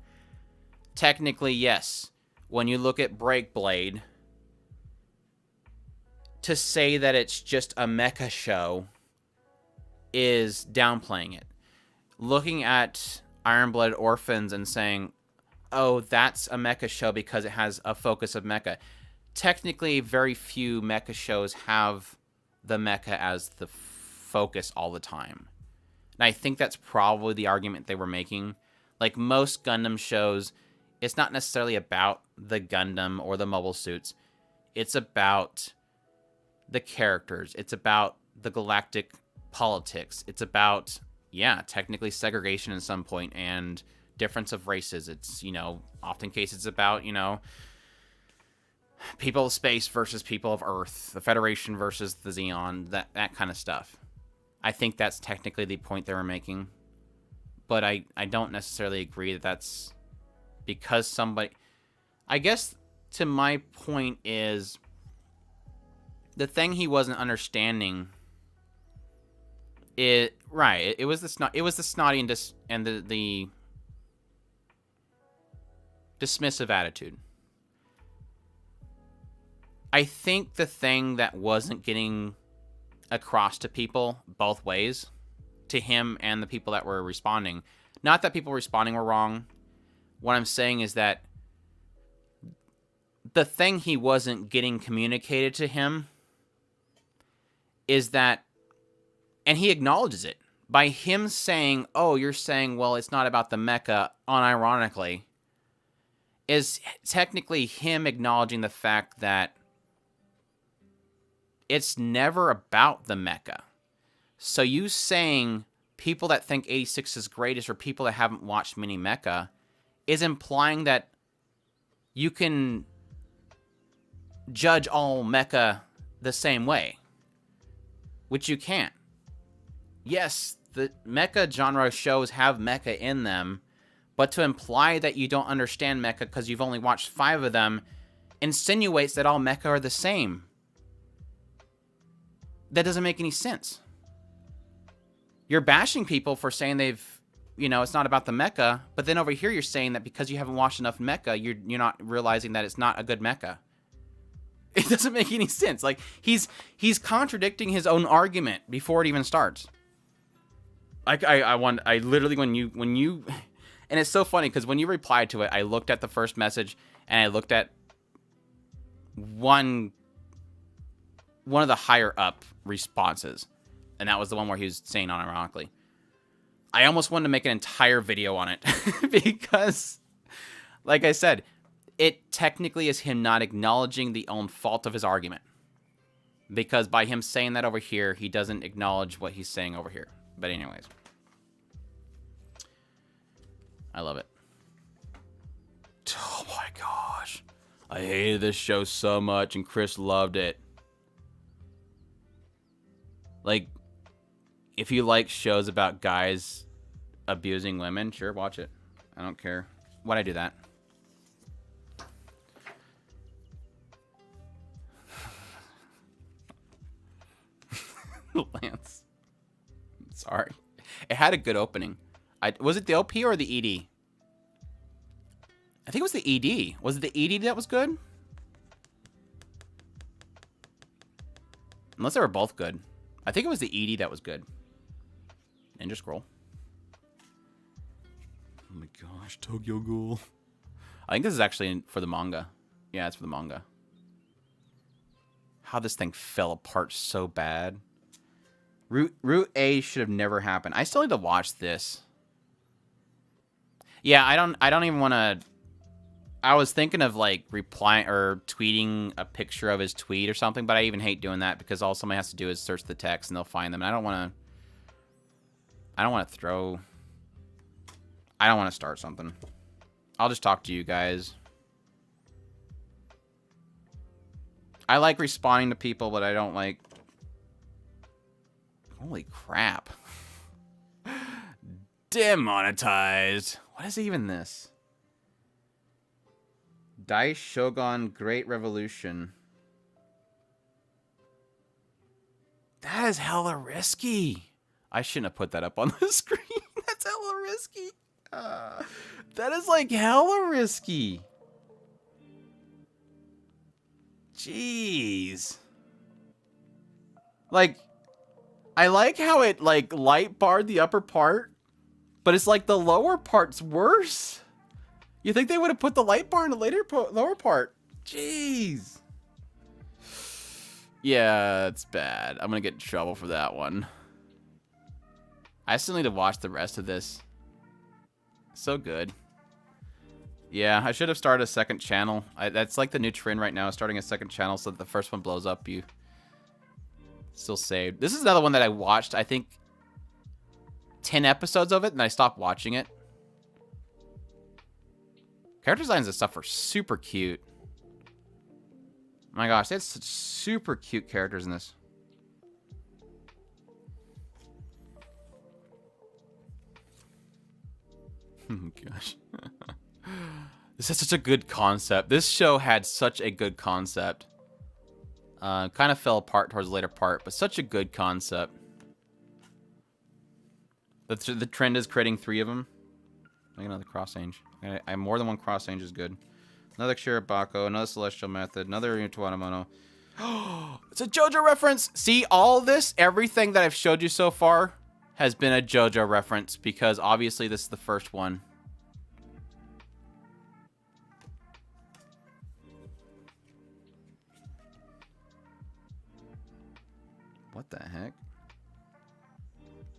Technically, yes. When you look at Break Blade, to say that it's just a mecha show is downplaying it. Looking at Iron Blood Orphans and saying, oh, that's a mecha show because it has a focus of mecha. Technically, very few mecha shows have the mecha as the focus all the time. And I think that's probably the argument they were making. Like most Gundam shows, it's not necessarily about the Gundam or the mobile suits. It's about the characters. It's about the galactic politics. It's about, yeah, technically segregation at some point and difference of races. It's, you know, often cases about, you know, people of space versus people of Earth, the Federation versus the Xeon, that kind of stuff. I think that's technically the point they were making. But I don't necessarily agree that that's because somebody... I guess to my point is the thing he wasn't understanding. It was the snotty and the dismissive attitude. I think the thing that wasn't getting across to people both ways, to him and the people that were responding, not that people responding were wrong. What I'm saying is that the thing he wasn't getting communicated to him is that, and he acknowledges it, by him saying, oh, you're saying, well, it's not about the mecha, unironically, is technically him acknowledging the fact that it's never about the mecha. So you saying people that think 86 is greatest or people that haven't watched mini mecha is implying that you can judge all mecha the same way, which you can't. Yes, the mecha genre shows have mecha in them, but to imply that you don't understand mecha because you've only watched 5 of them insinuates that all mecha are the same. That doesn't make any sense. You're bashing people for saying they've, you know, it's not about the mecha, but then over here you're saying that because you haven't watched enough mecha, you're not realizing that it's not a good mecha. It doesn't make any sense. Like, he's contradicting his own argument before it even starts. I literally, when you, and it's so funny because when you replied to it, I looked at the first message and I looked at one of the higher up responses, and that was the one where he was saying unironically. I almost wanted to make an entire video on it because, like I said, it technically is him not acknowledging the own fault of his argument. Because by him saying that over here, he doesn't acknowledge what he's saying over here. But anyways. I love it. Oh my gosh. I hated this show so much and Chris loved it. Like, if you like shows about guys abusing women, sure, watch it. I don't care. Why'd I do that? Lance. Sorry. It had a good opening. Was it the OP or the ED? I think it was the ED. Was it the ED that was good? Unless they were both good. I think it was the ED that was good. Ninja Scroll. Oh my gosh, Tokyo Ghoul. I think this is actually for the manga. Yeah, it's for the manga. How this thing fell apart so bad. Route A should have never happened. I still need to watch this. Yeah, I don't even want to... I was thinking of, like, replying or tweeting a picture of his tweet or something, but I even hate doing that because all somebody has to do is search the text and they'll find them. And I don't want to start something. I'll just talk to you guys. I like responding to people, but I don't like... Holy crap. Demonetized. What is even this? Dice Shogun Great Revolution. That is hella risky. I shouldn't have put that up on the screen. That's hella risky. That is like hella risky. Jeez. Like, I like how it like light barred the upper part, but it's like the lower part's worse. You think they would have put the light bar in the lower part? Jeez. Yeah, it's bad. I'm gonna get in trouble for that one. I still need to watch the rest of this. So good. Yeah, I should have started a second channel. That's like the new trend right now, starting a second channel so that the first one blows up. You Still saved. This is another one that I watched, I think, 10 episodes of it, and I stopped watching it. Character designs and stuff are super cute. My gosh, they had such super cute characters in this. Oh gosh. This is such a good concept. This show had such a good concept. Kind of fell apart towards the later part, but such a good concept. The trend is creating 3 of them. Like another cross range. I more than one cross range is good. Another Shirabako, another Celestial Method, another Utuanamono. It's a JoJo reference! See, all this, everything that I've showed you so far has been a JoJo reference because obviously this is the first one. What the heck?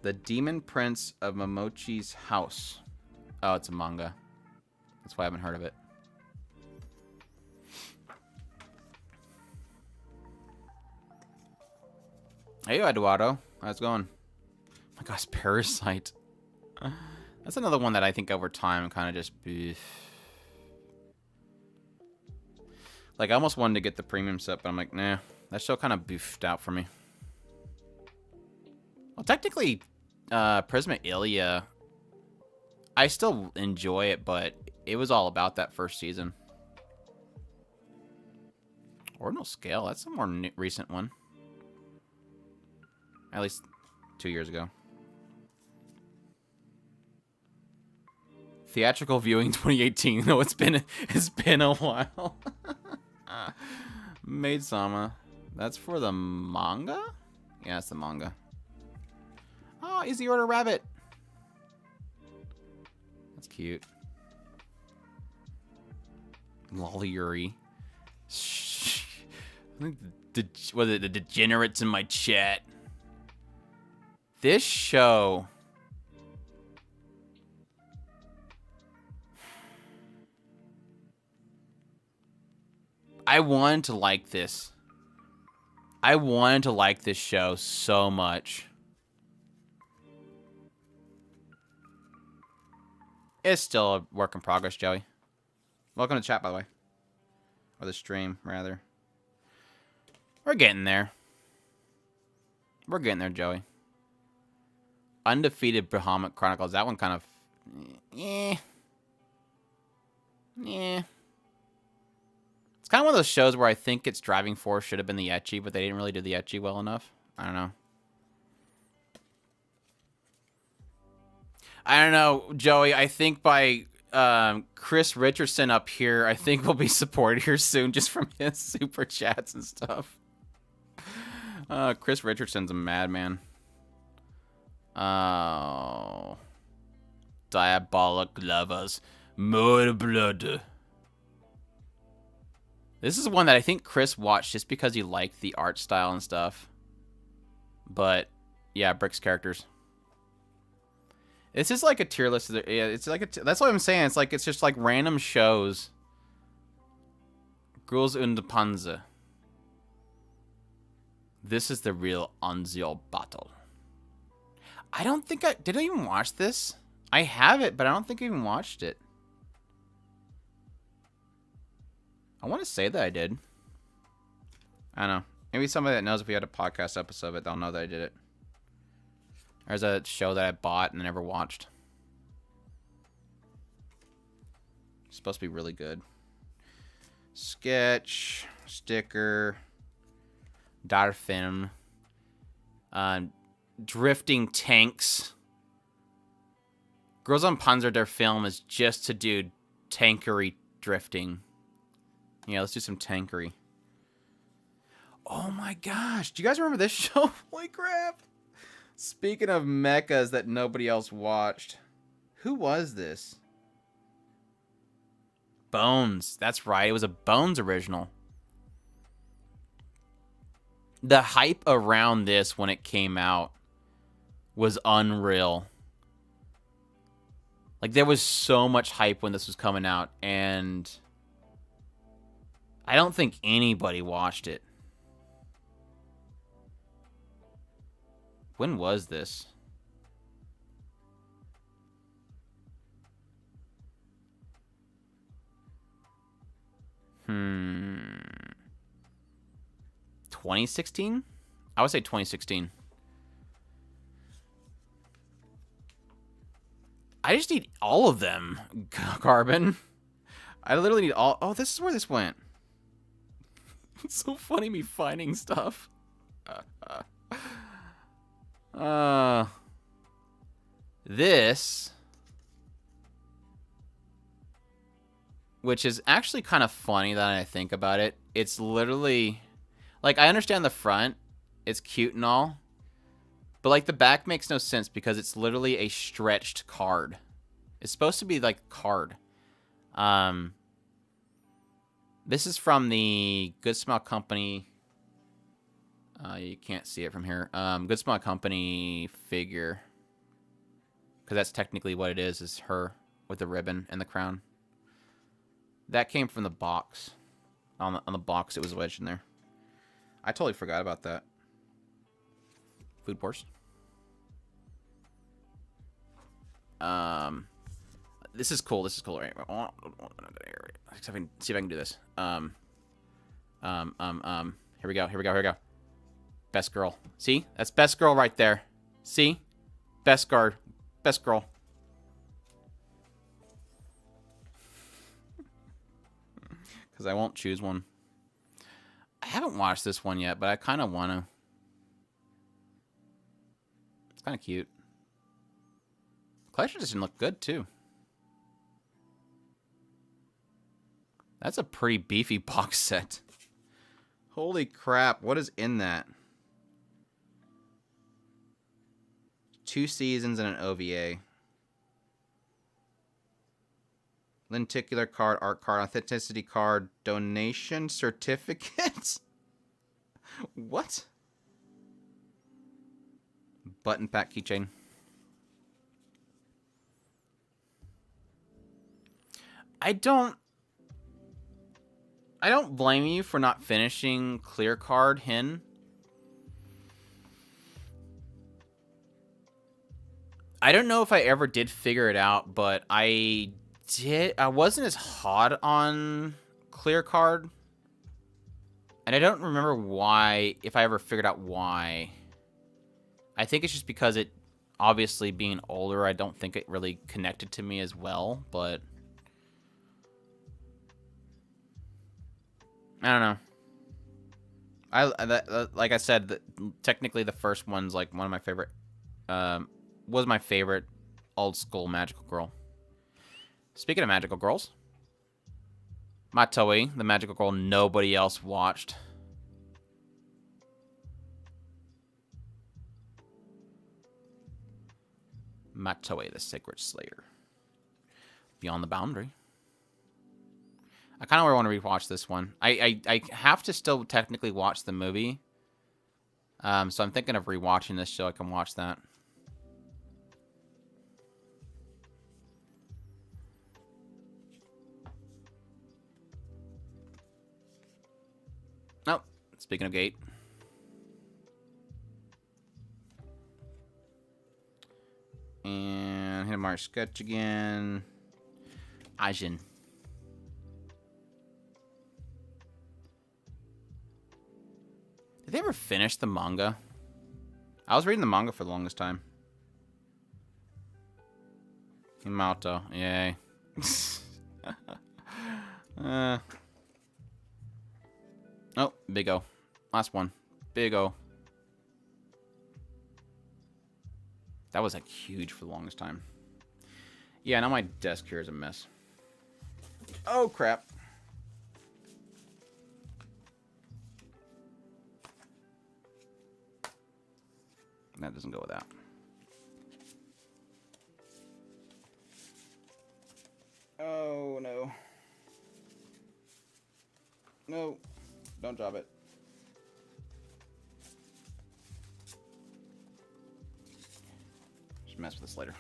The Demon Prince of Momochi's House. Oh, it's a manga. That's why I haven't heard of it. Hey, Eduardo. How's it going? Oh my gosh, Parasite. That's another one that I think over time kind of just... Like, I almost wanted to get the premium set, but I'm like, nah. That show kind of boofed out for me. Well, technically, Prisma Ilia, I still enjoy it, but it was all about that first season. Ordinal Scale, that's a more recent one. At least 2 years ago. Theatrical viewing 2018. No, it's been a while. Maid-sama. That's for the manga? Yeah, it's the manga. Oh, Easy Order Rabbit. That's cute. Lolly Yuri. Shh. I think was it the degenerates in my chat? This show. I wanted to like this. I wanted to like this show so much. It's still a work in progress, Joey. Welcome to chat, by the way. Or the stream, rather. We're getting there. We're getting there, Joey. Undefeated Bahamut Chronicles. That one kind of... Yeah. Yeah. It's kind of one of those shows where I think its driving force should have been the ecchi, but they didn't really do the ecchi well enough. I don't know. I don't know, Joey. I think by Chris Richardson up here, I think we'll be supported here soon just from his super chats and stuff. Chris Richardson's a madman. Oh. Diabolic lovers. More blood. This is one that I think Chris watched just because he liked the art style and stuff. But, yeah, Brick's characters. This is like a tier list. Yeah, it's like that's what I'm saying. It's like it's just like random shows. Girls und Panzer. This is the real Anzio battle. I don't think did I even watch this? I have it, but I don't think I even watched it. I want to say that I did. I don't know. Maybe somebody that knows if we had a podcast episode of it, they'll know that I did it. There's a show that I bought and never watched. It's supposed to be really good. Sketch, sticker, Darfilm, drifting tanks. Girls on Panzer Der Film is just to do tankery drifting. Yeah, let's do some tankery. Oh my gosh. Do you guys remember this show? Holy crap. Speaking of mechas that nobody else watched. Who was this? Bones. That's right. It was a Bones original. The hype around this when it came out was unreal. Like, there was so much hype when this was coming out, and I don't think anybody watched it. When was this? Hmm. 2016? I would say 2016. I just need all of them, Carbon. I literally need all... Oh, this is where this went. It's so funny me finding stuff. This... Which is actually kind of funny that I think about it. It's literally... Like, I understand the front. It's cute and all. But, like, the back makes no sense because it's literally a stretched card. It's supposed to be, like, card. This is from the Good Smile Company. You can't see it from here. Good Smile Company figure. Because that's technically what it is her with the ribbon and the crown. That came from the box. On the box, it was wedged in there. I totally forgot about that. Food Wars. This is cool. This is cool. Right? See if I can do this. Here we go. Here we go. Here we go. Best girl. See? That's best girl right there. See? Best guard. Best girl. Because I won't choose one. I haven't watched this one yet, but I kind of want to. It's kind of cute. Collection doesn't look good, too. That's a pretty beefy box set. Holy crap, what is in that? 2 seasons and an OVA. Lenticular card, art card, authenticity card, donation certificate? What? Button pack keychain. I don't blame you for not finishing Clear Card Hin. I don't know if I ever did figure it out, but I wasn't as hot on Clear Card. And I don't remember why, if I ever figured out why. I think it's just because it, obviously being older, I don't think it really connected to me as well, but I don't know. Like I said, technically the first one's like one of my favorite, was my favorite old school magical girl. Speaking of magical girls, Matoi, the magical girl nobody else watched. Matoi, the Sacred Slayer. Beyond the Boundary. I kind of want to rewatch this one. I have to still technically watch the movie. So I'm thinking of rewatching this so I can watch that. Oh, speaking of Gate. And hit a mark sketch again. Ajin. Did they ever finish the manga? I was reading the manga for the longest time. Himato, yay. Oh, Big O. Last one. Big O. That was like huge for the longest time. Yeah, now my desk here is a mess. Oh, crap. That doesn't go without. Oh, no. No. Don't drop it. Just mess with this later.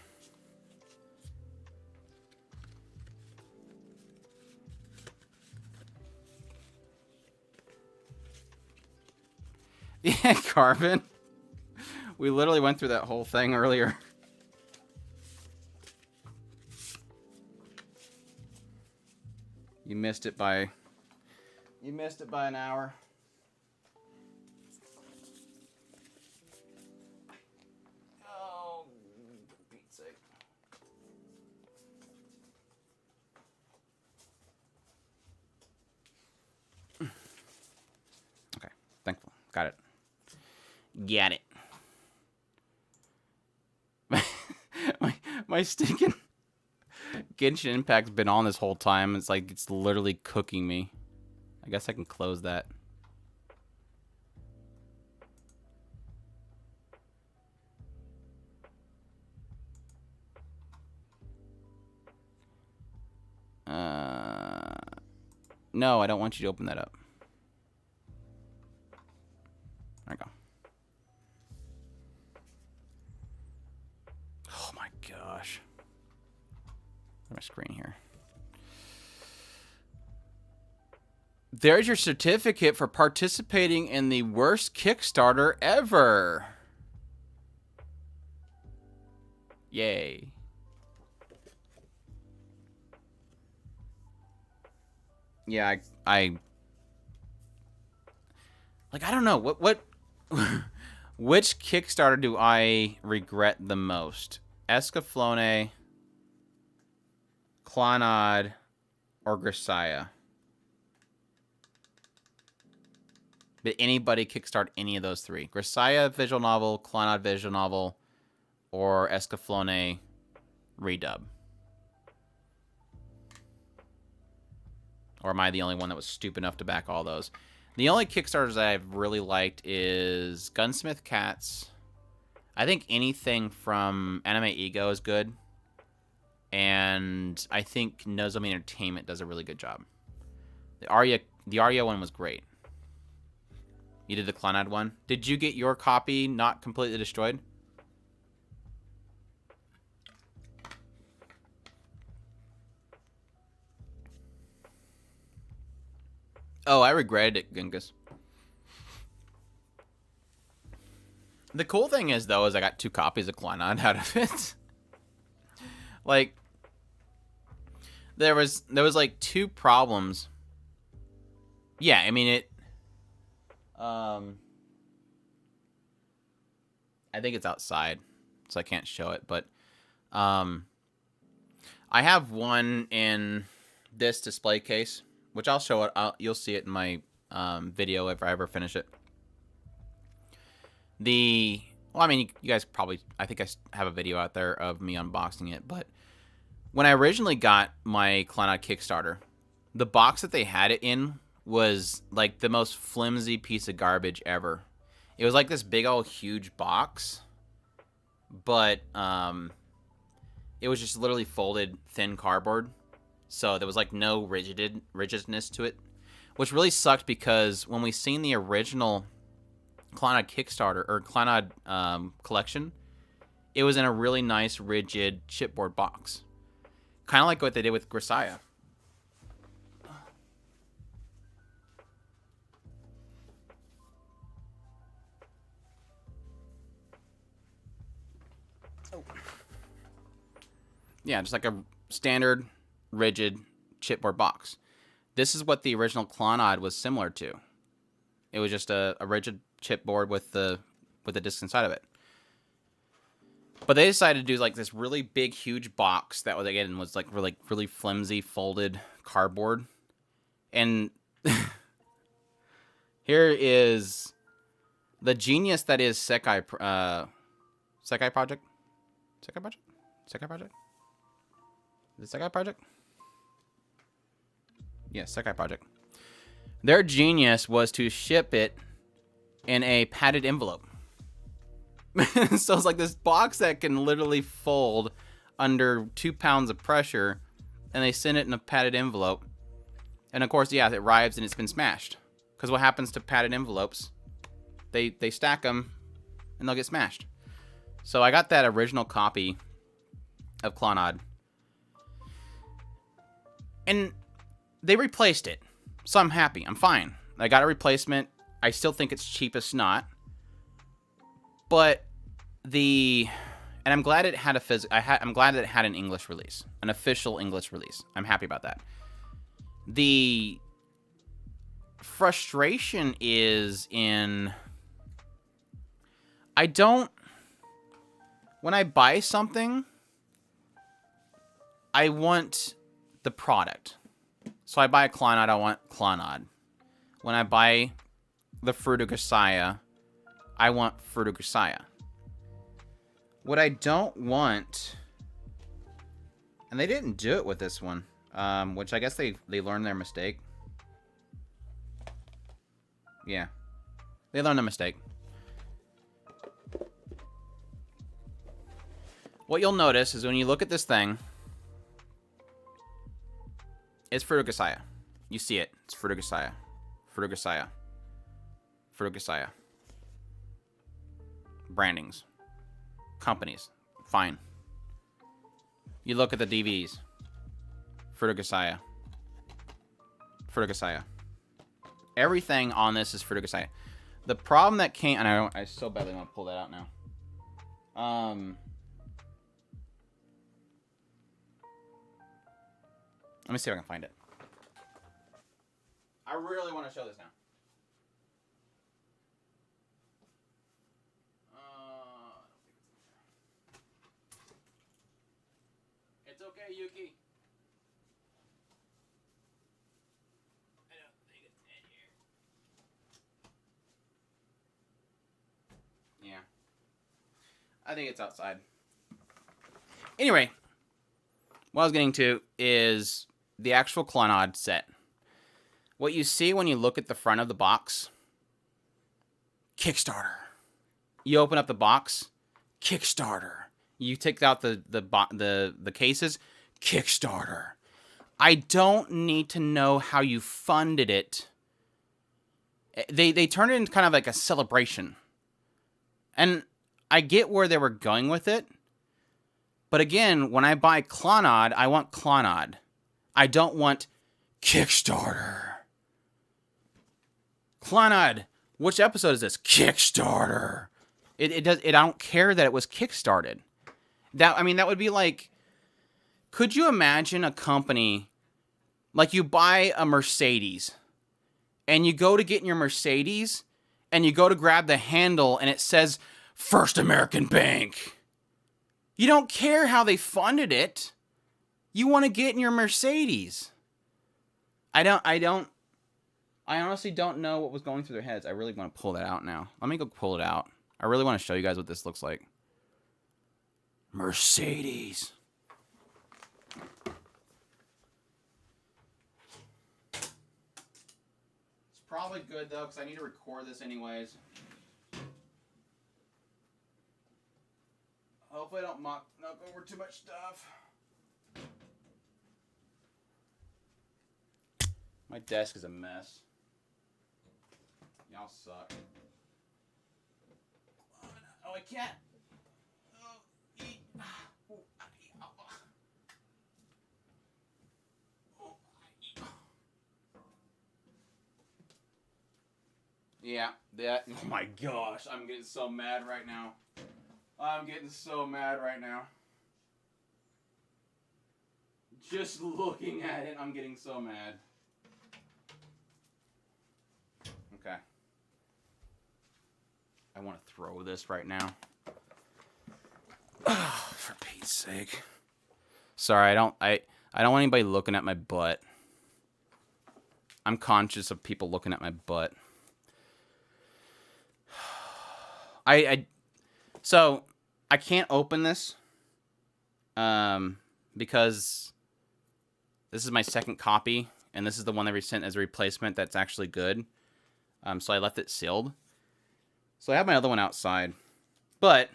Yeah, Carbon. We literally went through that whole thing earlier. You missed it by an hour. Oh, for Pete's sake. Okay, thankful. Got it. Get it. My stinking Genshin Impact's been on this whole time. It's like it's literally cooking me. I guess I can close that. No, I don't want you to open that up. There we go. Oh my gosh. My screen here. There's your certificate for participating in the worst Kickstarter ever. Yay. Yeah, I don't know what which Kickstarter do I regret the most? Escaflowne, Clannad, or Grisaya? Did anybody kickstart any of those three? Grisaya visual novel, Clannad visual novel, or Escaflowne redub? Or am I the only one that was stupid enough to back all those? The only Kickstarters I've really liked is Gunsmith Cats. I think anything from Anime Ego is good. And I think Nozomi Entertainment does a really good job. The Arya one was great. You did the Clannad one. Did you get your copy not completely destroyed? Oh, I regretted it, Genghis. The cool thing is, though, is I got 2 copies of Clannad out of it. Like, there was like 2 problems. Yeah, I mean it. I think it's outside, so I can't show it. But I have one in this display case, which I'll show it. You'll see it in my video if I ever finish it. Well, I mean, you guys probably, I think I have a video out there of me unboxing it. But when I originally got my Clannad Kickstarter, the box that they had it in was like the most flimsy piece of garbage ever. It was like this big old huge box, but it was just literally folded thin cardboard. So there was like no rigidness to it, which really sucked because when we seen the original Clannad Kickstarter or Clannad collection, it was in a really nice rigid chipboard box, kind of like what they did with Grisaya. Oh. Yeah, just like a standard rigid chipboard box. This is what the original Clannad was similar to. It was just a rigid chipboard with the disc inside of it. But they decided to do like this really big, huge box that was like really flimsy folded cardboard. And here is the genius that is Sekai Project. Sekai Project? Is it Sekai Project? Yes, Sekai Project. Their genius was to ship it in a padded envelope. So it's like this box that can literally fold under 2 pounds of pressure, and they send it in a padded envelope. And of course, yeah, it arrives and it's been smashed. Because what happens to padded envelopes? They stack them and they'll get smashed. So I got that original copy of Clannad. And they replaced it. So I'm happy. I'm fine. I got a replacement. I still think it's cheap as snot. But And I'm glad it had a I'm glad that it had an English release, an official English release. I'm happy about that. The frustration is in when I buy something, I want the product. So I buy a Clannad, I want Clannad. When I buy the Fruit of Grisaya, I want Fruit of Grisaya. What I don't want, and they didn't do it with this one, which I guess they learned their mistake. Yeah. They learned their mistake. What you'll notice is when you look at this thing, it's Fruit of Grisaya. You see it. It's Fruit of Grisaya. Fruit of Grisaya. Fruit of Grisaya. Brandings. Companies. Fine. You look at the DVs. Fruit of Grisaya. Fruit of Grisaya. Everything on this is Fruit of Grisaya. The problem that came... And I so badly want to pull that out now. Let me see if I can find it. I really want to show this now. It's okay, Yuki. I don't think it's in here. Yeah. I think it's outside. Anyway, what I was getting to is the actual Clannad set. What you see when you look at the front of the box, Kickstarter. You open up the box, Kickstarter. You take out the cases, Kickstarter. I don't need to know how you funded it. They turned it into kind of like a celebration. And I get where they were going with it. But again, when I buy Clannad, I want Clannad. I don't want Kickstarter. Clannad, which episode is this? Kickstarter. I don't care that it was kickstarted. That would be like, could you imagine a company, like you buy a Mercedes, and you go to get in your Mercedes, and you go to grab the handle, and it says, First American Bank. You don't care how they funded it. You want to get in your Mercedes. I honestly don't know what was going through their heads. I really want to pull that out now. Let me go pull it out. I really want to show you guys what this looks like. Mercedes. It's probably good, though, because I need to record this anyways. Hopefully I don't knock over too much stuff. My desk is a mess. Y'all suck. Oh, I can't. Yeah, that. Oh my gosh, I'm getting so mad right now. I'm getting so mad right now. Just looking at it, I'm getting so mad. Okay. I want to throw this right now. Oh, for Pete's sake. Sorry, I don't want anybody looking at my butt. I'm conscious of people looking at my butt. So I can't open this because this is my second copy, and this is the one they sent as a replacement that's actually good. So I left it sealed. So I have my other one outside, but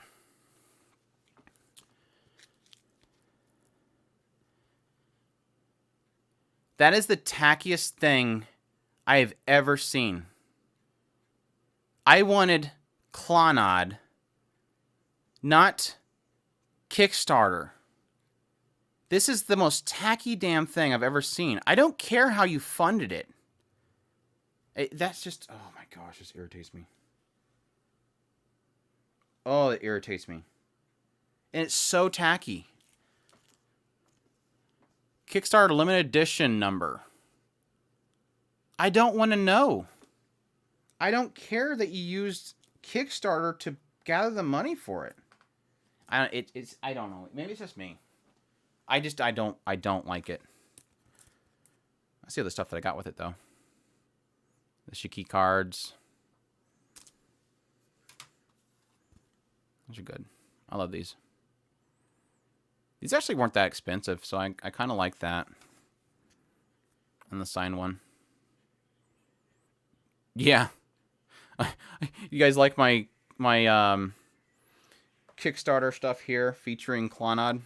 that is the tackiest thing I have ever seen. I wanted Clannad, not Kickstarter. This is the most tacky damn thing I've ever seen. I don't care how you funded it. That's just, oh my gosh, this irritates me. Oh, it irritates me. And it's so tacky. Kickstarter limited edition number. I don't want to know. I don't care that you used Kickstarter to gather the money for it. I don't know. Maybe it's just me. I don't like it. I see all the stuff that I got with it though. The Shiki cards. Those are good. I love these. These actually weren't that expensive, so I kind of like that. And the signed one. Yeah. You guys like my Kickstarter stuff here featuring Clannad?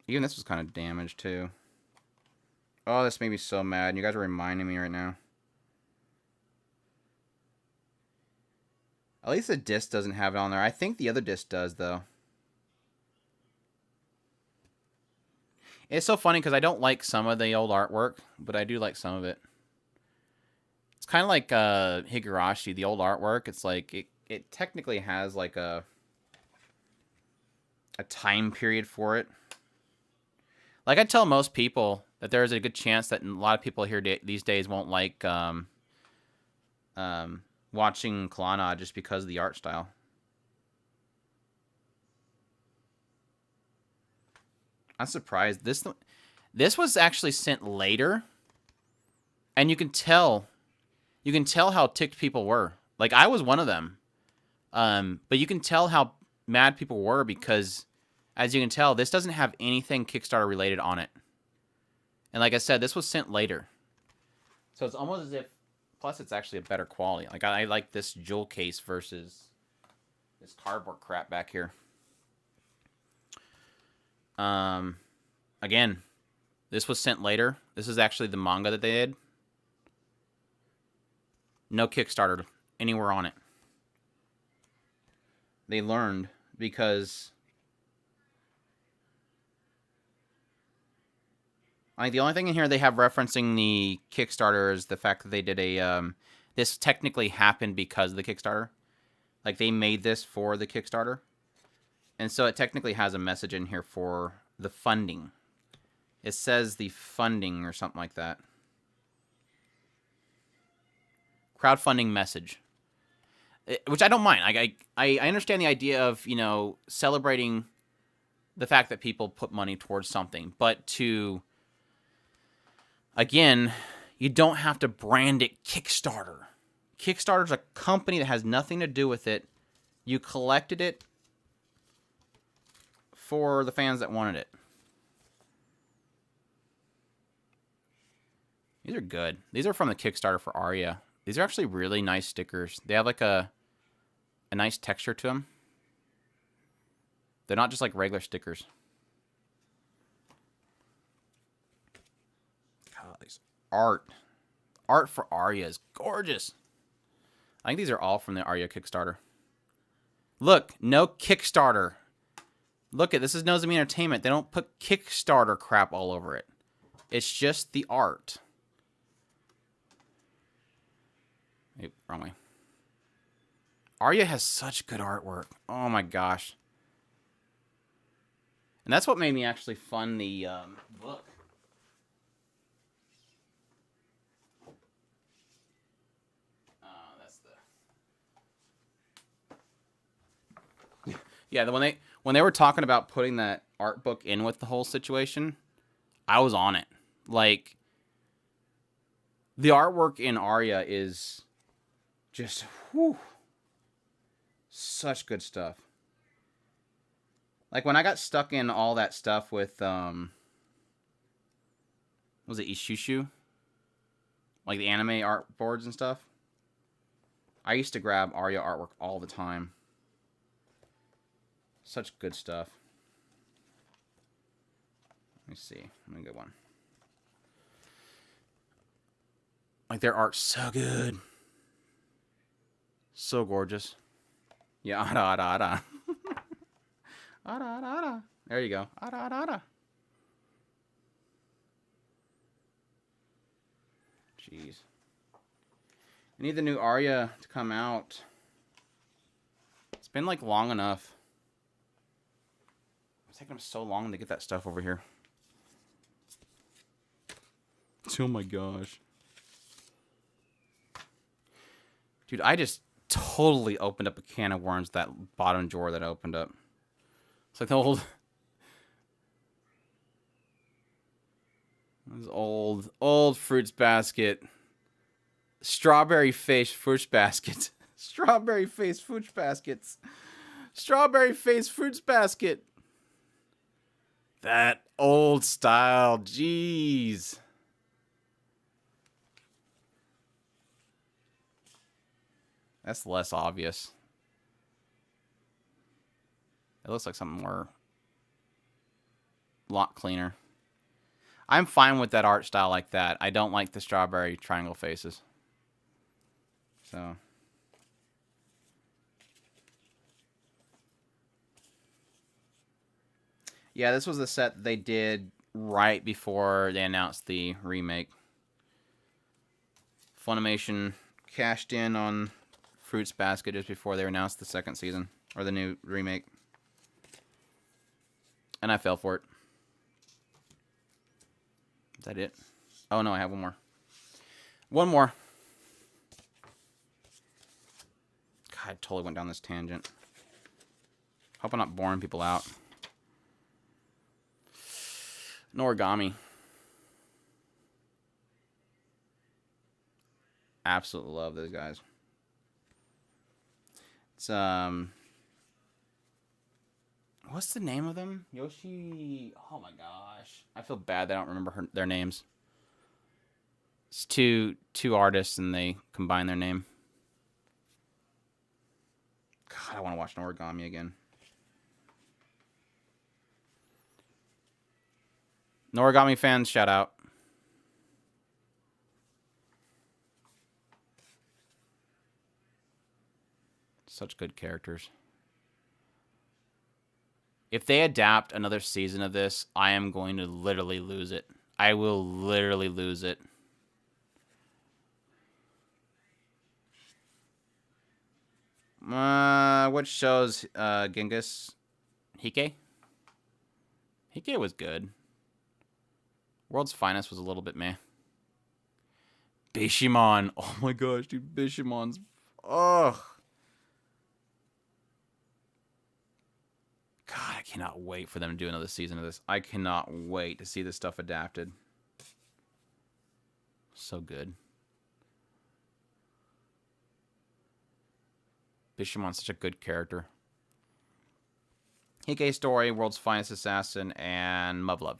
Even this was kind of damaged too. Oh, this made me so mad. You guys are reminding me right now. At least the disc doesn't have it on there. I think the other disc does, though. It's so funny because I don't like some of the old artwork, but I do like some of it. It's kind of like Higurashi, the old artwork. It's like it technically has like a time period for it. Like I tell most people that there's a good chance that a lot of people here these days won't like watching Clannad just because of the art style. I'm surprised. This was actually sent later, and you can tell how ticked people were. Like I was one of them, but you can tell how mad people were because, as you can tell, this doesn't have anything Kickstarter related on it. And like I said, this was sent later, so it's almost as if. Plus, it's actually a better quality. Like I like this jewel case versus this cardboard crap back here. Again, this was sent later. This is actually the manga that they did. No Kickstarter anywhere on it. They learned because like the only thing in here they have referencing the Kickstarter is the fact that they did a this technically happened because of the Kickstarter. Like they made this for the Kickstarter. And so it technically has a message in here for the funding. It says the funding or something like that. Crowdfunding message. Which I don't mind. I understand the idea of, you know, celebrating the fact that people put money towards something. But to, again, you don't have to brand it Kickstarter. Kickstarter's a company that has nothing to do with it. You collected it for the fans that wanted it. These are good. These are from the Kickstarter for Arya. These are actually really nice stickers. They have like a nice texture to them. They're not just like regular stickers. God, these art for Arya is gorgeous. I think these are all from the Arya Kickstarter. Look, no Kickstarter. Look at this is Nozomi Entertainment. They don't put Kickstarter crap all over it. It's just the art. Wait, wrong way. Arya has such good artwork. Oh my gosh. And that's what made me actually fund the book. That's the... Yeah, when they were talking about putting that art book in with the whole situation, I was on it. Like, the artwork in Arya is just, whew, such good stuff. Like, when I got stuck in all that stuff with, was it Ishushu? Like, the anime art boards and stuff. I used to grab Arya artwork all the time. Such good stuff. Let me see. Let me get one. Like, their art's so good. So gorgeous. Yeah, ara, ara, ara. Ara, ara, ara. There you go. Ara, ara, ara. Jeez. I need the new Arya to come out. It's been like long enough. It's taking them so long to get that stuff over here. Oh my gosh. Dude, I just totally opened up a can of worms, that bottom drawer that I opened up. It's like the old fruits basket. Strawberry face fruits basket. Strawberry face fruits baskets. Strawberry face fruits basket. That old style. Jeez. That's less obvious. It looks like something more... lot cleaner. I'm fine with that art style like that. I don't like the strawberry triangle faces. So... yeah, this was the set they did right before they announced the remake. Funimation cashed in on Fruits Basket just before they announced the second season, or the new remake. And I fell for it. Is that it? Oh no, I have one more. One more. God, I totally went down this tangent. Hope I'm not boring people out. Noragami. Absolutely love those guys. It's what's the name of them? Yoshi. Oh my gosh, I feel bad that I don't remember their names. It's two artists and they combine their name. God, I want to watch Noragami again. Noragami fans, shout out. Such good characters. If they adapt another season of this, I am going to literally lose it. I will literally lose it. What shows Genghis? Hike? Hike was good. World's Finest was a little bit meh. Bishamon. Oh my gosh, dude. Bishamon's... ugh. God, I cannot wait for them to do another season of this. I cannot wait to see this stuff adapted. So good. Bishamon's such a good character. Hike Story, World's Finest Assassin, and Muv-Luv.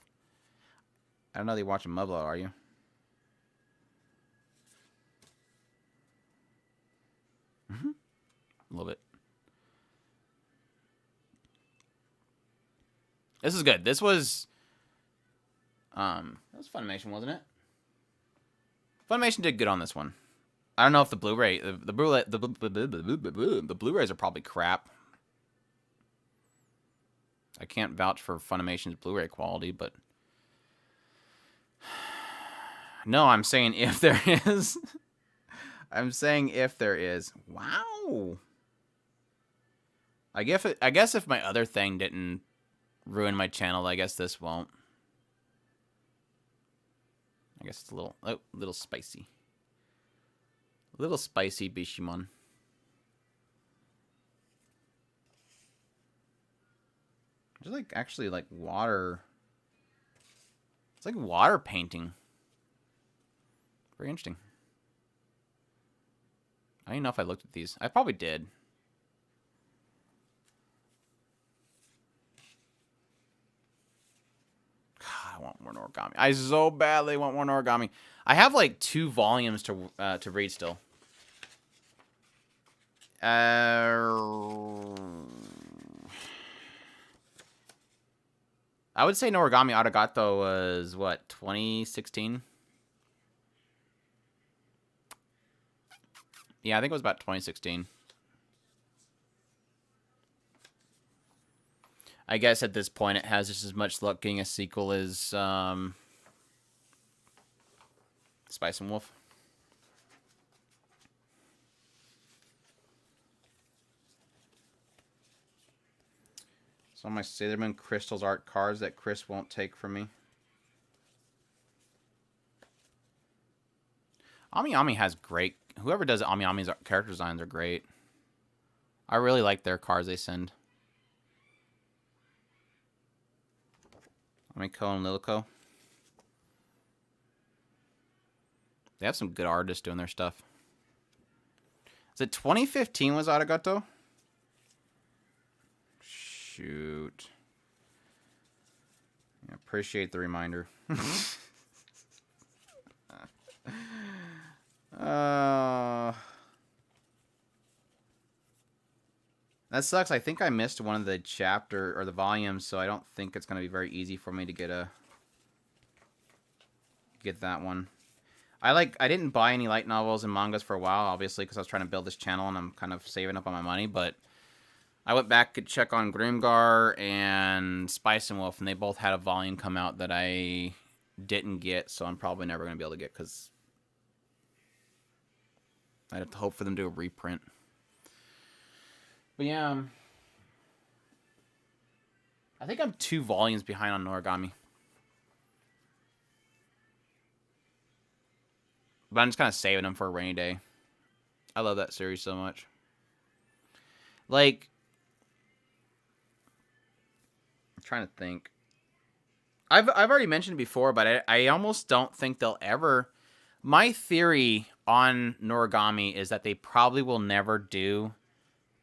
I don't know that you're watching Muv-Luv, are you? Mm-hmm. A little bit. This is good. This was... that was Funimation, wasn't it? Funimation did good on this one. I don't know if the Blu-ray... The Blu-rays are probably crap. I can't vouch for Funimation's Blu-ray quality, but... no, I'm saying if there is. I'm saying if there is. Wow. I guess if my other thing didn't ruin my channel, I guess this won't. I guess it's a little spicy. A little spicy Bishamon. There's like actually like water. It's like water painting. Very interesting. I don't even know if I looked at these. I probably did. God, I want more Noragami. I so badly want more Noragami. I have like 2 volumes to read still. I would say Noragami Arigato was what, 2016? Yeah, I think it was about 2016. I guess at this point it has just as much luck getting a sequel as Spice and Wolf. So my Sailor Moon Crystals art cards that Chris won't take from me. Ami Ami has great... Whoever does Ami Ami's character designs are great. I really like their cards they send. Amiko and Lilico. They have some good artists doing their stuff. Is it 2015 was Arigato? Shoot. I appreciate the reminder. That sucks. I think I missed one of the chapter or the volumes, so I don't think it's going to be very easy for me to get that one. I didn't buy any light novels and mangas for a while, obviously, because I was trying to build this channel and I'm kind of saving up on my money, but I went back to check on Grimgar and Spice and Wolf, and they both had a volume come out that I didn't get, so I'm probably never going to be able to get, because I'd have to hope for them to do a reprint. But yeah, I think I'm 2 volumes behind on Noragami. But I'm just kind of saving them for a rainy day. I love that series so much. Like, I'm trying to think. I've already mentioned it before, but I almost don't think they'll ever... My theory on Noragami is that they probably will never do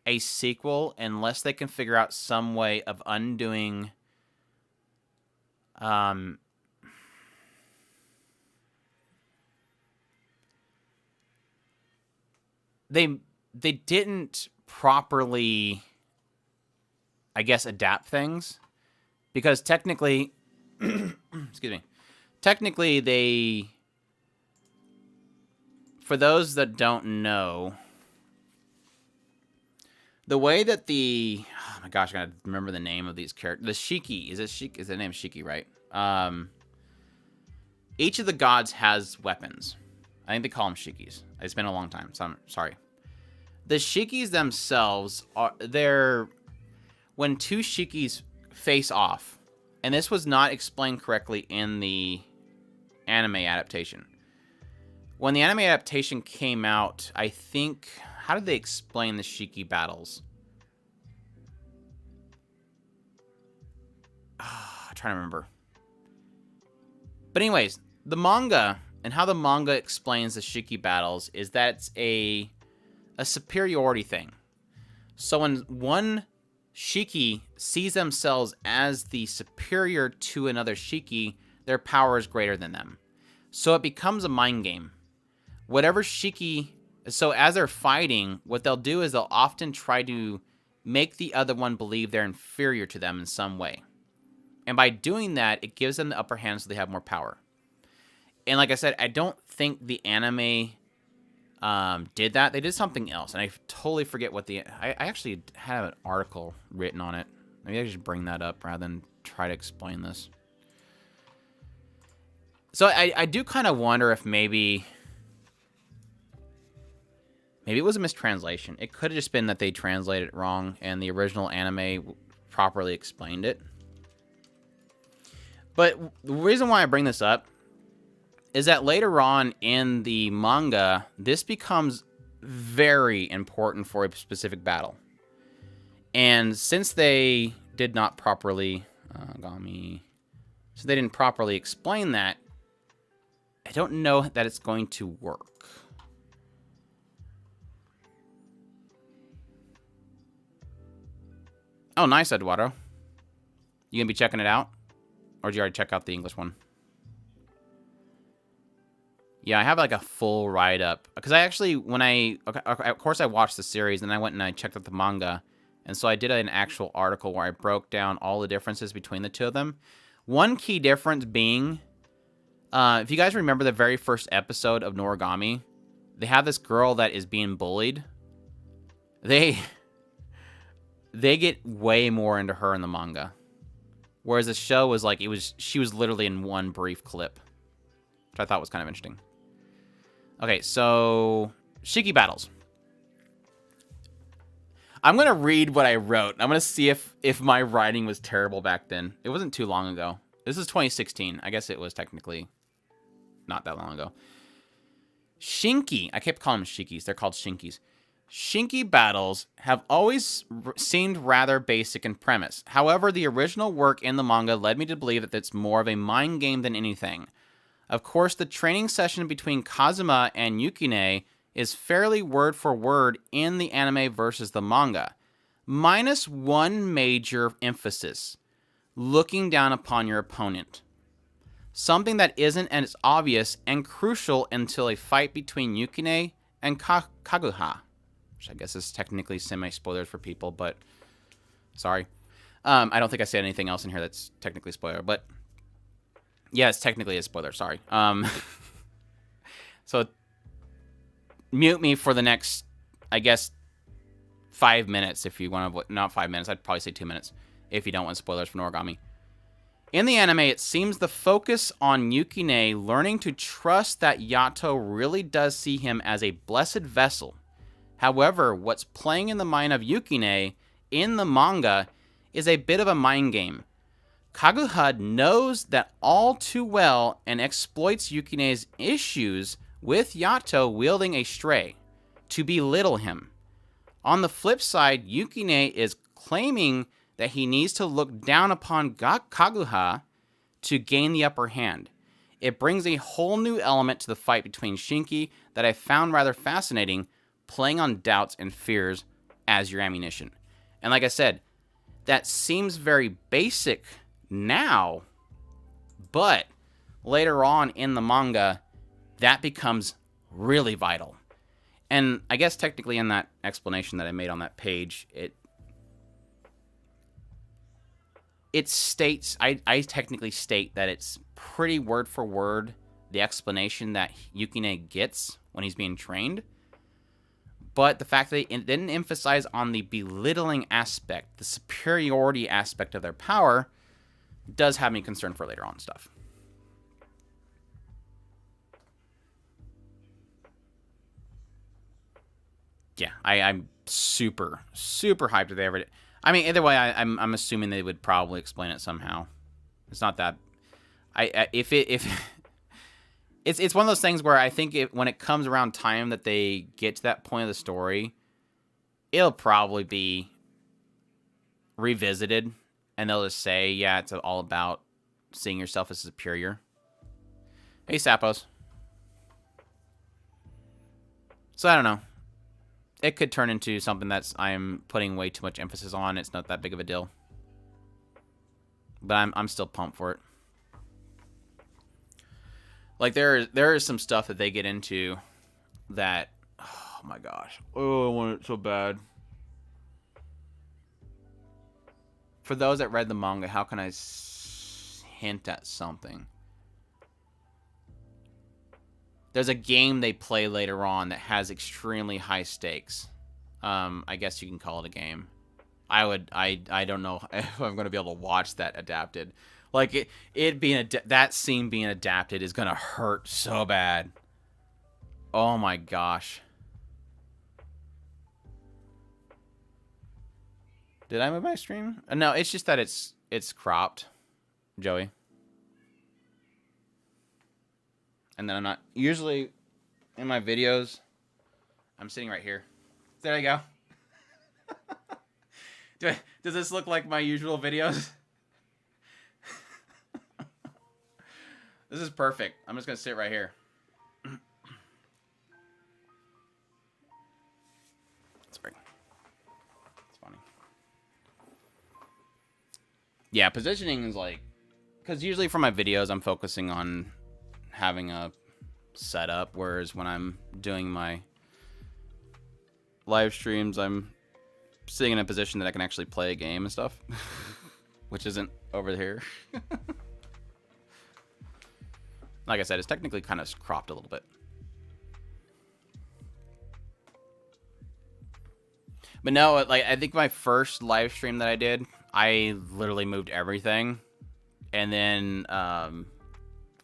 a sequel unless they can figure out some way of undoing they didn't properly, I guess, adapt things, because technically excuse me, technically they, for those that don't know, the way that the... Oh my gosh, I gotta remember the name of these characters. The Shiki. Is the name Shiki, right? Each of the gods has weapons. I think they call them Shikis. It's been a long time, so I'm sorry. The Shikis themselves are... When 2 Shikis face off, and this was not explained correctly in the anime adaptation. When the anime adaptation came out, I think... How did they explain the Shiki battles? I'm trying to remember. But anyways, the manga, and how the manga explains the Shiki battles, is that it's a superiority thing. So when one Shiki sees themselves as the superior to another Shiki, their power is greater than them. So it becomes a mind game. Whatever Shiki... So as they're fighting, what they'll do is they'll often try to make the other one believe they're inferior to them in some way. And by doing that, it gives them the upper hand so they have more power. And like I said, I don't think the anime did that. They did something else, and I totally forget what the... I actually have an article written on it. Maybe I should bring that up rather than try to explain this. So I do kind of wonder if maybe it was a mistranslation. It could have just been that they translated it wrong and the original anime properly explained it. But the reason why I bring this up is that later on in the manga, this becomes very important for a specific battle. And since they did not properly... So they didn't properly explain that, I don't know that it's going to work. Oh, nice, Eduardo. You gonna be checking it out? Or did you already check out the English one? Yeah, I have like a full write-up. Because I actually, of course I watched the series, and I went and I checked out the manga. And so I did an actual article where I broke down all the differences between the two of them. One key difference being, if you guys remember the very first episode of Noragami, they have this girl that is being bullied. They get way more into her in the manga. Whereas the show was like, she was literally in one brief clip. Which I thought was kind of interesting. Okay, so Shiki battles. I'm gonna read what I wrote. I'm gonna see if my writing was terrible back then. It wasn't too long ago. This is 2016. I guess it was technically not that long ago. Shinki. I kept calling them Shikis. They're called Shinkis. Shinki battles have always seemed rather basic in premise. However, the original work in the manga led me to believe that it's more of a mind game than anything. Of course, the training session between Kazuma and Yukine is fairly word for word in the anime versus the manga, minus one major emphasis: looking down upon your opponent. Something that isn't as obvious and crucial until a fight between Yukine and Kaguha, which I guess is technically semi-spoilers for people, but sorry. I don't think I said anything else in here that's technically spoiler, but yeah, it's technically a spoiler, sorry. So mute me for the next, I guess, 5 minutes if you want to, not 5 minutes, I'd probably say 2 minutes if you don't want spoilers for Noragami. In the anime, it seems the focus on Yukine learning to trust that Yato really does see him as a blessed vessel. However, what's playing in the mind of Yukine in the manga is a bit of a mind game. Kaguha knows that all too well and exploits Yukine's issues with Yato wielding a stray to belittle him. On the flip side, Yukine is claiming that he needs to look down upon Kaguha to gain the upper hand. It brings a whole new element to the fight between Shinki that I found rather fascinating, playing on doubts and fears as your ammunition. And like I said, that seems very basic now, but later on in the manga, that becomes really vital. And I guess technically in that explanation that I made on that page, it states, I technically state that it's pretty word for word the explanation that Yukine gets when he's being trained. But the fact that it didn't emphasize on the belittling aspect, the superiority aspect of their power, does have me concerned for later on stuff. Yeah, I'm super, super hyped if they ever did. I mean, either way, I'm assuming they would probably explain it somehow. It's not that. If it's one of those things where I think when it comes around time that they get to that point of the story, it'll probably be revisited, and they'll just say, yeah, it's all about seeing yourself as superior. Hey, Sappos. So I don't know. It could turn into something that's I'm putting way too much emphasis on. It's not that big of a deal. But I'm still pumped for it. Like there is some stuff that they get into that, oh my gosh. Oh, I want it so bad. For those that read the manga, how can I hint at something? There's a game they play later on that has extremely high stakes. I guess you can call it a game. I don't know if I'm going to be able to watch that adapted. Like it being that scene being adapted is going to hurt so bad. Oh my gosh. Did I move my stream? No, it's just that it's cropped, Joey. And then I'm not usually in my videos. I'm sitting right here. There I go. Does this look like my usual videos? This is perfect. I'm just gonna sit right here. Sorry. It's funny. Yeah, positioning is like, because usually for my videos I'm focusing on having a setup, whereas when I'm doing my live streams, I'm sitting in a position that I can actually play a game and stuff, which isn't over here. Like I said, it's technically kind of cropped a little bit. But no, like I think my first live stream that I did, I literally moved everything, and then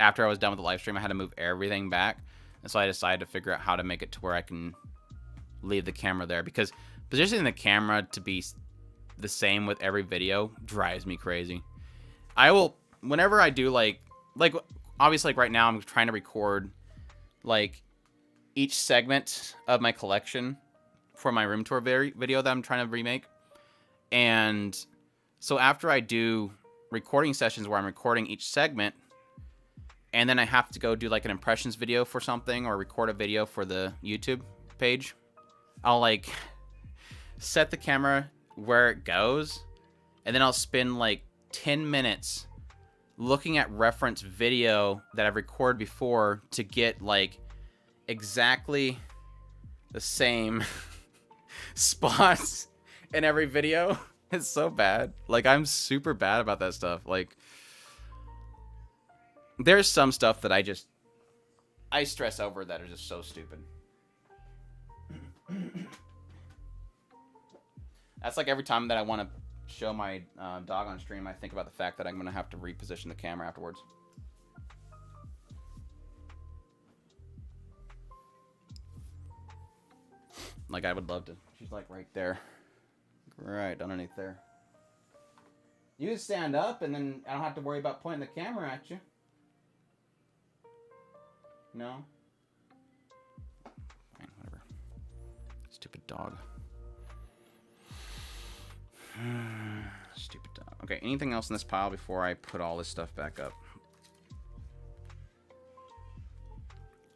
after I was done with the live stream, I had to move everything back. And so I decided to figure out how to make it to where I can leave the camera there. Because Positioning the camera to be the same with every video drives me crazy. I will, whenever I do like obviously like right now I'm trying to record like each segment of my collection for my room tour video that I'm trying to remake. And so after I do recording sessions where I'm recording each segment, and then I have to go do like an impressions video for something or record a video for the YouTube page, I'll like set the camera where it goes, and then I'll spend like 10 minutes looking at reference video that I've recorded before to get like exactly the same spots in every video. It's so bad. Like, I'm super bad about that stuff. Like, there's some stuff that I stress over that are just so stupid. That's like every time that I want to show my dog on stream, I think about the fact that I'm going to have to reposition the camera afterwards. Like, I would love to. She's like right there. Right underneath there. You can stand up and then I don't have to worry about pointing the camera at you. No? Fine, whatever. Stupid dog. Stupid dog. Okay, anything else in this pile before I put all this stuff back up?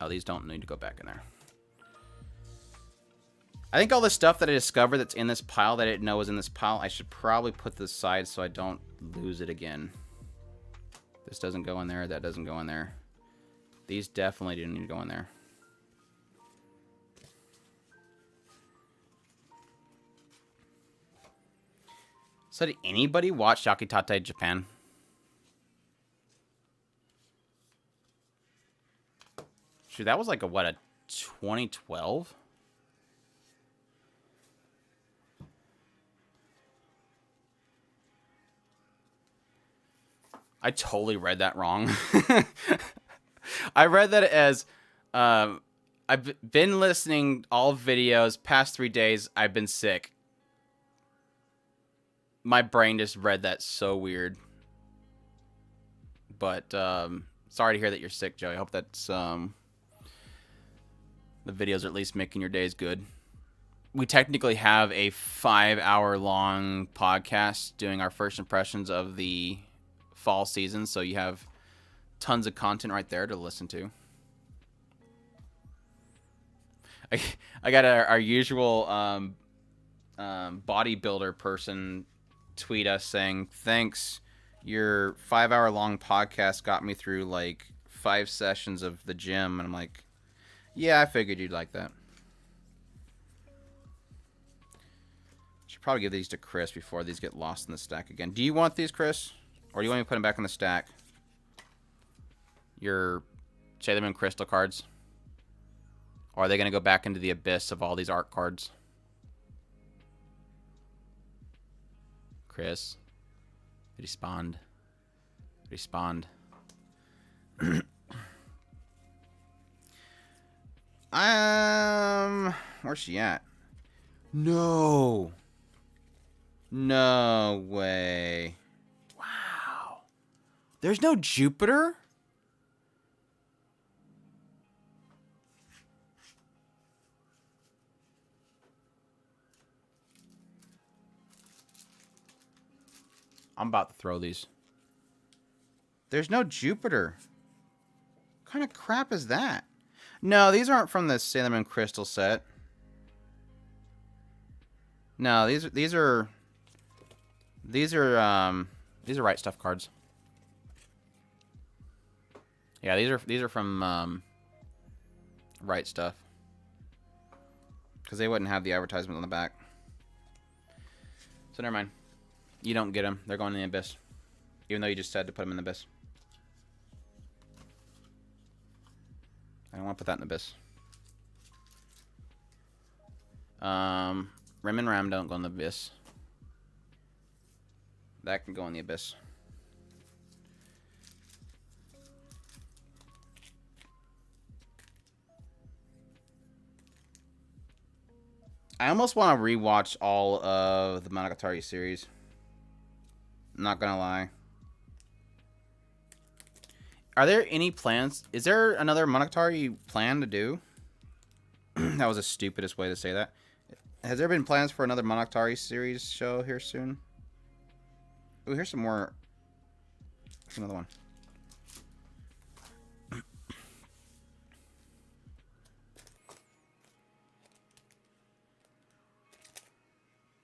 Oh, these don't need to go back in there. I think all the stuff that I discovered that's in this pile that I didn't know was in this pile, I should probably put this aside so I don't lose it again. This doesn't go in there. That doesn't go in there. These definitely didn't need to go in there. So did anybody watch Yakitate Japan? Shoot, that was like a, what, a 2012? I totally read that wrong. I read that as, I've been listening all videos, past 3 days, I've been sick. My brain just read that so weird. But, sorry to hear that you're sick, Joey. I hope that's, the videos are at least making your days good. We technically have a 5-hour-long podcast doing our first impressions of the fall season, so you have tons of content right there to listen to. I got our usual bodybuilder person tweet us saying, thanks, your 5-hour-long podcast got me through like 5 sessions of the gym. And I'm like, yeah, I figured you'd like that. Should probably give these to Chris before these get lost in the stack again. Do you want these, Chris? Or do you want me to put them back in the stack? Your Sailor Moon Crystal cards? Or are they going to go back into the abyss of all these art cards? Chris? Respond. Respond. Where's she at? No. No way. Wow. There's no Jupiter? I'm about to throw these. There's no Jupiter. What kind of crap is that? No, these aren't from the Sailor Moon Crystal set. No, these are Right Stuff cards. Yeah, these are from Right Stuff. Because they wouldn't have the advertisement on the back. So never mind. You don't get them. They're going in the abyss. Even though you just said to put them in the abyss. I don't want to put that in the abyss. Rim and Ram don't go in the abyss. That can go in the abyss. I almost want to rewatch all of the Monogatari series. Not gonna lie. Are there any plans? Is there another Monogatari plan to do? That was the stupidest way to say that. Has there been plans for another Monogatari series show here soon? Oh, here's some more. Here's another one.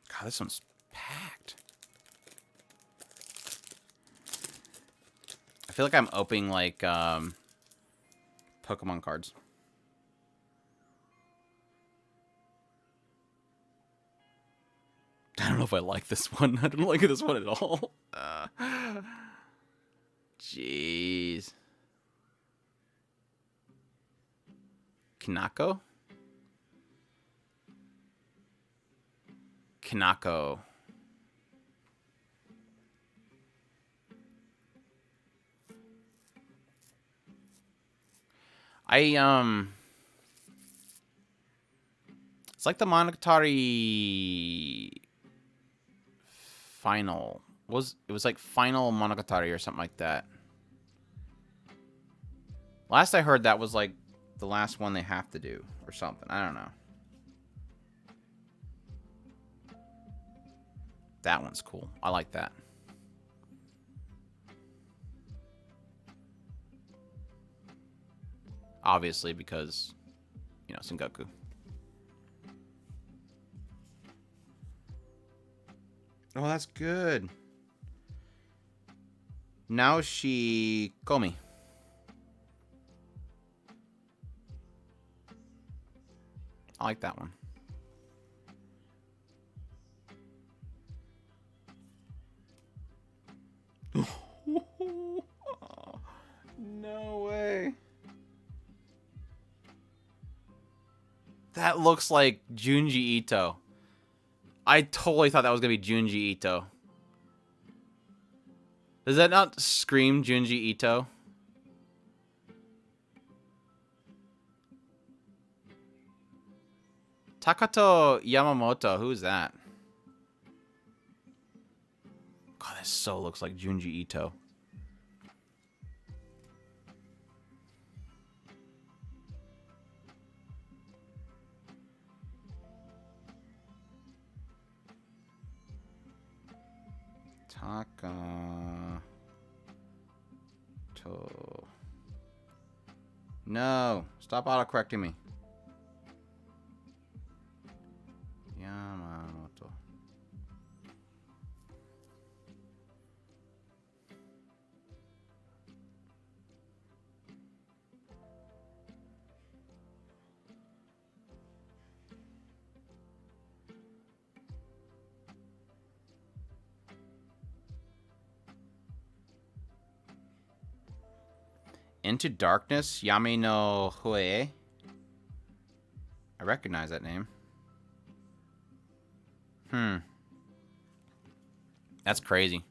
God, this one's packed. I feel like I'm opening like Pokemon cards. I don't know if I like this one. I don't like this one at all. Jeez. Kanako? Kanako. It's like the Monogatari final. It was like Final Monogatari or something like that. Last I heard that was like the last one they have to do or something. I don't know. That one's cool. I like that. Obviously because, you know, Sengoku. Oh, that's good. Naoshi Komi. I like that one. No way. That looks like Junji Ito. I totally thought that was going to be Junji Ito. Does that not scream Junji Ito? Takato Yamamoto, who's that? God, this so looks like Junji Ito. Takato. No, stop autocorrecting me. Yamamoto. Into Darkness, Yami no Hue. I recognize that name. That's crazy.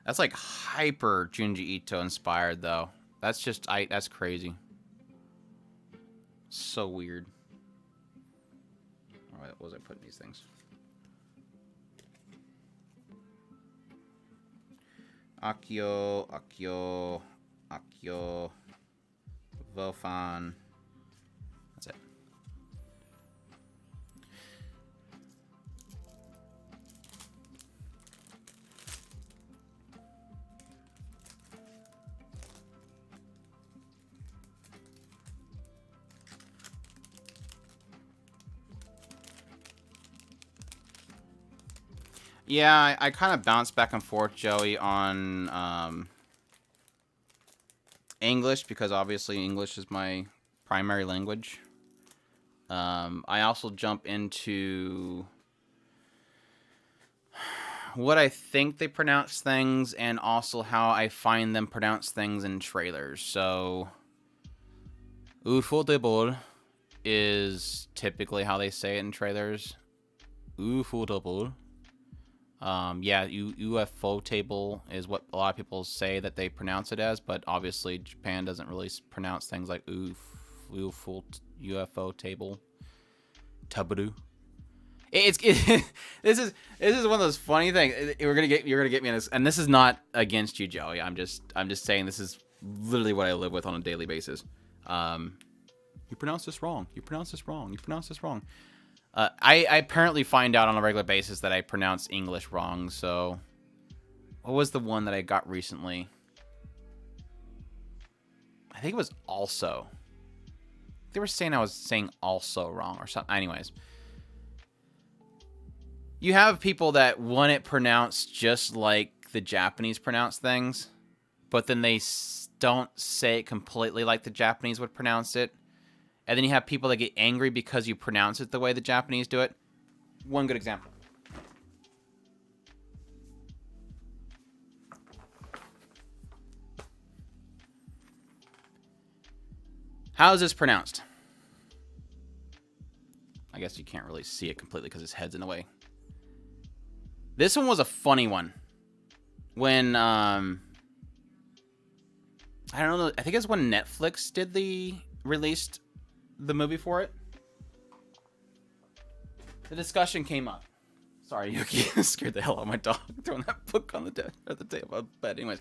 That's like hyper Junji Ito inspired though. That's just that's crazy. So weird. Alright, what was I putting these things? Akio, Akio, Akio, Vofan. That's it. Yeah, I kind of bounce back and forth, Joey, on English because obviously English is my primary language. I also jump into what I think they pronounce things and also how I find them pronounce things in trailers. So, ufotable is typically how they say it in trailers. Ufotable. Yeah, UFO table is what a lot of people say that they pronounce it as, but obviously Japan doesn't really pronounce things like UFO table, tabaru. This is one of those funny things. You're gonna get me in this, and this is not against you, Joey. I'm just saying this is literally what I live with on a daily basis. You pronounce this wrong. You pronounce this wrong. You pronounce this wrong. I apparently find out on a regular basis that I pronounce English wrong. So, what was the one that I got recently? I think it was also. They were saying I was saying also wrong or something. Anyways. You have people that want it pronounced just like the Japanese pronounce things, but then they don't say it completely like the Japanese would pronounce it. And then you have people that get angry because you pronounce it the way the Japanese do it. One good example. How is this pronounced? I guess you can't really see it completely because his head's in the way. This one was a funny one. When, I don't know, I think it's when Netflix released the movie for it. The discussion came up. Sorry, Yuki, scared the hell out of my dog throwing that book on the table. But anyways.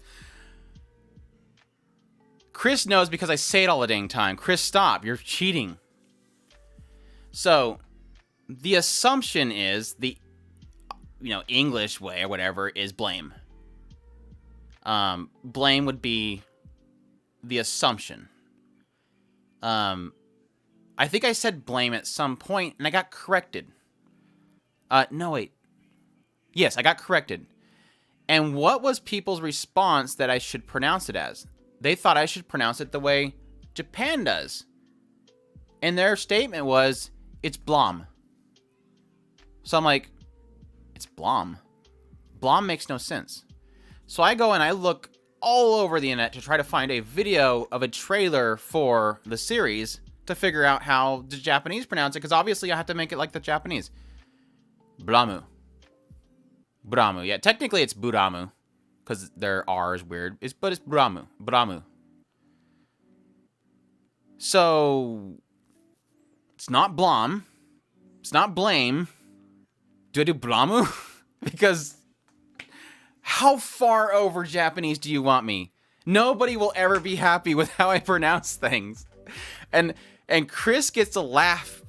Chris knows because I say it all the dang time. Chris, stop. You're cheating. So, the assumption is English way or whatever is blame. Blame would be the assumption. I think I said blame at some point and I got corrected. No, wait. Yes, I got corrected. And what was people's response that I should pronounce it as? They thought I should pronounce it the way Japan does. And their statement was, it's blom. So I'm like, it's blom. Blom makes no sense. So I go and I look all over the internet to try to find a video of a trailer for the series to figure out how the Japanese pronounce it, because obviously I have to make it like the Japanese. Blamu. Bramu. Yeah, technically it's Buramu, because their R is weird. But it's Bramu. Bramu. So, it's not blom. It's not blame. Do I do Blamu? Because how far over Japanese do you want me? Nobody will ever be happy with how I pronounce things. And Chris gets a laugh.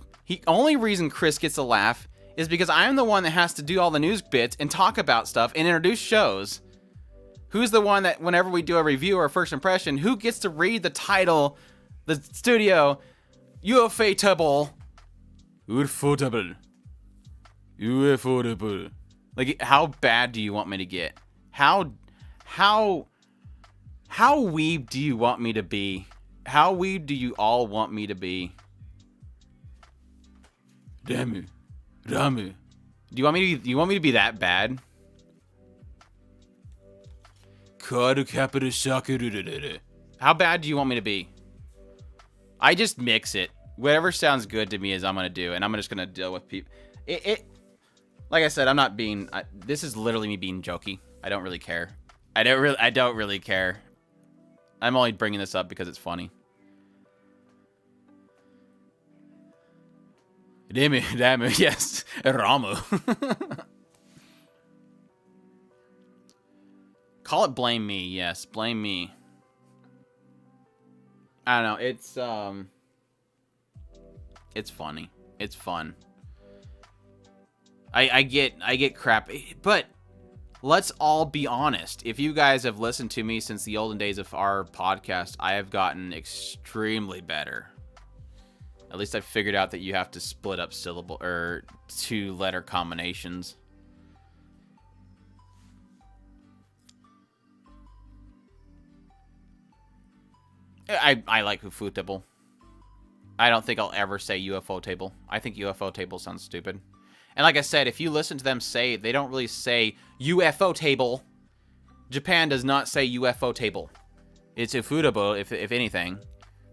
Only reason Chris gets a laugh is because I'm the one that has to do all the news bits and talk about stuff and introduce shows. Who's the one that whenever we do a review or a first impression, who gets to read the title, the studio, UFO-table. UFO-table. Like, how bad do you want me to get? How weeb do you want me to be? How weeb do you all want me to be? Ramu. Do you want me to be that bad? How bad do you want me to be? I just mix it. Whatever sounds good to me is I'm gonna do, and I'm just gonna deal with people. Like I said, I'm not being. This is literally me being jokey. I don't really care. I don't really care. I'm only bringing this up because it's funny. Ramu, yes, Ramu. Call it blame me. Yes, blame me. I don't know. It's funny. It's fun. I get crap, but let's all be honest. If you guys have listened to me since the olden days of our podcast, I have gotten extremely better. At least I figured out that you have to split up syllable or 2-letter combinations. I like ufotable. I don't think I'll ever say UFO table. I think UFO table sounds stupid. And like I said, if you listen to them say, they don't really say UFO table. Japan does not say UFO table. It's ufotable, if anything.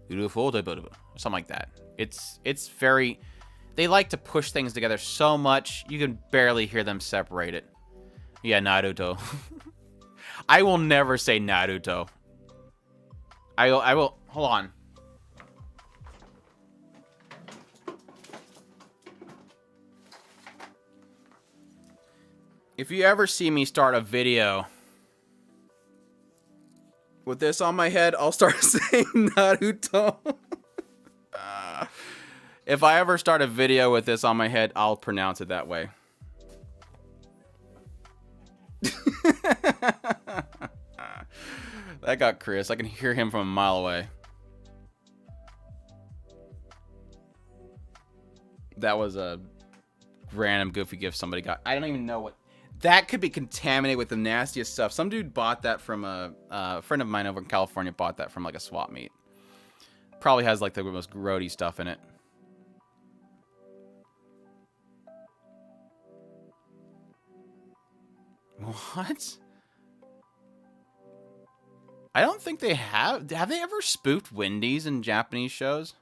UFO table, something like that. It's very... They like to push things together so much, you can barely hear them separate it. Yeah, Naruto. I will never say Naruto. I will... Hold on. If you ever see me start a video with this on my head, I'll start saying Naruto. If I ever start a video with this on my head, I'll pronounce it that way. That got Chris. I can hear him from a mile away. That was a random goofy gift somebody got. I don't even know what... That could be contaminated with the nastiest stuff. Some dude bought that from a friend of mine over in California bought that from like a swap meet. Probably has like the most grody stuff in it. What? I don't think they have. Have they ever spoofed Wendy's in Japanese shows?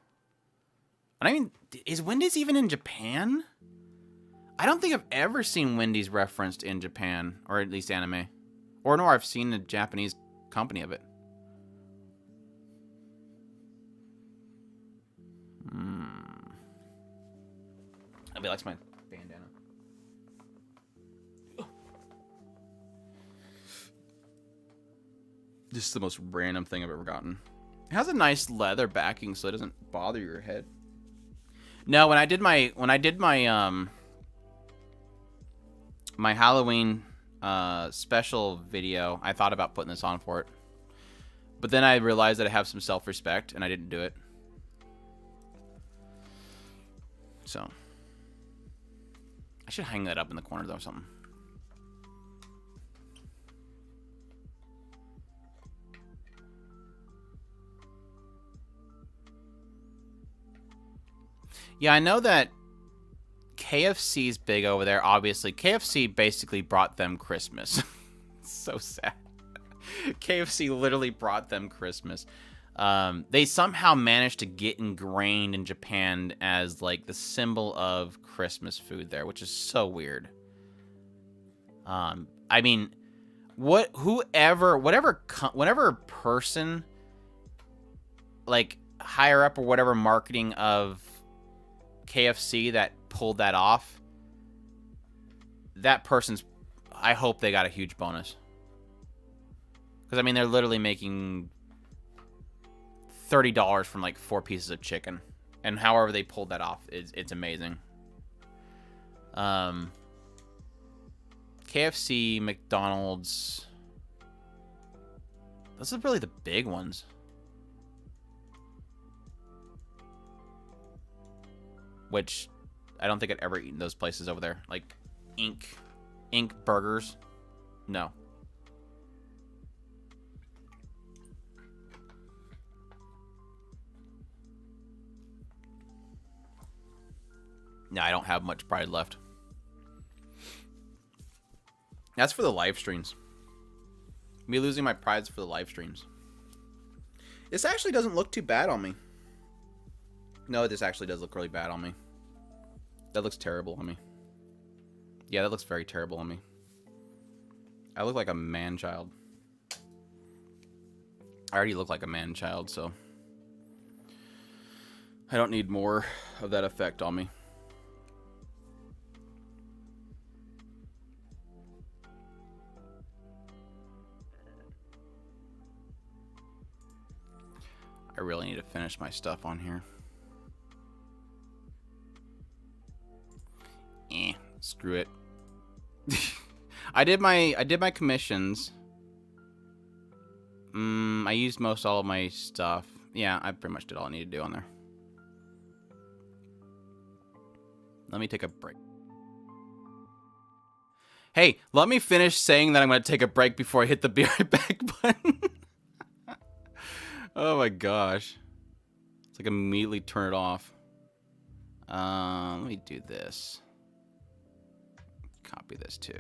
I mean, is Wendy's even in Japan? I don't think I've ever seen Wendy's referenced in Japan, or at least anime. Or nor I've seen a Japanese company of it. Nobody likes my bandana. This is the most random thing I've ever gotten. It has a nice leather backing, so it doesn't bother your head. No, when I did my my Halloween special video, I thought about putting this on for it, but then I realized that I have some self-respect, and I didn't do it. So I should hang that up in the corner though, or something. Yeah, I know that KFC's big over there. Obviously, KFC basically brought them Christmas. So sad. KFC literally brought them Christmas. They somehow managed to get ingrained in Japan as like the symbol of Christmas food there, which is so weird. I mean, whatever person, like higher up or whatever marketing of KFC that pulled that off, that person's, I hope they got a huge bonus. Because, I mean, they're literally making $30 from, like, 4 pieces of chicken. And however they pulled that off, it's amazing. KFC, McDonald's. Those are really the big ones. Which I don't think I'd ever eaten those places over there. Like Ink Burgers. No. No, I don't have much pride left. That's for the live streams. Me losing my pride's for the live streams. This actually doesn't look too bad on me. No, this actually does look really bad on me. That looks terrible on me. Yeah, that looks very terrible on me. I look like a man-child. I already look like a man-child, so I don't need more of that effect on me. I really need to finish my stuff on here. Screw it. I did my commissions. I used most all of my stuff. Yeah, I pretty much did all I needed to do on there. Let me take a break. Hey, let me finish saying that I'm going to take a break before I hit the be right back button. Oh my gosh. It's like immediately turn it off. Let me do this. Copy this too.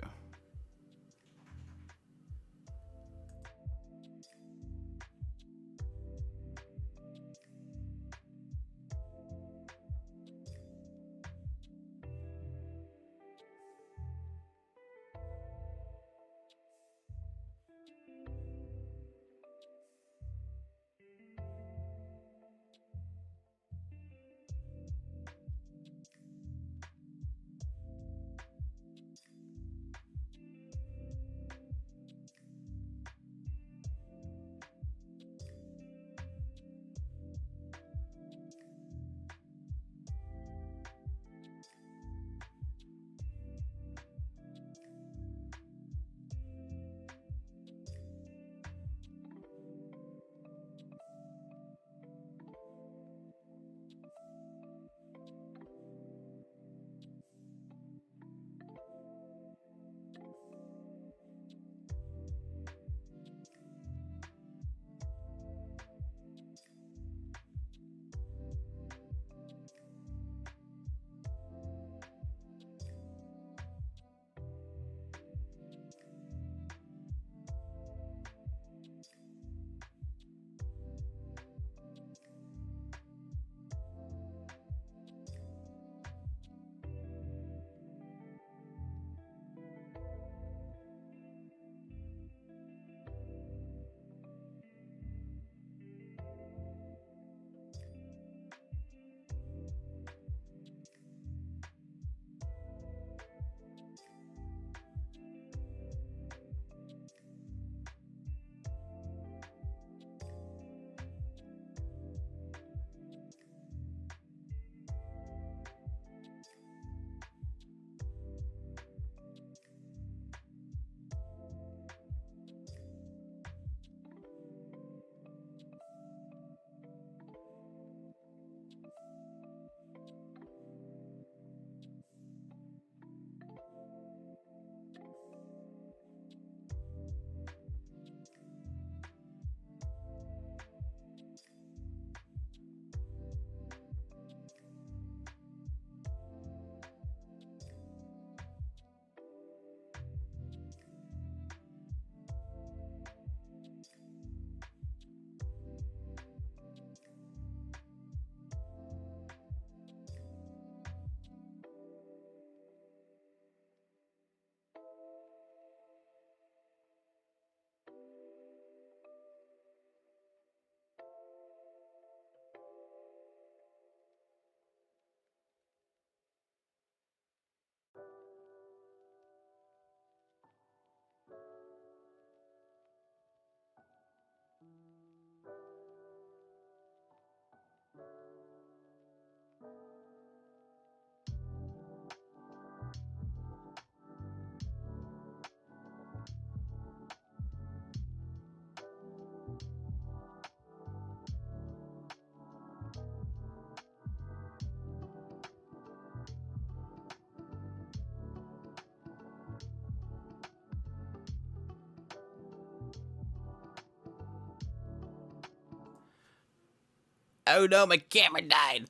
Oh no, my camera died.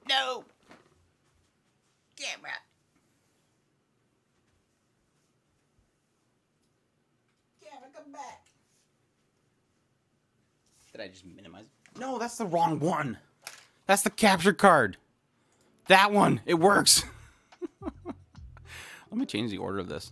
No. Camera. Camera, come back. Did I just minimize it? No, that's the wrong one. That's the capture card. That one. It works. Let me change the order of this.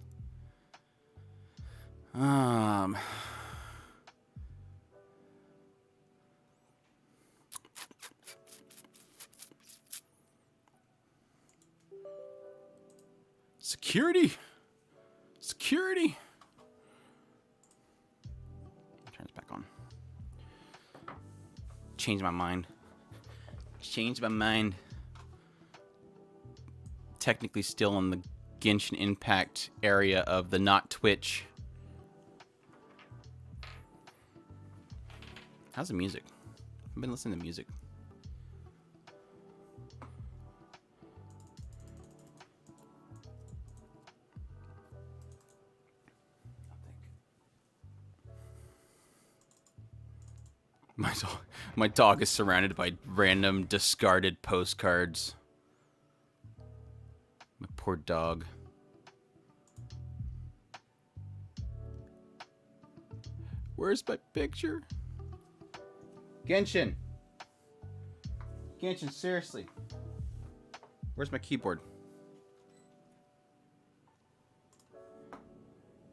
Security. Security. Turn this back on. Change my mind. Change my mind. Technically still in the Genshin Impact area of the not Twitch. How's the music? I've been listening to music. My dog is surrounded by random discarded postcards. My poor dog. Where's my picture? Genshin. Genshin, seriously. Where's my keyboard?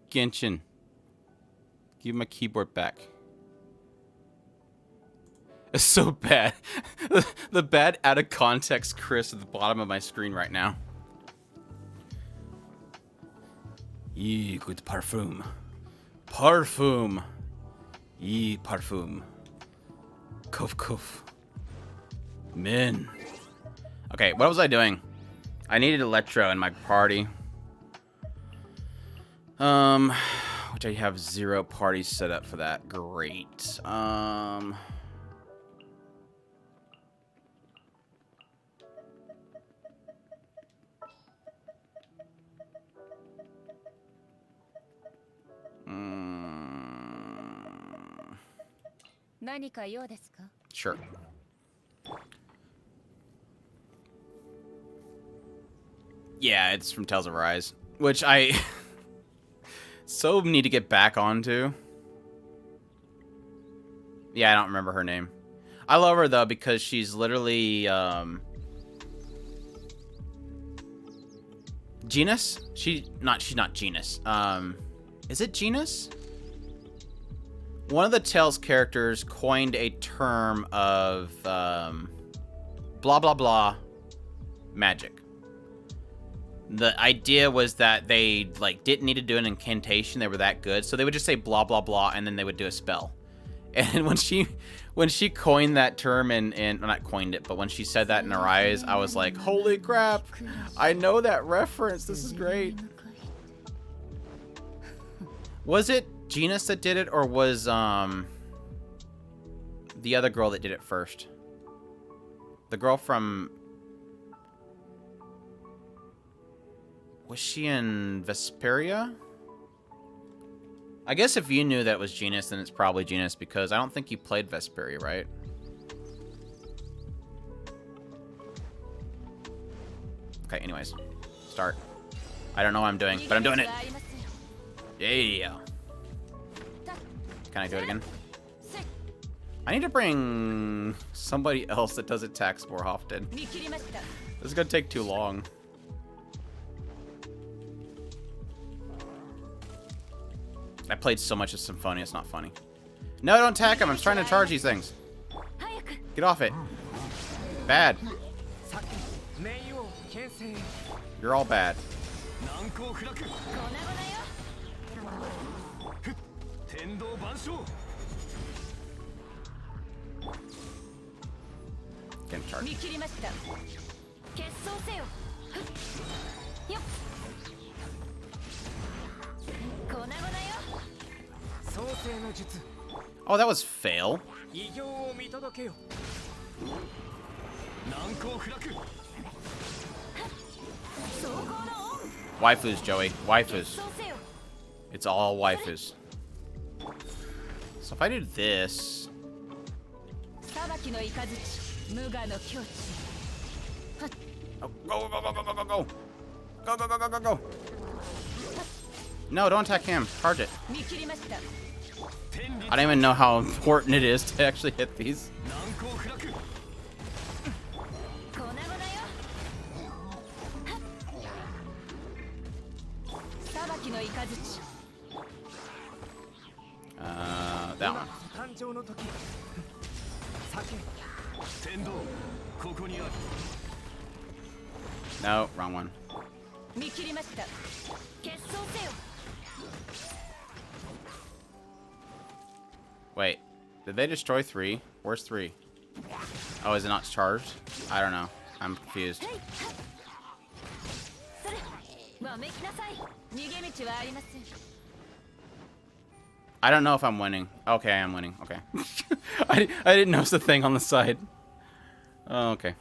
Genshin. Give my keyboard back. It's so bad. The bad out of context Chris at the bottom of my screen right now. Yee, good parfum. Parfum. Yee, parfum. Kuf kuf. Men. Okay, what was I doing? I needed Electro in my party. Which I have 0 parties set up for that. Great. Sure. Yeah, it's from Tales of Rise, which I so need to get back onto. Yeah, I don't remember her name. I love her though because she's literally Genus? She's not Genus. Is it Genus? One of the Tales characters coined a term of blah blah blah magic. The idea was that they like didn't need to do an incantation, they were that good, so they would just say blah blah blah and then they would do a spell. And when she coined that term and well, not coined it, but when she said that in her eyes, I was like, holy crap, I know that reference, this is great. Was it Genus that did it, or was the other girl that did it first? The girl from... Was she in Vesperia? I guess if you knew that it was Genus, then it's probably Genus, because I don't think you played Vesperia, right? Okay, anyways. Start. I don't know what I'm doing, but I'm doing it. Yeah. Can I do it again? I need to bring somebody else that does attacks more often. This is gonna take too long. I played so much of Symphonia, it's not funny. No, don't attack him. I'm trying to charge these things. Get off it. Bad. You're all bad. Can't charge. Oh, that was fail. Waifus, Joey. Waifus. It's all waifus. So if I do this... Oh, go, go, go, go, go, go, go. Go, go, go, go, go, go. No, don't attack him. Charge it. I don't even know how important it is to actually hit these. That one. No, wrong one. Wait, did they destroy 3? Where's 3? Oh, is it not charged? I don't know. I'm confused. I don't know if I'm winning. Okay, I'm winning. Okay. I didn't notice the thing on the side. Oh, okay.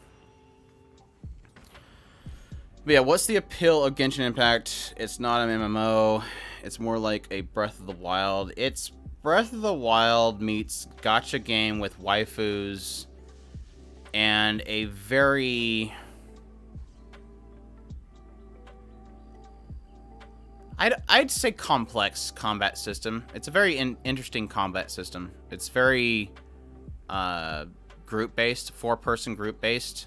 But yeah, what's the appeal of Genshin Impact? It's not an MMO. It's more like a Breath of the Wild. It's Breath of the Wild meets gacha game with waifus and a very... I'd say complex combat system. It's a very interesting combat system. It's very group-based, 4-person group-based.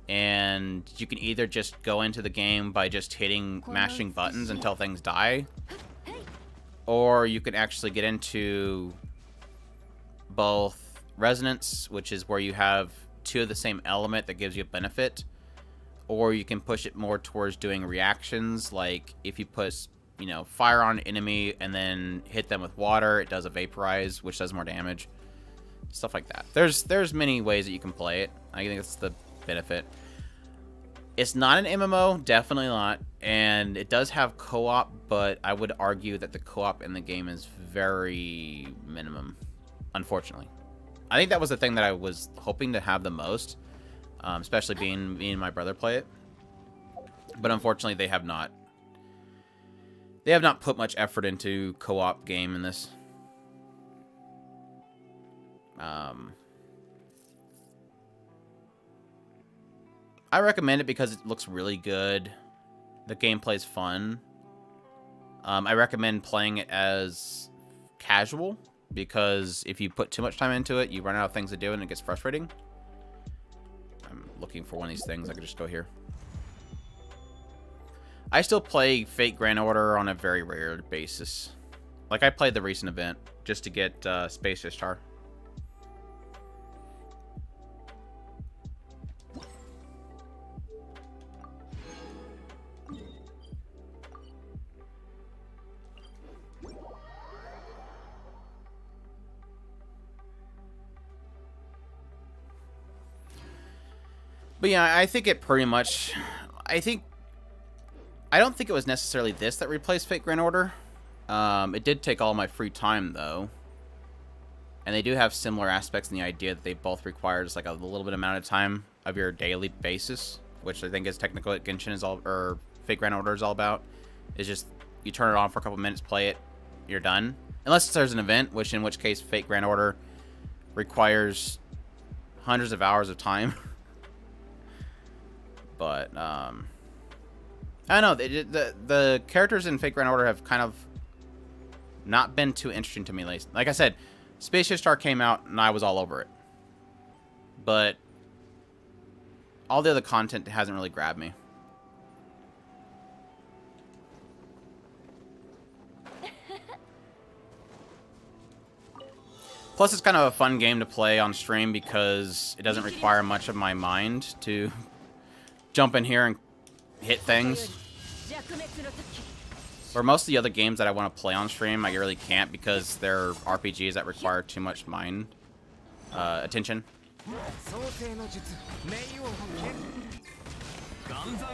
And you can either just go into the game by just mashing buttons until things die. Or you can actually get into both Resonance, which is where you have 2 of the same element that gives you a benefit. Or you can push it more towards doing reactions, like if you put, you know, fire on an enemy and then hit them with water, it does a vaporize, which does more damage. Stuff like that. There's many ways that you can play it. I think that's the benefit. It's not an MMO, definitely not, and it does have co-op, but I would argue that the co-op in the game is very minimum, unfortunately. I think that was the thing that I was hoping to have the most, especially being me and my brother play it. But unfortunately, they have not. They have not put much effort into co-op game in this. I recommend it because it looks really good. The gameplay's fun. I recommend playing it as casual because if you put too much time into it, you run out of things to do and it gets frustrating. I'm looking for one of these things. I could just go here. I still play Fate Grand Order on a very rare basis. Like, I played the recent event just to get Space Ishtar. But yeah, I think it pretty much... I don't think it was necessarily this that replaced Fate Grand Order. It did take all my free time, though. And they do have similar aspects in the idea that they both require just like a little bit amount of time of your daily basis, which I think is technically what Genshin is all, or Fate Grand Order is all about. It's just, you turn it on for a couple minutes, play it, you're done. Unless there's an event, in which case Fate Grand Order requires hundreds of hours of time. But, I don't know, the characters in Fate Grand Order have kind of not been too interesting to me lately. Like I said, Space Ishtar came out and I was all over it. But all the other content hasn't really grabbed me. Plus, it's kind of a fun game to play on stream because it doesn't require much of my mind to jump in here and hit things. Or most of the other games that I want to play on stream, I really can't because they're RPGs that require too much mind attention.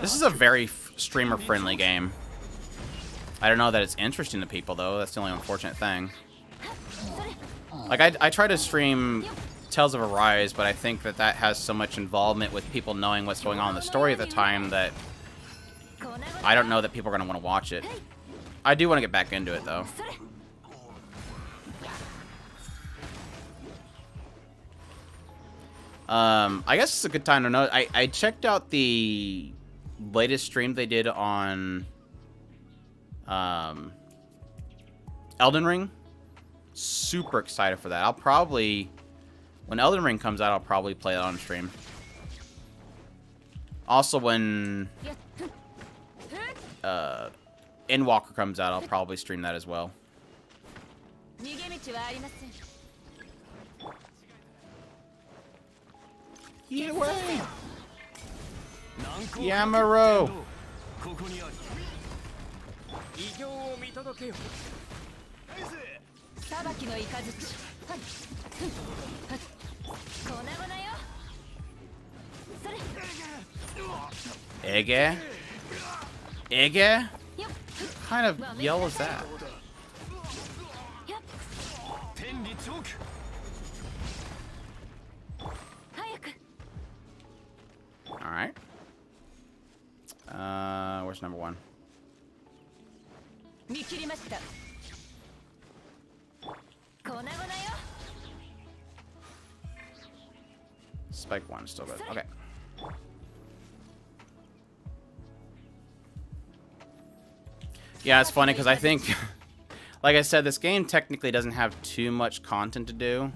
This is a very streamer-friendly game. I don't know that it's interesting to people, though. That's the only unfortunate thing. Like, I try to stream Tales of Arise, but I think that has so much involvement with people knowing what's going on in the story at the time that I don't know that people are going to want to watch it. I do want to get back into it, though. I guess it's a good time to know. I checked out the latest stream they did on Elden Ring. Super excited for that. I'll probably, when Elden Ring comes out, I'll probably play it on stream. Also, when Endwalker comes out, I'll probably stream that as well. Get away! Yamaro! Ege? Ege? What kind of yell is that? Alright. Where's number one? Spike one is still good. Okay. Yeah, it's funny because I think, like I said, this game technically doesn't have too much content to do.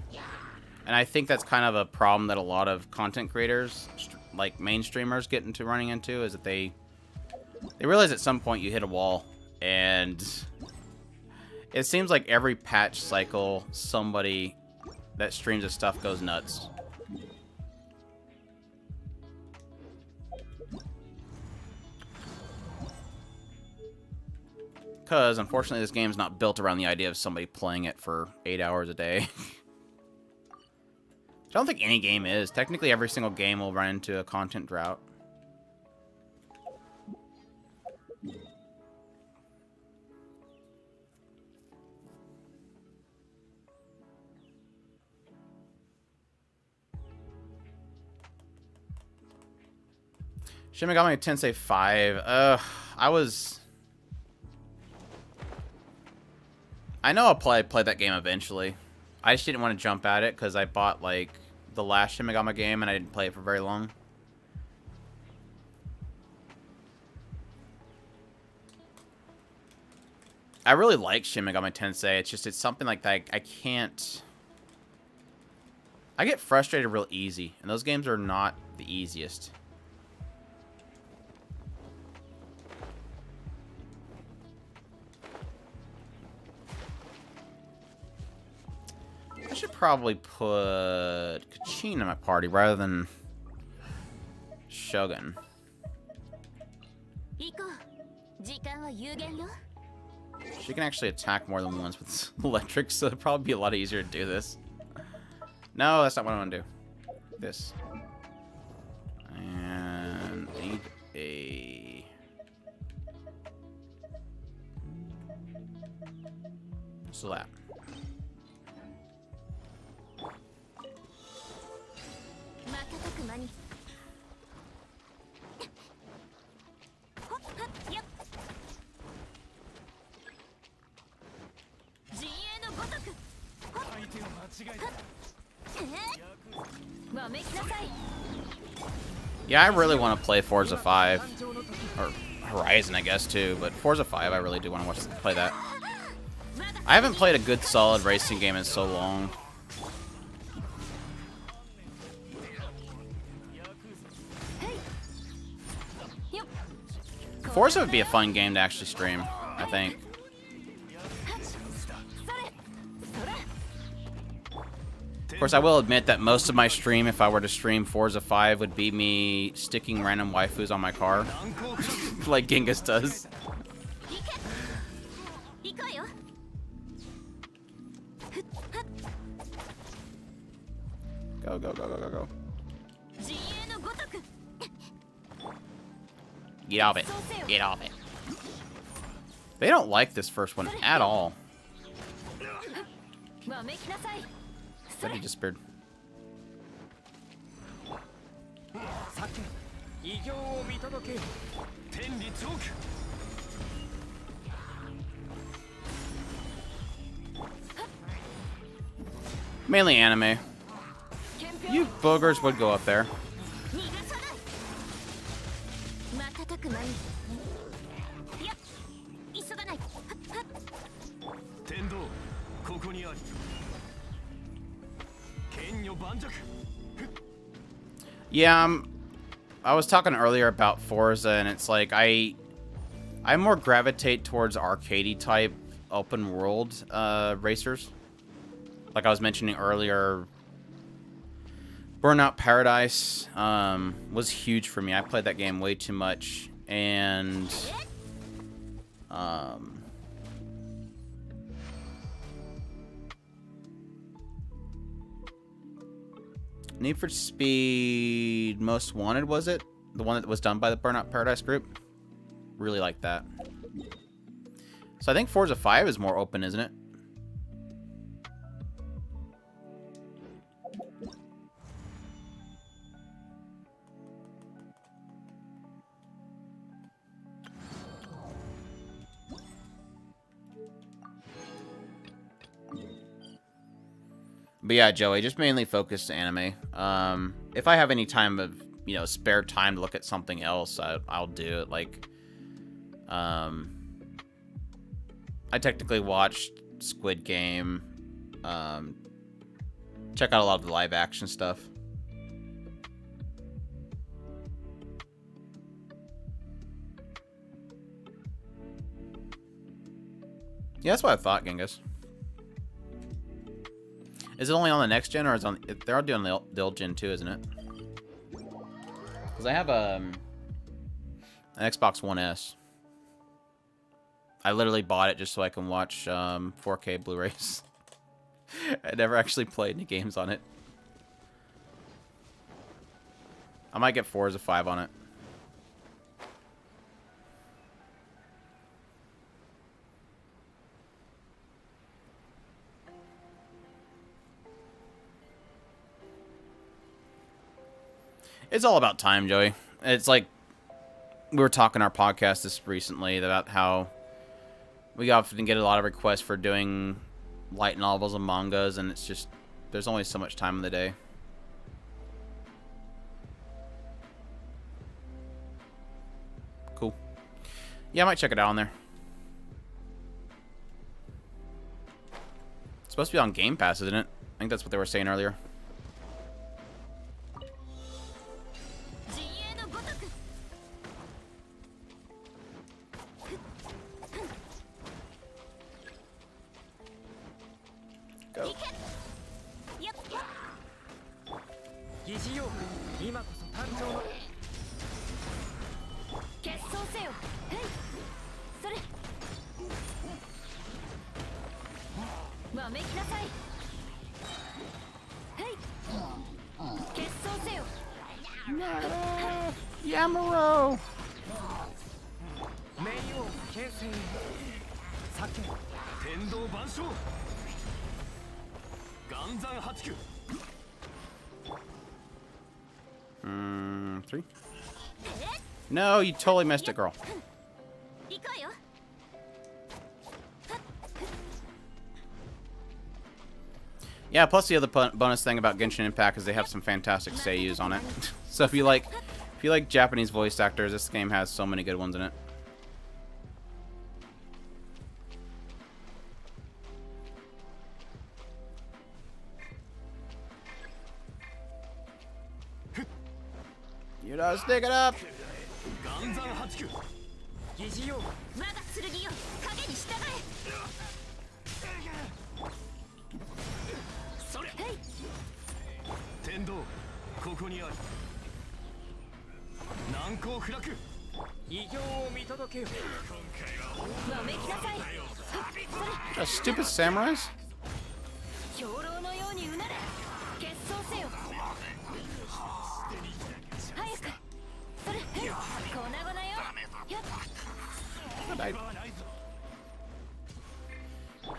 And I think that's kind of a problem that a lot of content creators, like main streamers, get into running into, is that they realize at some point you hit a wall. And it seems like every patch cycle, somebody that streams this stuff goes nuts. Because, unfortunately, this game's not built around the idea of somebody playing it for 8 hours a day. I don't think any game is. Technically, every single game will run into a content drought. Shin Megami Tensei 5. I know I'll play that game eventually. I just didn't want to jump at it because I bought, like, the last Shin Megami game and I didn't play it for very long. I really like Shin Megami Tensei. It's just, it's something like that I can't... I get frustrated real easy, and those games are not the easiest. I should probably put Kachin in my party rather than Shogun. She can actually attack more than once with electric, so it'd probably be a lot easier to do this. No, that's not what I want to do. This. And I need a... So that. Yeah, I really want to play Forza 5. Or Horizon, I guess, too. But Forza 5, I really do want to play that. I haven't played a good, solid racing game in so long. Forza would be a fun game to actually stream, I think. Of course, I will admit that most of my stream, if I were to stream Forza 5, would be me sticking random waifus on my car. Like Genghis does. Go, go, go, go, go, go. Get off it. Get off it. They don't like this first one at all. Then he disappeared. Mainly anime. You boogers would go up there. Yeah, I was talking earlier about Forza, and it's like I more gravitate towards arcadey type open world racers. Like I was mentioning earlier, Burnout Paradise was huge for me. I played that game way too much, and Need for Speed Most Wanted, was it? The one that was done by the Burnout Paradise group? Really like that. So I think Forza 5 is more open, isn't it? But yeah, Joey, just mainly focused anime. If I have any time of, you know, spare time to look at something else, I'll do it. Like, I technically watched Squid Game. Check out a lot of the live action stuff. Yeah, that's what I thought, Genghis. Is it only on the next gen, or is it on? They're all doing the old gen too, isn't it? Because I have an Xbox One S. I literally bought it just so I can watch 4K Blu-rays. I never actually played any games on it. I might get Forza 5 on it. It's all about time, Joey. It's like we were talking our podcast this recently about how we often get a lot of requests for doing light novels and mangas, and it's just there's only so much time in the day. Cool. Yeah, I might check it out on there. It's supposed to be on Game Pass, isn't it? I think that's what they were saying earlier. Go. No! Yamaro! Three. No, you totally missed it, girl. Yeah, plus the other bonus thing about Genshin Impact is they have some fantastic seiyus on it. So if you like Japanese voice actors, this game has so many good ones in it. You know, stick it up. A stupid samurais?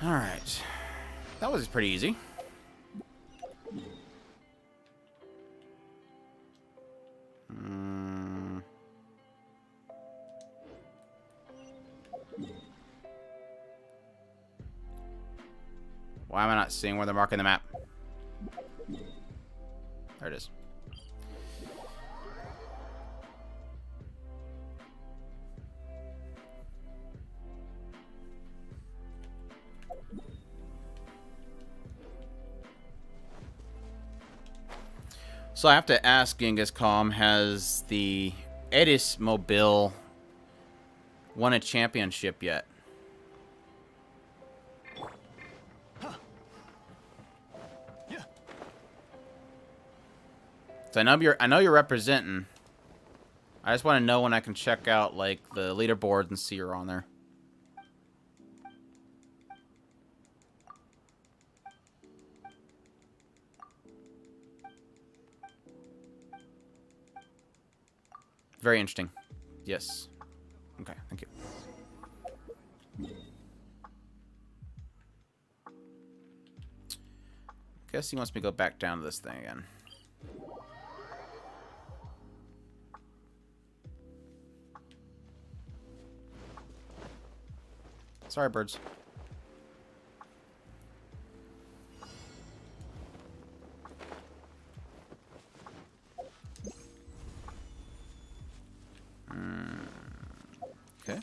Alright. That was pretty easy. Why am I not seeing where they're marking the map? There it is. So I have to ask Genghis Khan, has the Edis Mobile won a championship yet? So I know you're representing. I just want to know when I can check out like the leaderboard and see you're on there. Very interesting. Yes. Okay, thank you. Guess he wants me to go back down to this thing again. Sorry, birds. Okay.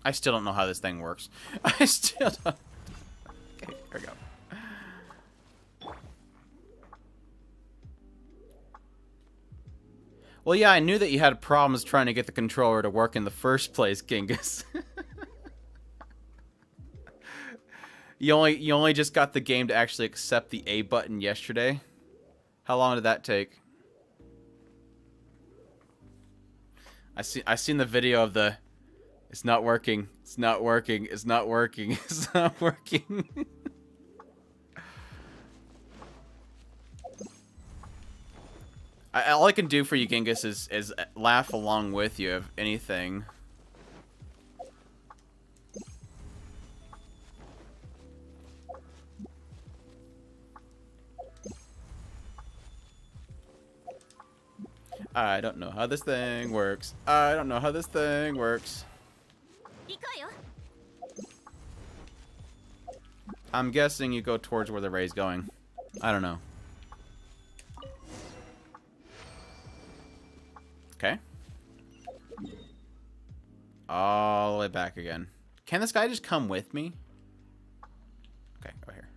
I still don't know how this thing works. I still don't. Okay, there we go. Well, yeah, I knew that you had problems trying to get the controller to work in the first place, Genghis. You only just got the game to actually accept the A button yesterday. How long did that take? I seen the video of the it's not working. It's not working. It's not working. It's not working. All I can do for you, Genghis, is laugh along with you, if anything. I don't know how this thing works. I don't know how this thing works. I'm guessing you go towards where the ray's going. I don't know. Okay. All the way back again. Can this guy just come with me? Okay, go here.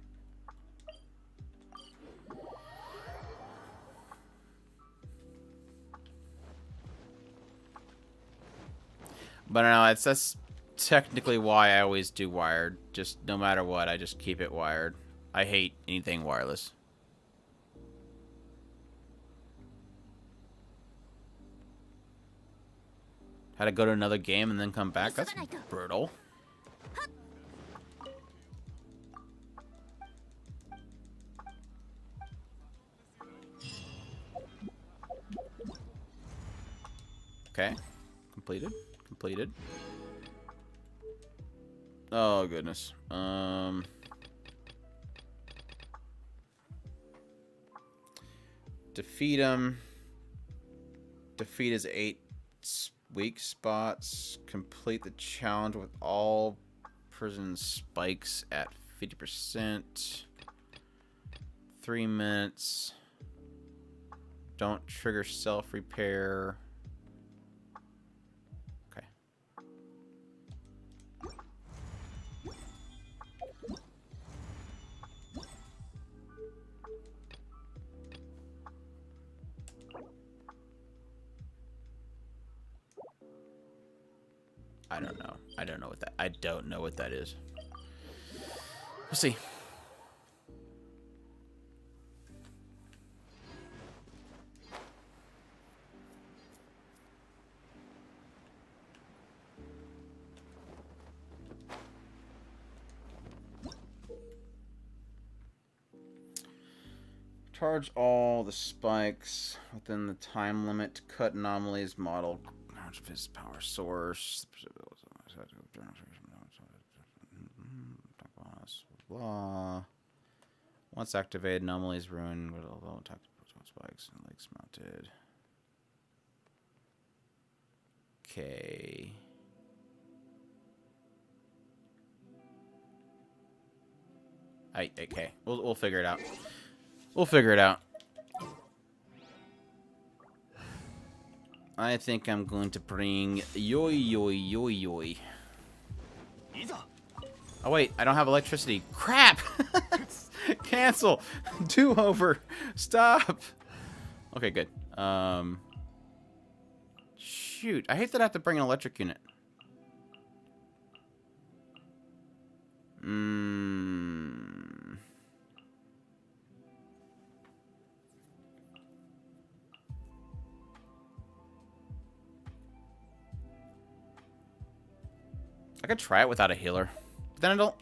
But no, that's technically why I always do wired. Just no matter what, I just keep it wired. I hate anything wireless. Had to go to another game and then come back? That's brutal. Okay. Completed. Completed. Oh, goodness. Defeat him. Defeat his 8 weak spots. Complete the challenge with all prison spikes at 50%. 3 minutes. Don't trigger self-repair. Okay. I don't know. I don't know what that. I don't know what that is. We'll see. Charge all the spikes within the time limit. Cut anomalies. Model of his power source. Blah. Once activated, anomalies ruin. Spikes and legs mounted. Okay. Okay. We'll figure it out. We'll figure it out. I think I'm going to bring Yoi. Oh wait, I don't have electricity. Crap! Cancel! Do over! Stop! Okay, good. Shoot, I hate that I have to bring an electric unit. I could try it without a healer. But then I don't...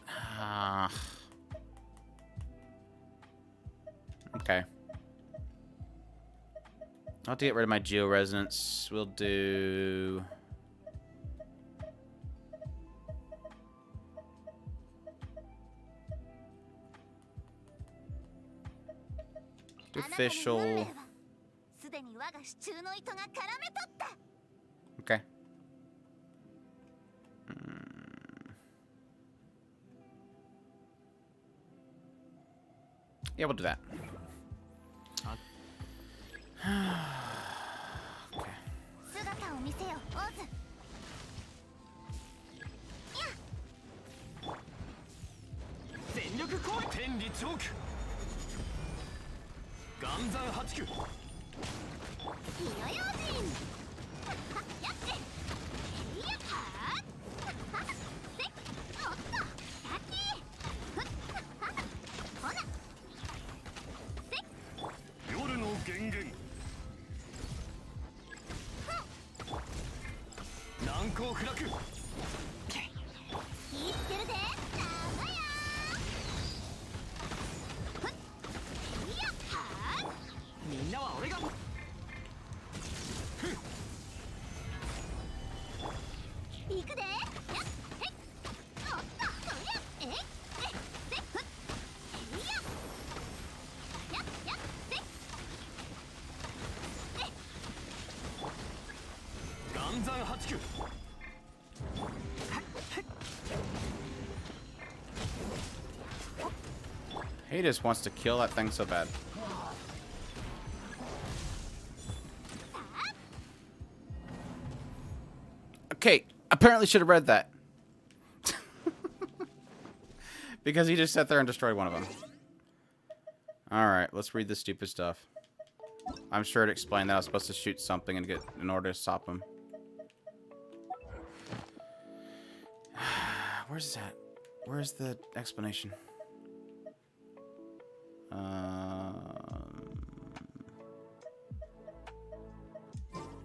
Okay. I'll have to get rid of my Geo-Resonance. We'll do... Official... Okay. Yeah, we'll do that. Okay. He just wants to kill that thing so bad. Okay, apparently should have read that. Because he just sat there and destroyed one of them. Alright, let's read this stupid stuff. I'm sure it explained that I was supposed to shoot something in order to stop him. Where's that? Where's the explanation?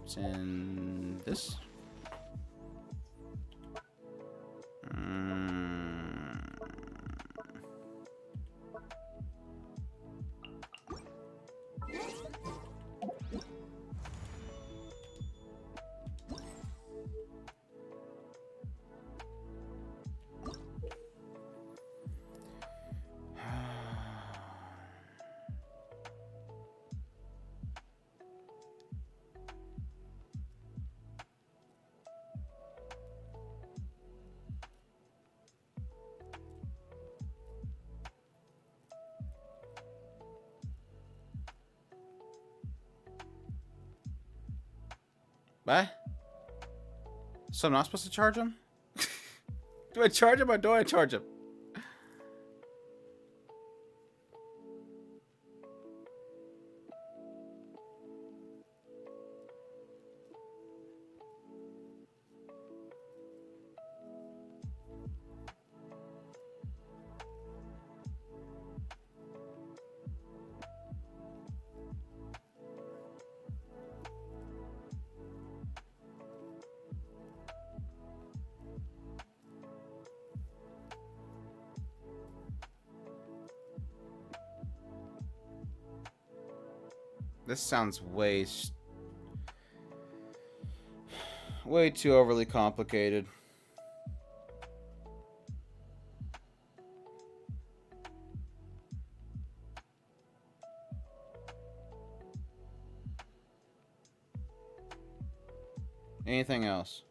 It's in this. What? So I'm not supposed to charge him? Do I charge him or do I charge him? This sounds way too overly complicated. Anything else?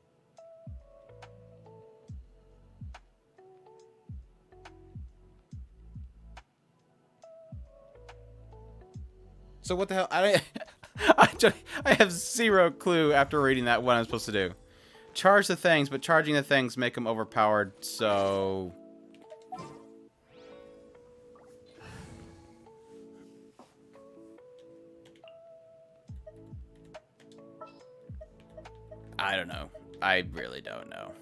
So what the hell? I have zero clue after reading that what I'm supposed to do. Charge the things, but charging the things make them overpowered, so... I don't know. I really don't know.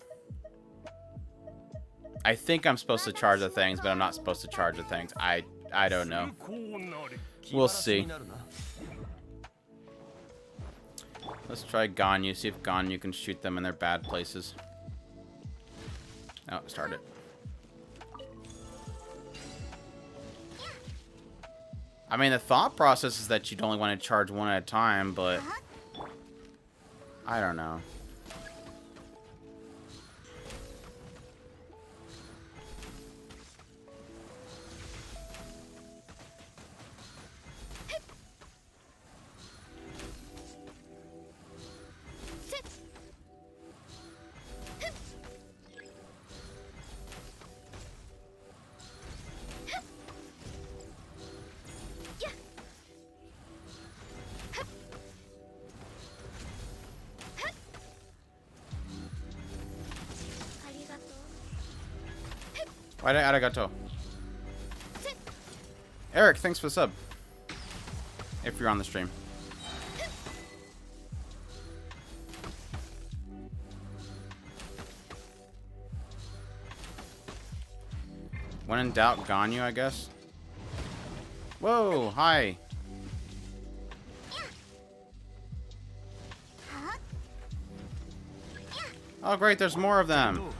I think I'm supposed to charge the things, but I'm not supposed to charge the things. I don't know. We'll see. Let's try Ganyu, see if Ganyu can shoot them in their bad places. Oh, start it. I mean, the thought process is that you'd only want to charge one at a time, but... I don't know. Arigato. Eric, thanks for the sub. If you're on the stream. When in doubt, Ganyu, I guess. Whoa, hi. Oh, great, there's more of them.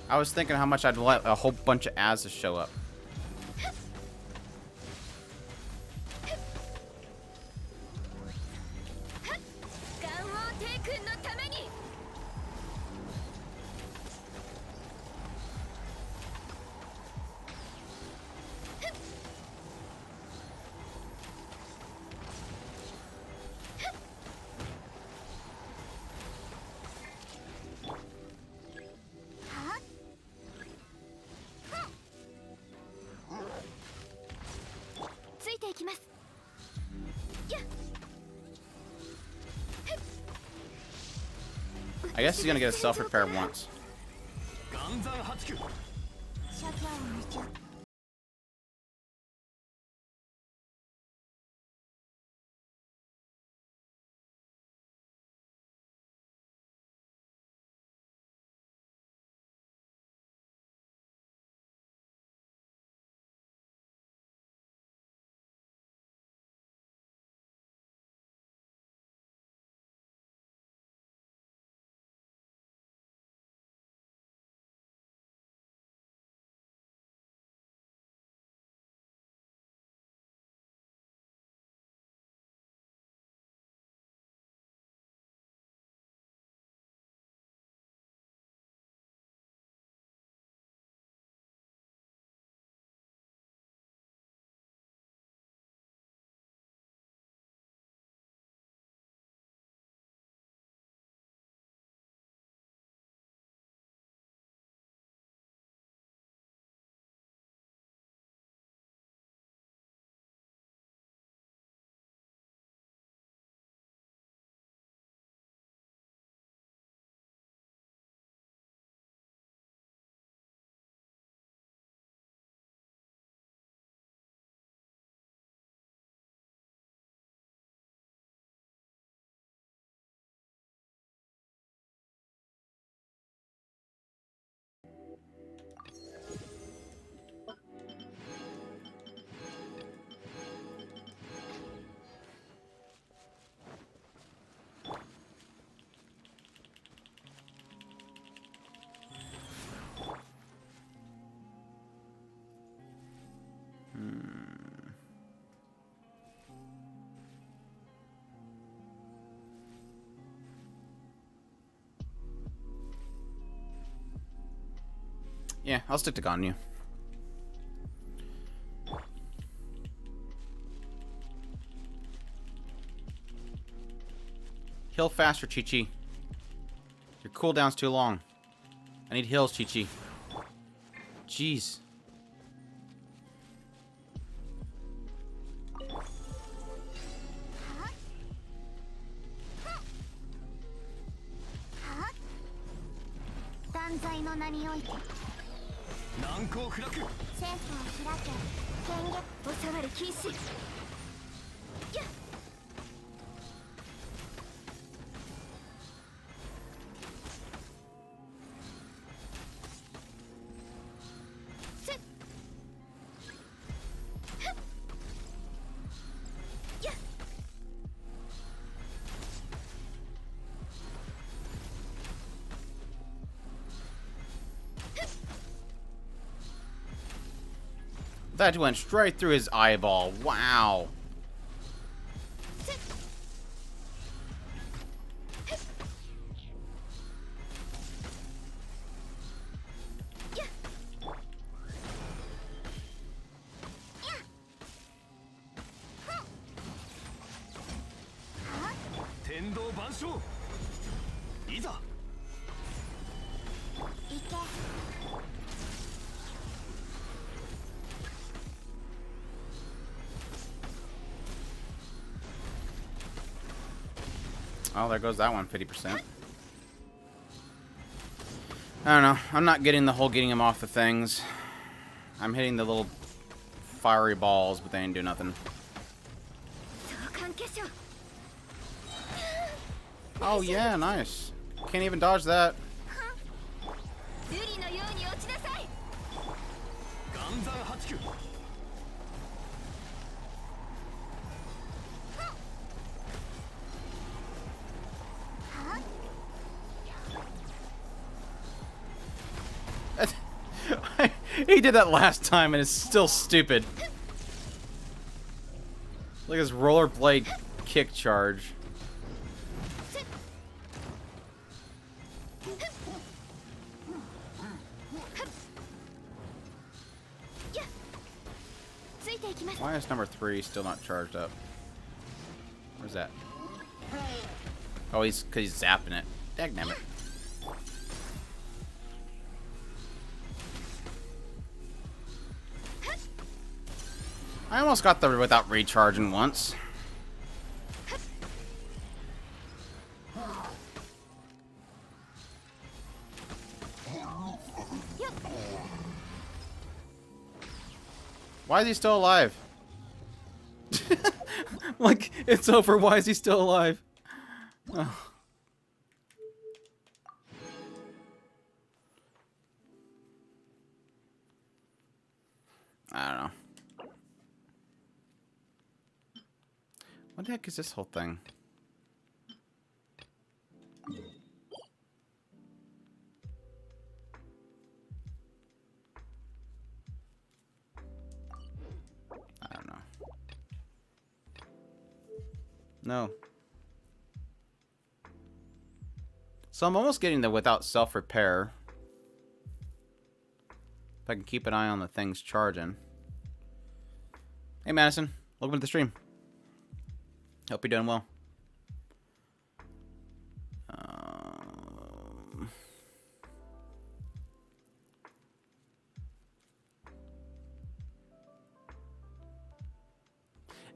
I was thinking how much I'd let a whole bunch of Azs show up. I guess he's gonna get a self-repair once. Yeah, I'll stick to Ganyu. Heal faster, Chi-Chi. Your cooldown's too long. I need heals, Chi-Chi. Jeez. That went straight through his eyeball. Wow. Oh, there goes that one, 50%. I don't know. I'm not getting the whole getting him off the things. I'm hitting the little fiery balls, but they ain't do nothing. Oh, yeah, nice. Can't even dodge that. He did that last time and it's still stupid. Look at his rollerblade kick charge. Why is number 3 still not charged up? Where's that? Oh, because he's zapping it. Dagnabbit. I almost got there without recharging once. Why is he still alive? Like, it's over. Why is he still alive? Oh. I don't know. What the heck is this whole thing? I don't know. No. So I'm almost getting the without self-repair. If I can keep an eye on the things charging. Hey Madison, welcome to the stream. Hope you're doing well.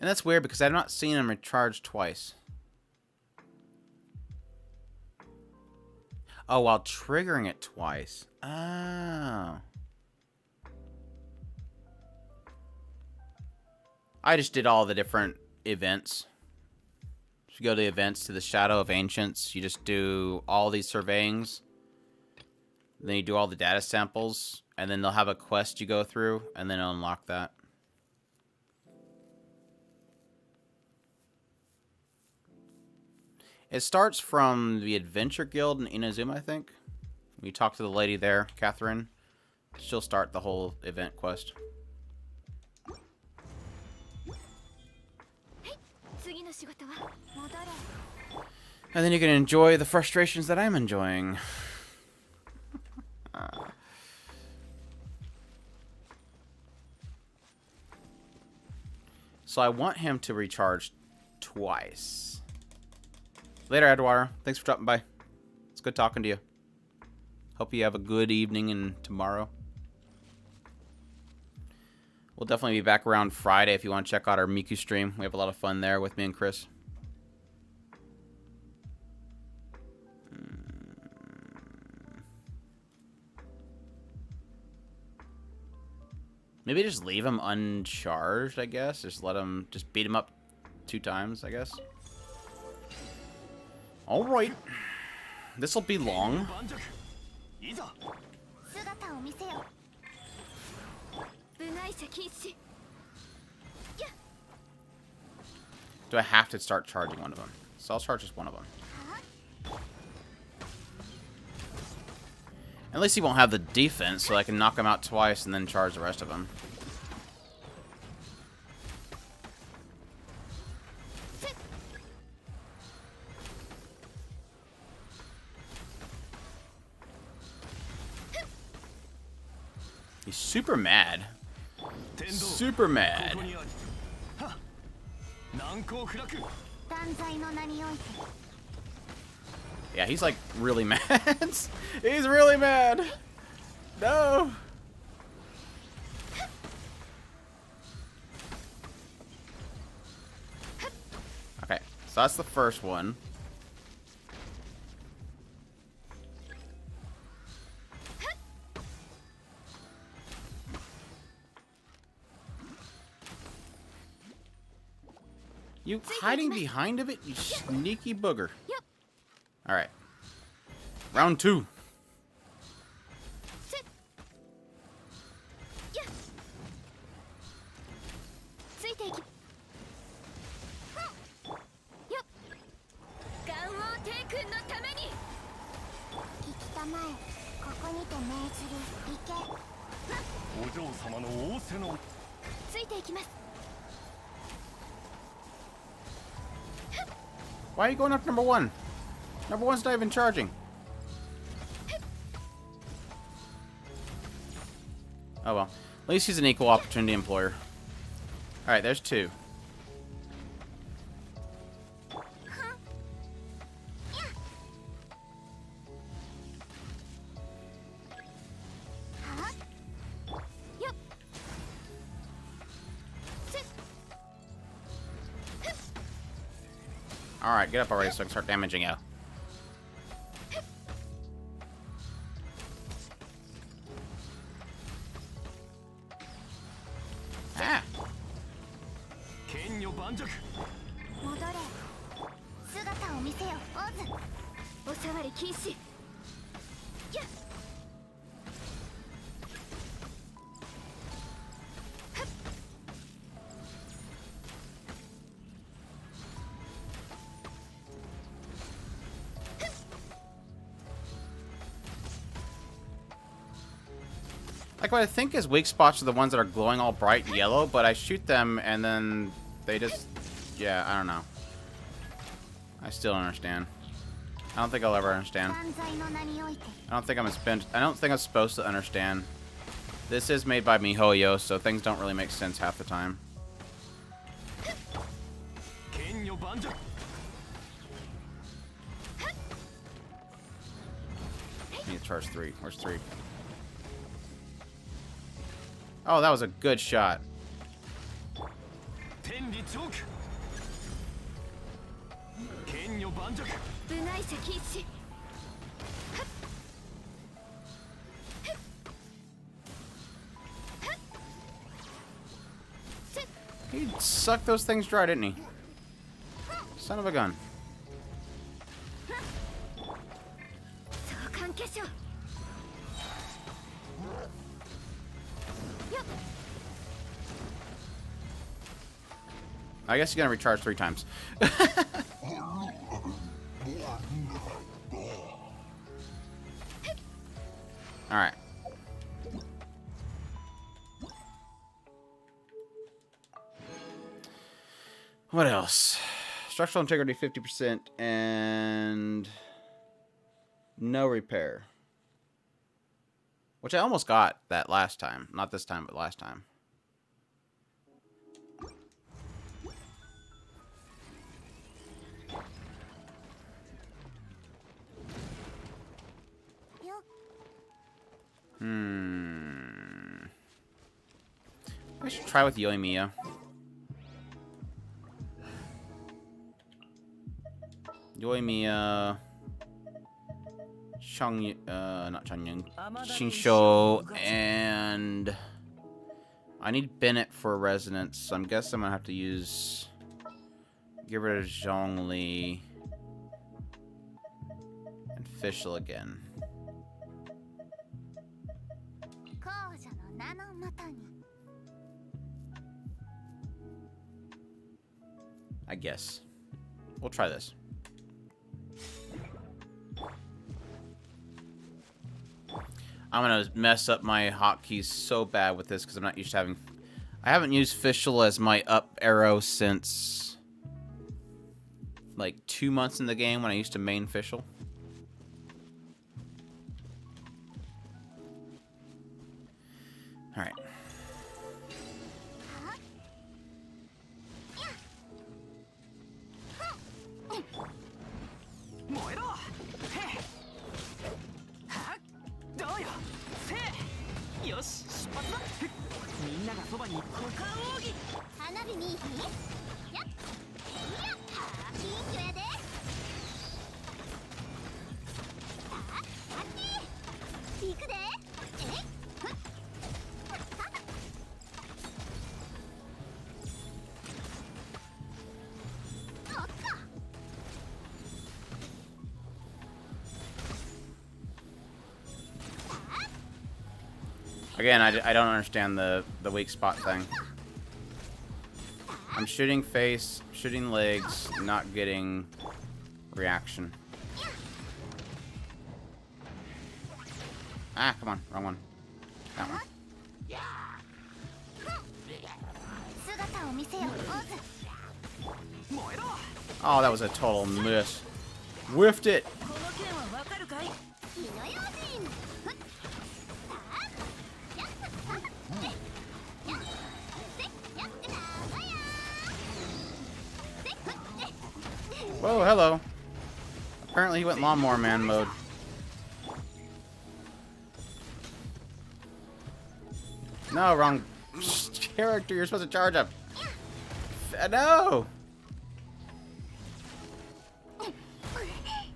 And that's weird because I've not seen him recharge twice. Oh, while triggering it twice. Oh. I just did all the different events. If you go to events to the Shadow of Ancients, you just do all these surveyings. Then you do all the data samples, and then they'll have a quest you go through, and then unlock that. It starts from the Adventure Guild in Inazuma, I think. You talk to the lady there, Catherine. She'll start the whole event quest. And then you can enjoy the frustrations that I'm enjoying. So I want him to recharge twice. Later, Edward. Thanks for dropping by. It's good talking to you. Hope you have a good evening and tomorrow. We'll definitely be back around Friday if you want to check out our Miku stream. We have a lot of fun there with me and Chris. Maybe just leave him uncharged, I guess. Just let him, just beat him up 2 times, I guess. Alright. This'll be long. Do I have to start charging one of them? So I'll charge just one of them. At least he won't have the defense, so I can knock him out twice and then charge the rest of them. He's super mad. Super mad. Yeah, he's like really mad. He's really mad. No. Okay, so that's the first one. You hiding behind of it, you sneaky booger. Alright. Round 2. Why are you going up number 1? Number 1's not even charging. Oh well. At least he's an equal opportunity employer. Alright, there's 2. Alright, get up already so I can start damaging you. Ah! Like, what I think is weak spots are the ones that are glowing all bright yellow, but I shoot them and then they just... Yeah, I don't know. I still don't understand. I don't think I'll ever understand. I don't think I'm supposed to understand. This is made by MiHoYo, so things don't really make sense half the time. I need to charge 3. Where's 3? Oh, that was a good shot. He sucked those things dry, didn't he? Son of a gun. I guess you're gonna recharge 3 times. Alright. What else? Structural integrity 50% and no repair. Which I almost got that last time. Not this time, but last time. I should try with Yoimiya. Yoimiya, not Changyun, Shinsho, and I need Bennett for resonance, so I guess I'm gonna have to get rid of Zhongli and Fischl again. I guess. We'll try this. I'm gonna mess up my hotkeys so bad with this because I'm not used to having... I haven't used Fischl as my up arrow since... like 2 months in the game when I used to main Fischl. Alright. Again, I don't understand the weak spot thing. I'm shooting face, shooting legs, not getting reaction. Ah, come on, wrong one. That one. Oh, that was a total miss. Whiffed it. Whoa, hello. Apparently he went Lawnmower Man mode. No, wrong character. You're supposed to charge up. No!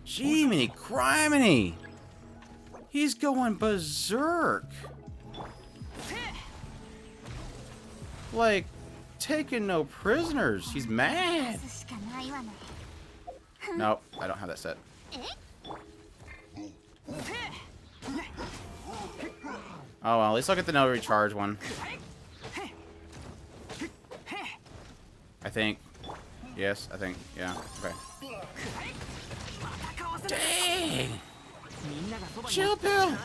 Jiminy criminy! He's going berserk. Like, taking no prisoners. He's mad. Nope, I don't have that set. Oh well, at least I'll get the no recharge one. I think. Yes, I think. Yeah, okay. Dang! Chill pill!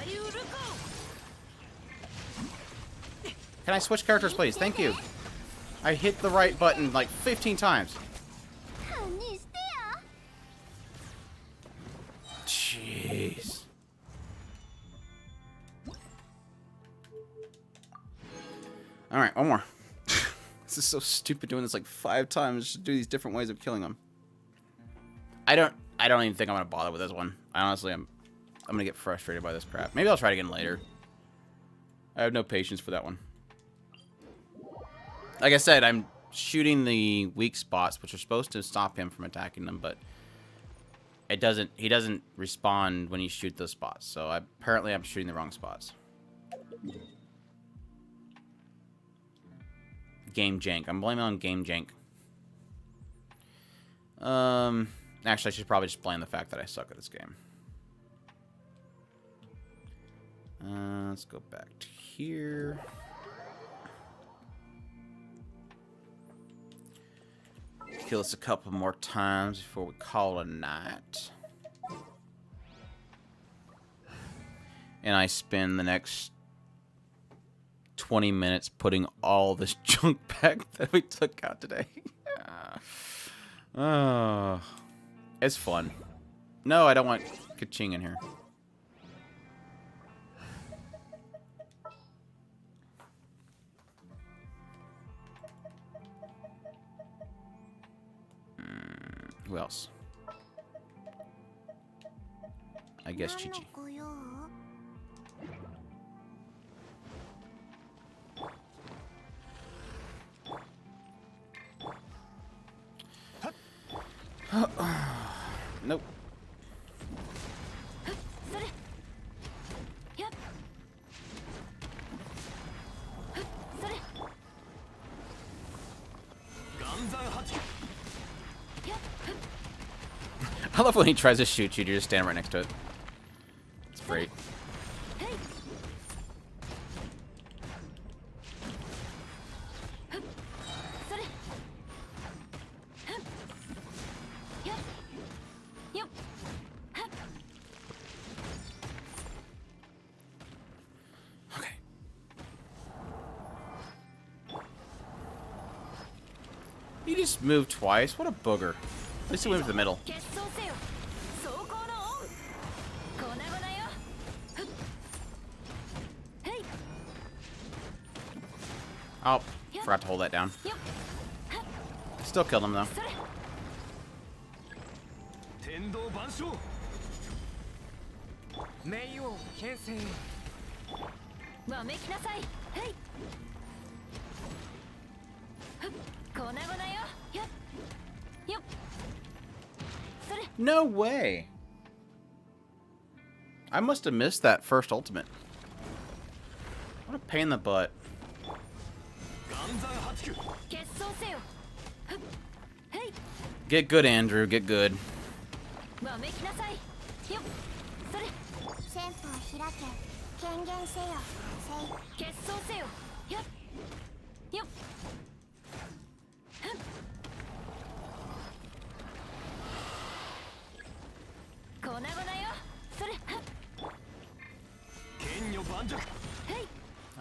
Can I switch characters, please? Thank you. I hit the right button like 15 times. Jeez. Alright, one more. This is so stupid doing this like 5 times just to do these different ways of killing them. I don't even think I'm gonna bother with this one. Honestly, I'm gonna get frustrated by this crap. Maybe I'll try it again later. I have no patience for that one. Like I said, I'm shooting the weak spots, which are supposed to stop him from attacking them, but it doesn't. He doesn't respond when you shoot those spots. So apparently, I'm shooting the wrong spots. Game jank. I'm blaming on game jank. Actually, I should probably just blame the fact that I suck at this game. Let's go back to here. Kill us a couple more times before we call it a night. And I spend the next 20 minutes putting all this junk back that we took out today. Oh, it's fun. No, I don't want Kaching in here. Who else? I guess Chi-Chi. love when he tries to shoot you, you just stand right next to it. It's great. Okay. He just moved twice. What a booger. At least he went to the middle. Oh, forgot to hold that down. Still killed him, though. No way. I must have missed that first ultimate. What a pain in the butt. Get good, Andrew. Get good. There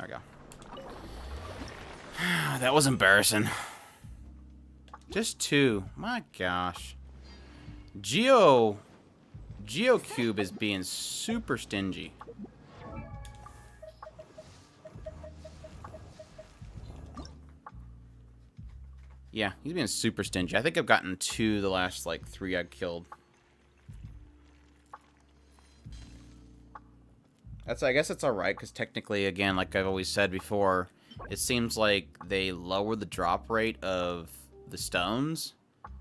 we go. That was embarrassing. Just 2. My gosh. Geocube is being super stingy. Yeah, he's being super stingy. I think I've gotten 2 the last, like, 3 I killed. I guess it's alright, because technically, again, like I've always said before, it seems like they lower the drop rate of the stones.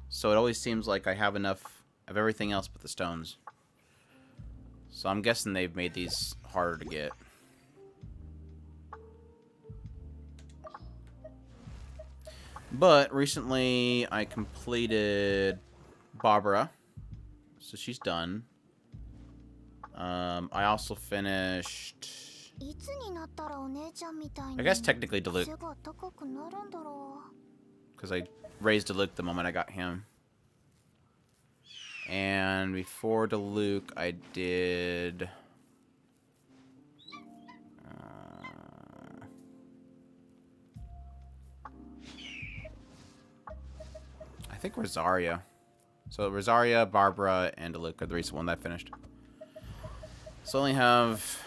So it always seems like I have enough of everything else but the stones. So I'm guessing they've made these harder to get. But recently I completed Barbara. So she's done. I also finished... I guess technically Diluc. Because I raised Diluc the moment I got him. And before Diluc, I did... I think Rosaria. So Rosaria, Barbara, and Diluc are the recent one that I finished. So I only have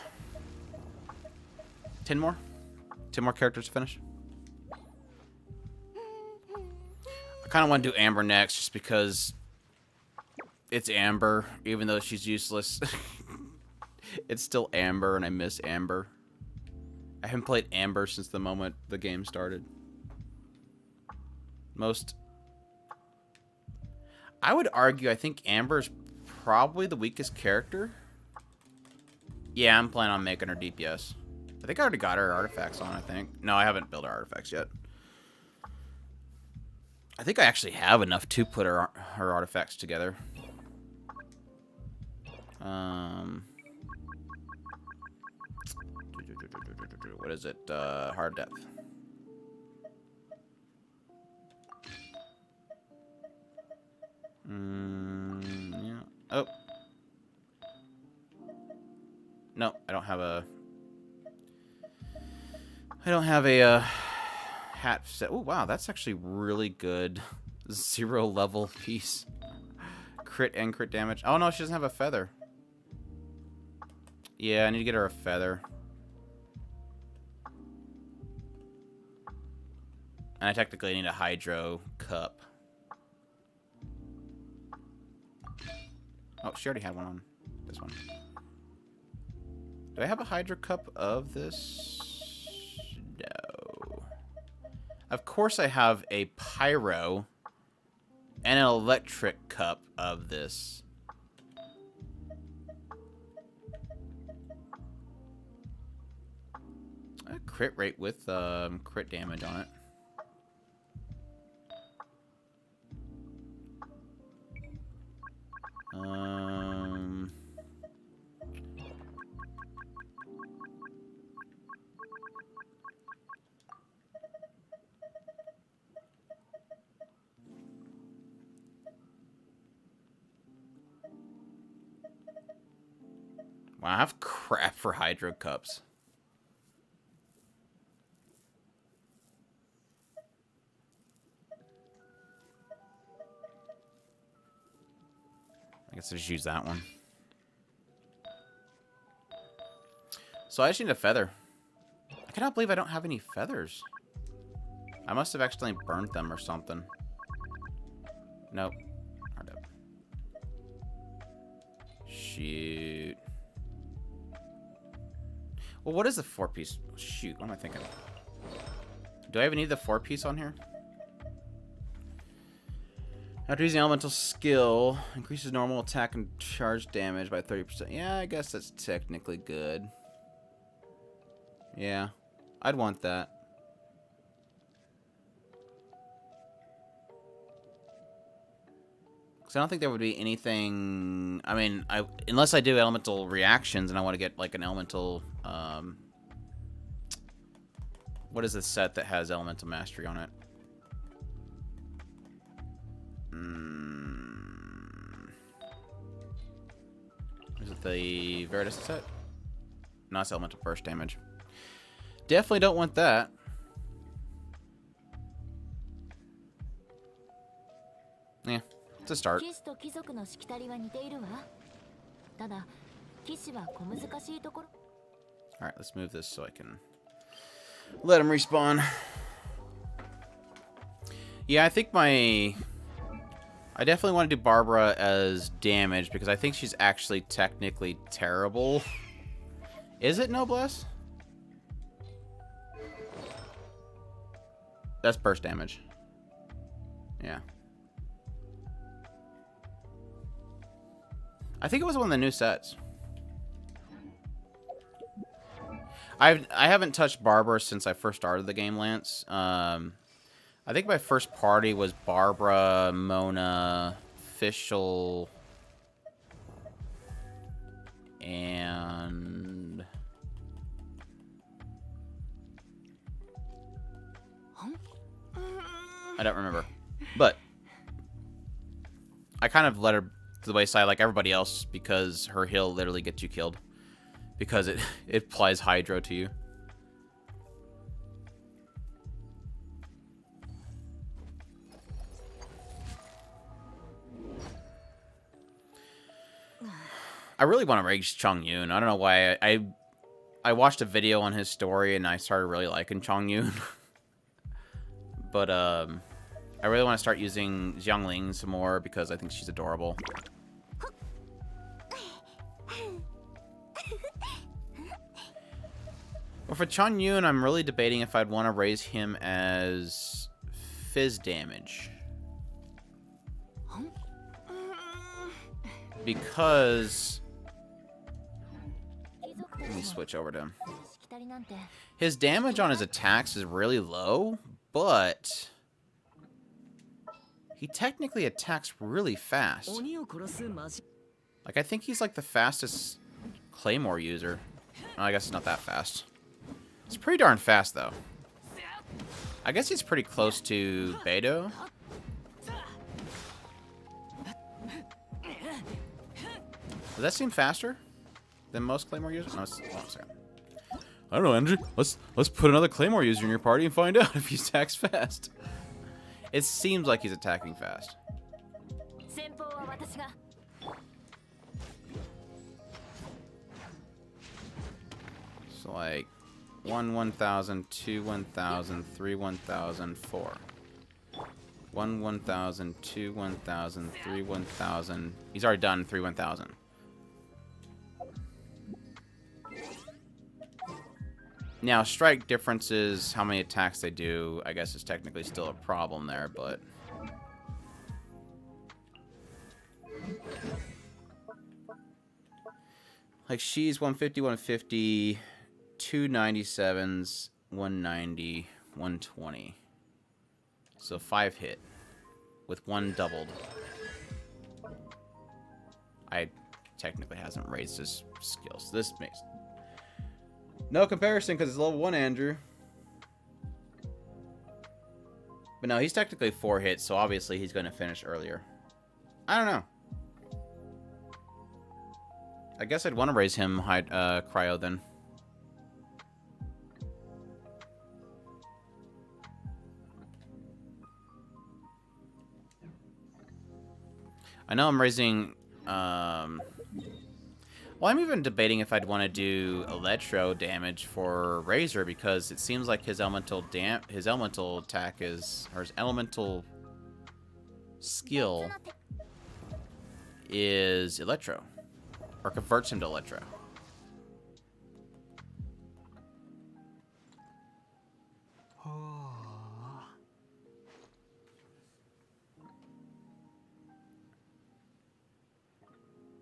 10 more? 10 more characters to finish? I kind of want to do Amber next just because it's Amber, even though she's useless. It's still Amber, and I miss Amber. I haven't played Amber since the moment the game started. I would argue I think Amber is probably the weakest character. Yeah, I'm planning on making her DPS. I think I already got her artifacts on, I think. No, I haven't built her artifacts yet. I think I actually have enough to put her artifacts together. What is it? Hard depth. Yeah. Oh. No, I don't have a hat set. Oh, wow, that's actually really good. 0 level piece. Crit and crit damage. Oh, no, she doesn't have a feather. Yeah, I need to get her a feather. And I technically need a hydro cup. Oh, she already had one on this one. Do I have a hydro cup of this? No. Of course I have a pyro and an electric cup of this. A crit rate with crit damage on it. I have crap for Hydro Cups. I guess I just use that one. So I just need a feather. I cannot believe I don't have any feathers. I must have accidentally burnt them or something. Nope. Hard up. Shoot. Well, what is the 4-piece? Shoot, what am I thinking? Do I even need the 4-piece on here? After using elemental skill, increases normal attack and charge damage by 30%. Yeah, I guess that's technically good. Yeah, I'd want that. Because I don't think there would be anything... I mean, unless I do elemental reactions and I want to get, like, an elemental... what is the set that has elemental mastery on it? Is it the Veritas set? No, it's elemental burst damage. Definitely don't want that. Yeah, it's a start. Alright, let's move this so I can let him respawn. Yeah, I think I definitely want to do Barbara as damage because I think she's actually technically terrible. Is it Noblesse? That's burst damage. Yeah. I think it was one of the new sets. I haven't touched Barbara since I first started the game, Lance. I think my first party was Barbara, Mona, Fischl, and... I don't remember. But I kind of let her to the wayside like everybody else because her heal literally gets you killed. Because it applies Hydro to you. I really want to rage Chong Yun. I don't know why. I watched a video on his story and I started really liking Chong Yun. But I really want to start using Xiangling some more because I think she's adorable. Well, for Chong Yun, I'm really debating if I'd want to raise him as Fizz damage. Because... Let me switch over to him. His damage on his attacks is really low, but... he technically attacks really fast. Like, I think he's like the fastest Claymore user. Oh, I guess it's not that fast. It's pretty darn fast, though. I guess he's pretty close to Beidou. Does that seem faster than most Claymore users? No, hold on a second. I don't know, Andrew. Let's put another Claymore user in your party and find out if he attacks fast. It seems like he's attacking fast. So like 1 1000, 2 1000, 3 1000, 4. 1 1000, 2 1000, 3 1000. He's already done 3 1000. Now, strike differences, how many attacks they do, I guess is technically still a problem there, but... like, she's 150, 150, 297s, 190, 120. So 5 hit, with 1 doubled. I technically hasn't raised his skills. This makes... no comparison because it's level 1 Andrew. But no, he's technically 4 hits, so obviously he's going to finish earlier. I don't know. I guess I'd want to raise him high, cryo then. I know I'm raising, well, I'm even debating if I'd want to do electro damage for Razor, because it seems like his elemental attack is, or his elemental skill is electro, or converts him to electro.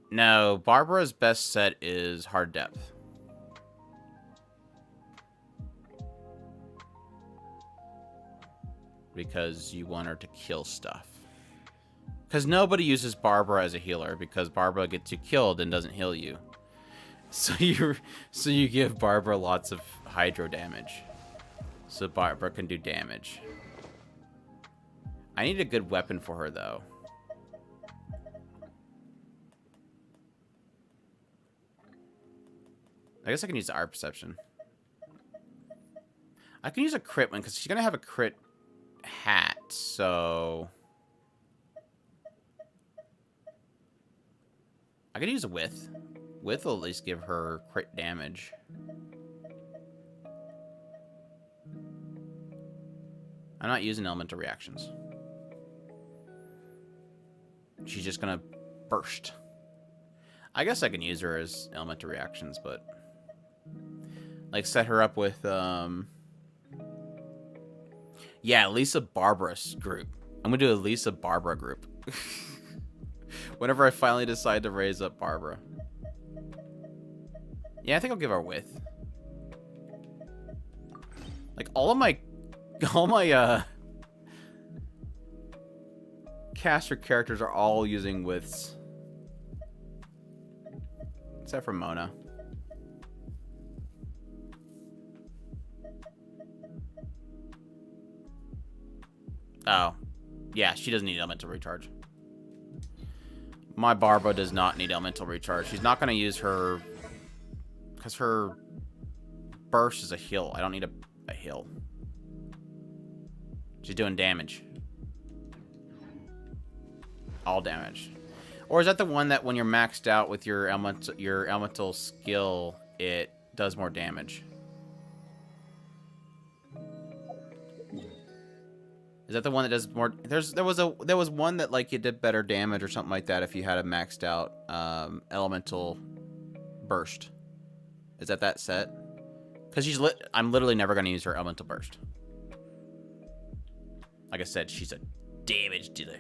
No, Barbara's best set is hard depth. Because you want her to kill stuff. Because nobody uses Barbara as a healer, because Barbara gets you killed and doesn't heal you. So you give Barbara lots of hydro damage. So Barbara can do damage. I need a good weapon for her, though. I guess I can use the art perception. I can use a crit one, because she's going to have a crit hat, so... I could use a With. With will at least give her crit damage. I'm not using elemental reactions. She's just going to burst. I guess I can use her as elemental reactions, but... like, set her up with, yeah, Lisa Barbara's group. I'm gonna do a Lisa Barbara group. Whenever I finally decide to raise up Barbara. Yeah, I think I'll give her With. Like, all my caster characters are all using Withs. Except for Mona. Oh. Yeah, she doesn't need elemental recharge. My Barbara does not need elemental recharge. She's not going to use her... because her burst is a heal. I don't need a heal. She's doing damage. All damage. Or is that the one that when you're maxed out with your elemental skill, it does more damage? Is that the one that does more? There was one that like it did better damage or something like that if you had a maxed out elemental burst. Is that set? Because I'm literally never gonna use her elemental burst. Like I said, she's a damage dealer.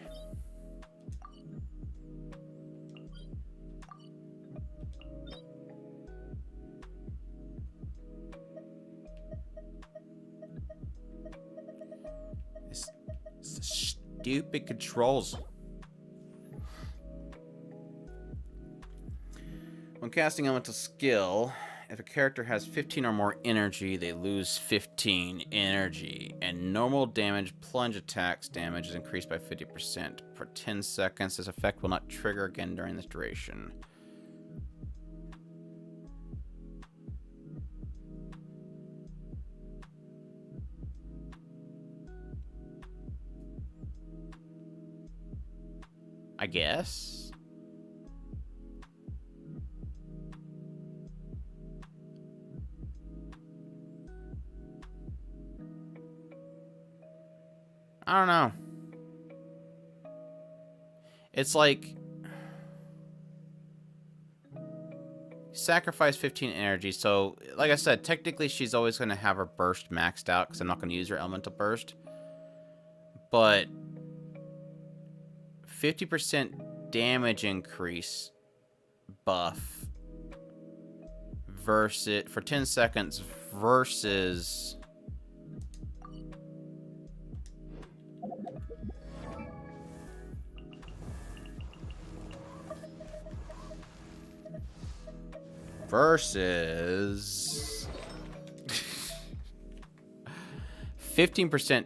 Stupid controls. When casting elemental skill, if a character has 15 or more energy, they lose 15 energy. And normal damage plunge attacks damage is increased by 50%. For 10 seconds, this effect will not trigger again during this duration. I guess. I don't know. It's like sacrifice 15 energy. So, like I said, technically she's always going to have her burst maxed out because I'm not going to use her elemental burst. But 50% damage increase buff versus for 10 seconds versus versus 15%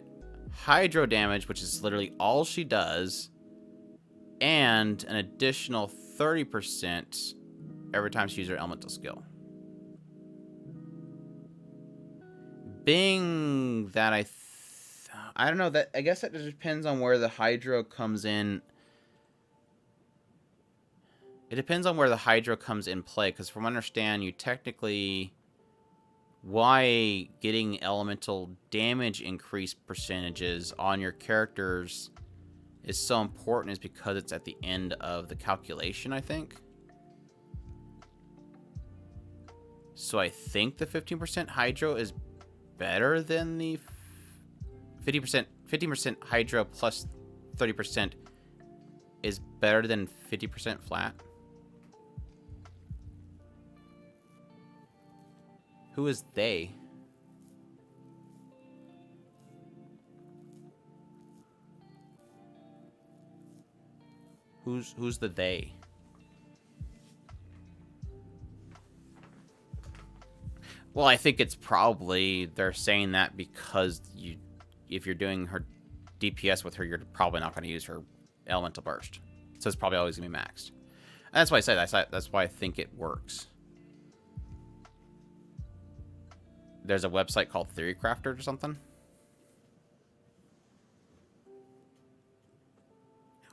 hydro damage, which is literally all she does, and an additional 30% every time she uses her elemental skill. Being that I don't know, that I guess that just depends on where the hydro comes in. It depends on where the hydro comes in play, because from what I understand, you technically, why getting elemental damage increase percentages on your characters is so important is because it's at the end of the calculation, I think. So I think the 15% hydro is better than the 50% hydro plus 30% is better than 50% flat. Who is they? Who's the they? Well, I think it's probably they're saying that because if you're doing her DPS with her, you're probably not going to use her elemental burst. So it's probably always going to be maxed. And that's why I say that. That's why I think it works. There's a website called Theory Crafter or something.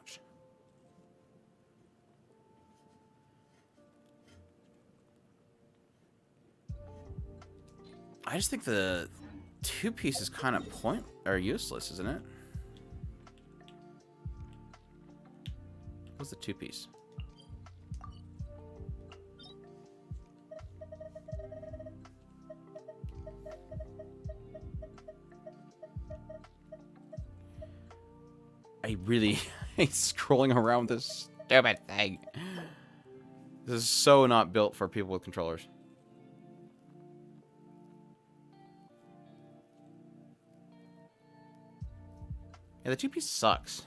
Ouch. I just think the two-piece is kind of useless, isn't it? What's the two-piece? I really hate scrolling around with this stupid thing. This is so not built for people with controllers. Yeah, the two-piece sucks.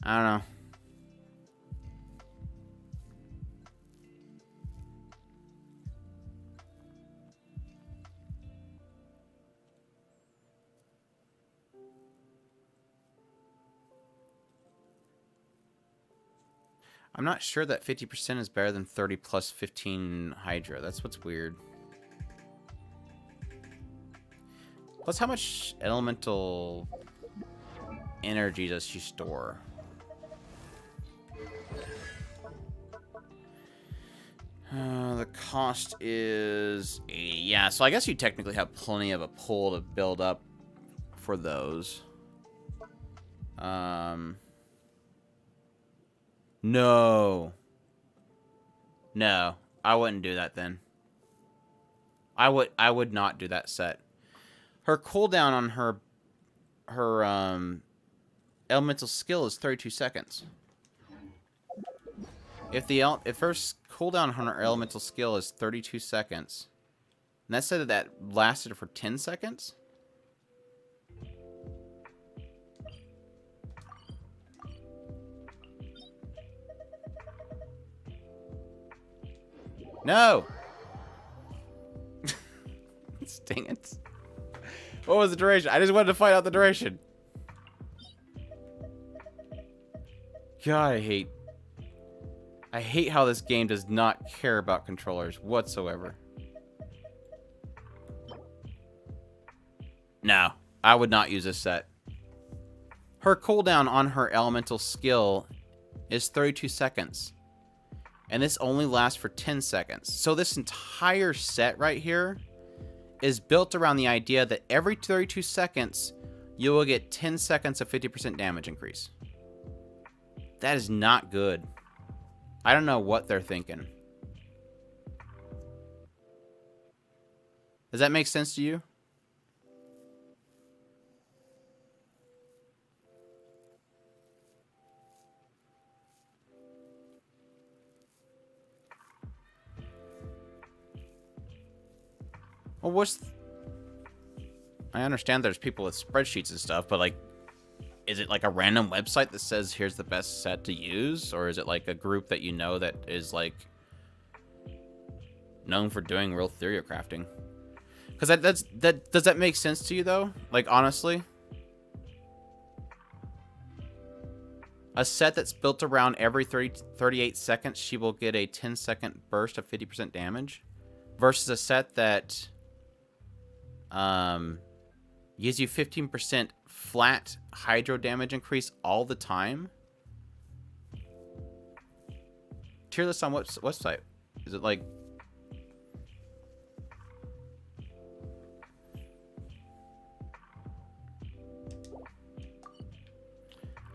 I don't know. I'm not sure that 50% is better than 30 plus 15 Hydra. That's what's weird. Plus, how much elemental energy does she store? The cost is 80. Yeah, so I guess you technically have plenty of a pull to build up for those. No. No, I wouldn't do that then. I would not do that set. Her cooldown on her elemental skill is 32 seconds. If her cooldown on her elemental skill is 32 seconds, and that said that lasted for 10 seconds. No! Dang it. What was the duration? I just wanted to find out the duration. God, I hate how this game does not care about controllers whatsoever. No, I would not use this set. Her cooldown on her elemental skill is 32 seconds. And this only lasts for 10 seconds. So this entire set right here is built around the idea that every 32 seconds, you will get 10 seconds of 50% damage increase. That is not good. I don't know what they're thinking. Does that make sense to you? Well, I understand there's people with spreadsheets and stuff, but like, is it like a random website that says here's the best set to use? Or is it like a group that you know that is like known for doing real theory crafting? Because that does that make sense to you though? Like honestly, a set that's built around every 38 seconds, she will get a 10-second burst of 50% damage, versus a set that gives you 15% flat hydro damage increase all the time. Tier list on what website? Is it like?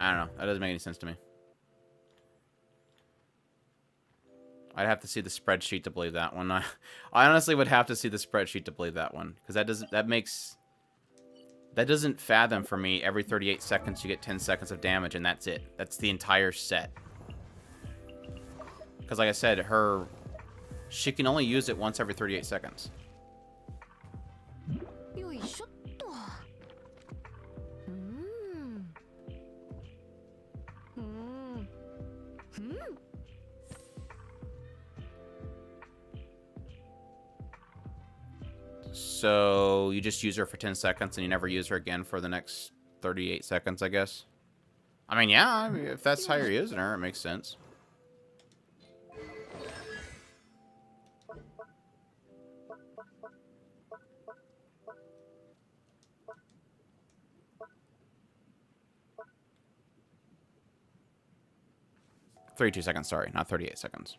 I don't know. That doesn't make any sense to me. I'd have to see the spreadsheet to believe that one. I honestly would have to see the spreadsheet to believe that one, because that doesn't fathom for me. Every 38 seconds you get 10 seconds of damage, and that's it. That's the entire set. Because like I said, she can only use it once every 38 seconds. So you just use her for 10 seconds and you never use her again for the next 38 seconds, I guess. I mean, yeah, I mean, if that's how you're using her, it makes sense. "32 seconds, sorry, not 38 seconds.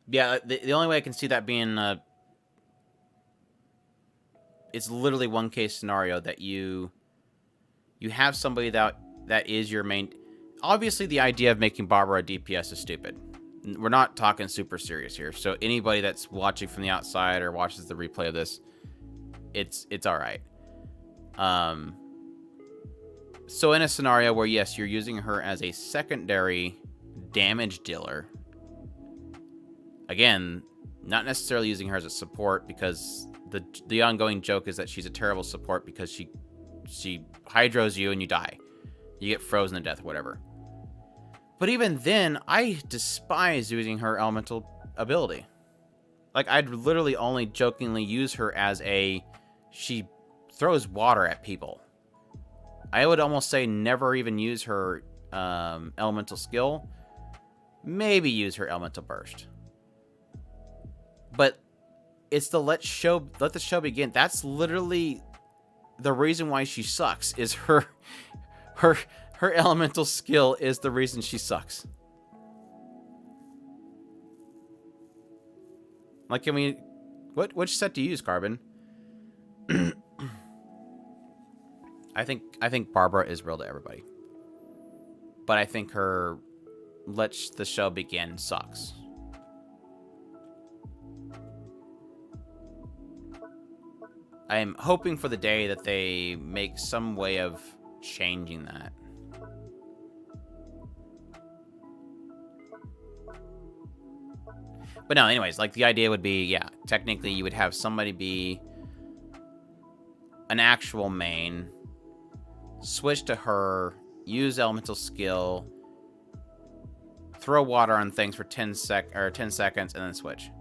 Yeah, the only way I can see that being it's literally one case scenario that you have somebody that is your main. Obviously, the idea of making Barbara a DPS is stupid. We're not talking super serious here. So anybody that's watching from the outside or watches the replay of this, it's all right. So in a scenario where yes, you're using her as a secondary damage dealer. Again, not necessarily using her as a support, because the ongoing joke is that she's a terrible support because she hydros you and you die. You get frozen to death, whatever. But even then, I despise using her elemental ability. Like, I'd literally only jokingly use her as she throws water at people. I would almost say never even use her elemental skill. Maybe use her elemental burst. But it's the let the show begin. That's literally the reason why she sucks, is her elemental skill is the reason she sucks. Like, can we... Which set do you use, Carbon? I think Barbara is real to everybody. But I think her let the show begin sucks. I am hoping for the day that they make some way of changing that. But no, anyways, like, the idea would be, yeah, technically you would have somebody be an actual main, switch to her, use elemental skill, throw water on things for 10 seconds, and then switch.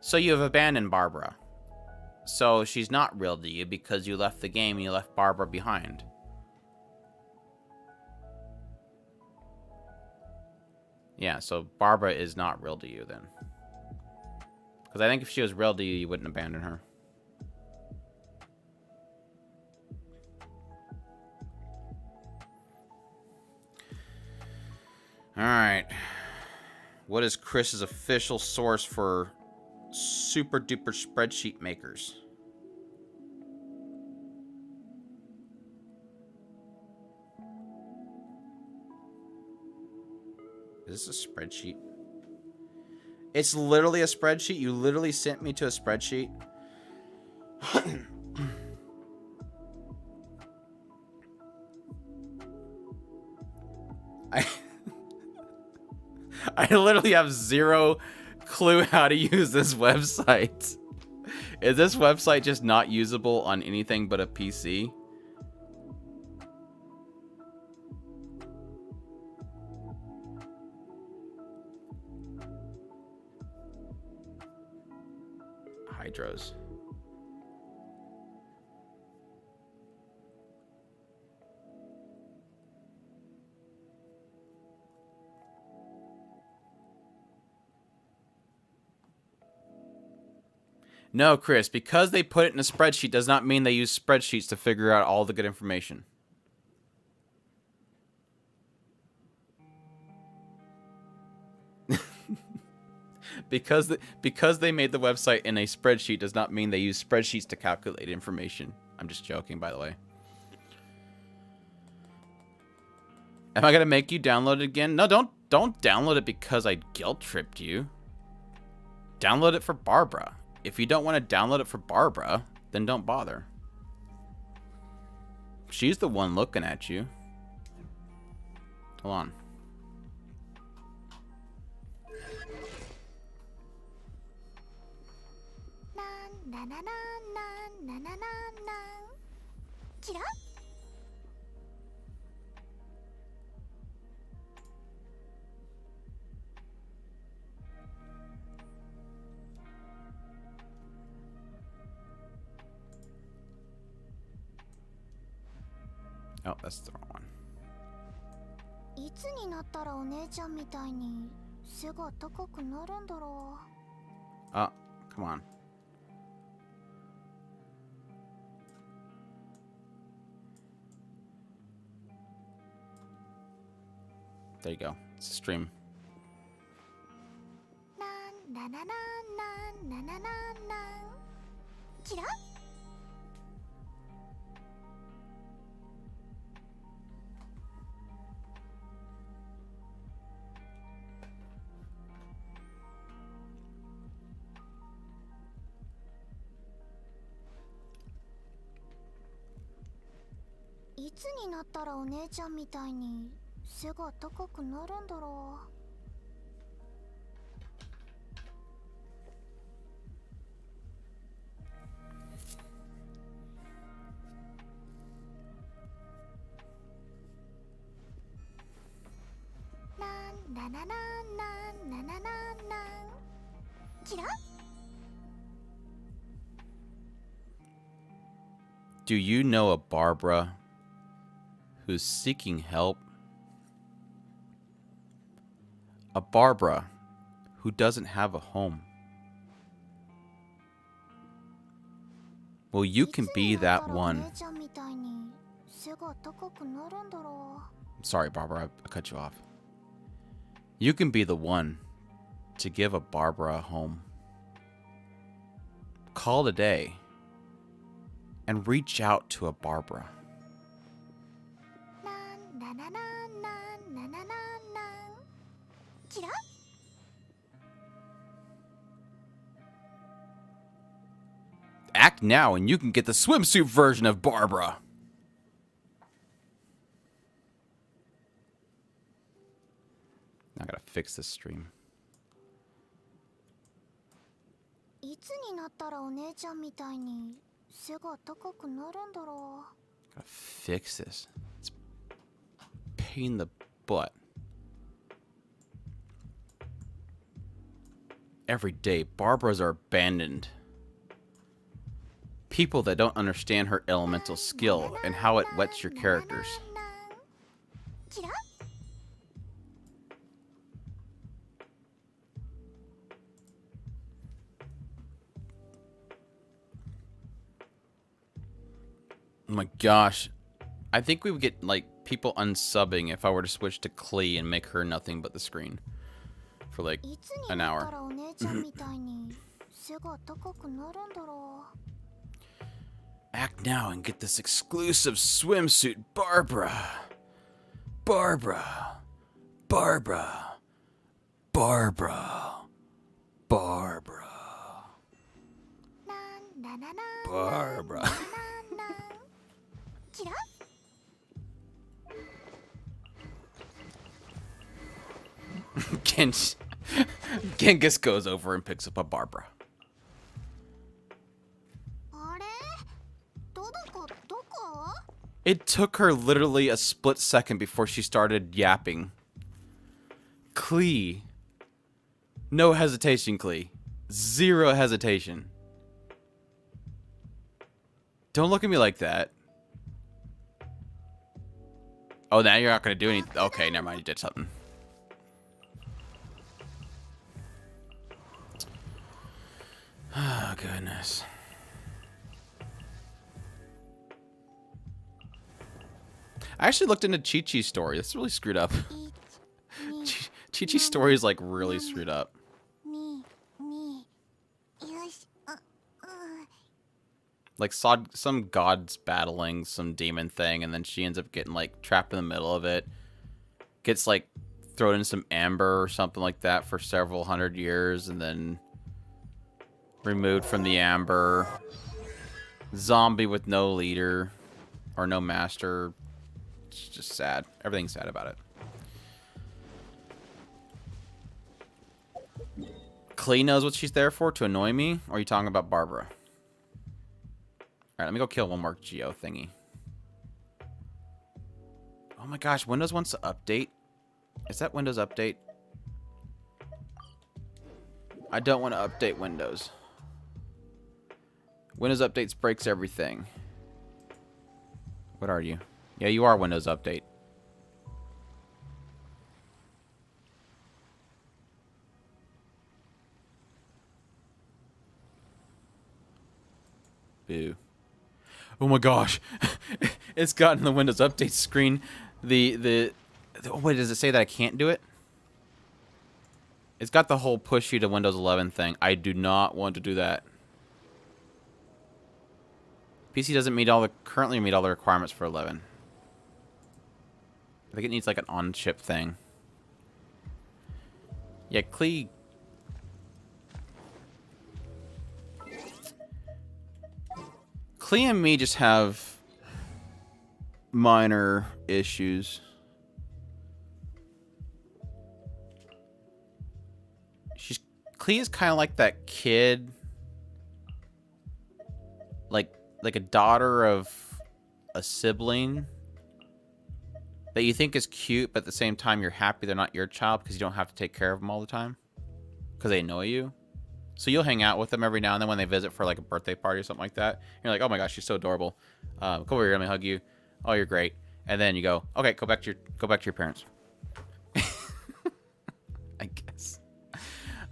So you have abandoned Barbara. So she's not real to you because you left the game and you left Barbara behind. Yeah, so Barbara is not real to you then. Because I think if she was real to you, you wouldn't abandon her. Alright. What is Chris's official source for super duper spreadsheet makers? Is this a spreadsheet? It's literally a spreadsheet. You literally sent me to a spreadsheet. I literally have zero clue how to use this website. Is this website just not usable on anything but a PC? hydros. No, Chris, because they put it in a spreadsheet does not mean they use spreadsheets to figure out all the good information. Because they made the website in a spreadsheet does not mean they use spreadsheets to calculate information. I'm just joking, by the way. Am I gonna make you download it again? No, don't download it because I guilt tripped you. Download it for Barbara. If you don't want to download it for Barbara, then don't bother. She's the one looking at you. Hold on. Oh, that's the wrong one. Oh, come on. There you go. It's a stream. Do you know a Barbara who's seeking help? A Barbara who doesn't have a home. Well, you can be that one. Sorry, Barbara, I cut you off. You can be the one to give a Barbara a home. Call today and reach out to a Barbara. Act now and you can get the swimsuit version of Barbara. I gotta fix this stream. Gotta fix this. It's a pain in the butt. Every day, Barbaras are abandoned. People that don't understand her elemental skill and how it wets your characters. Oh my gosh. I think we would get, like, people unsubbing if I were to switch to Klee and make her nothing but the screen for, like, an hour. Act now and get this exclusive swimsuit, Barbara. Barbara. Barbara. Barbara. Barbara. Barbara. Genghis goes over and picks up a Barbara. It took her literally a split second before she started yapping. Klee. No hesitation, Klee. Zero hesitation. Don't look at me like that. Oh, now you're not going to do anything. Okay, never mind. You did something. Oh, goodness. I actually looked into Chi-Chi's story. That's really screwed up. Chi-Chi's story is, like, really screwed up. Like, some god's battling some demon thing, and then she ends up getting, like, trapped in the middle of it. Gets, like, thrown in some amber or something like that for several hundred years, and then removed from the amber. Zombie with no leader, or no master. It's just sad. Everything's sad about it. Klee knows what she's there for, to annoy me? Or are you talking about Barbara? Alright, let me go kill one more Geo thingy. Oh my gosh, Windows wants to update? Is that Windows Update? I don't want to update Windows. Windows Updates breaks everything. What are you? Yeah, you are Windows Update. Boo. Oh my gosh. It's gotten the Windows Update screen. Wait, does it say that I can't do it? It's got the whole push you to Windows 11 thing. I do not want to do that. PC doesn't currently meet all the requirements for 11. I think it needs like an on-chip thing. Yeah, Klee. Klee and me just have minor issues. Klee is kind of like that kid, like a daughter of a sibling that you think is cute, but at the same time you're happy they're not your child because you don't have to take care of them all the time because they annoy you. So you'll hang out with them every now and then when they visit for like a birthday party or something like that. You're like, oh my gosh, she's so adorable. Come over here, let me hug you. Oh, you're great. And then you go, okay, go back to your parents.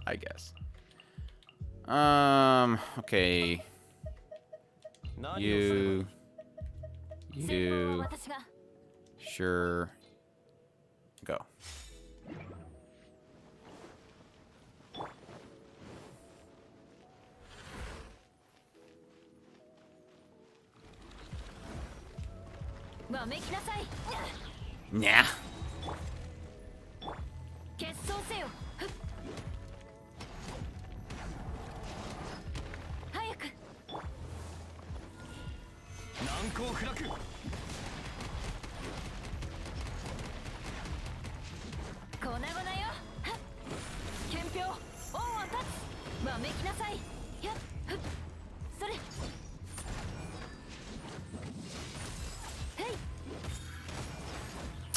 I guess. Okay. You. Sure. Go. Nah.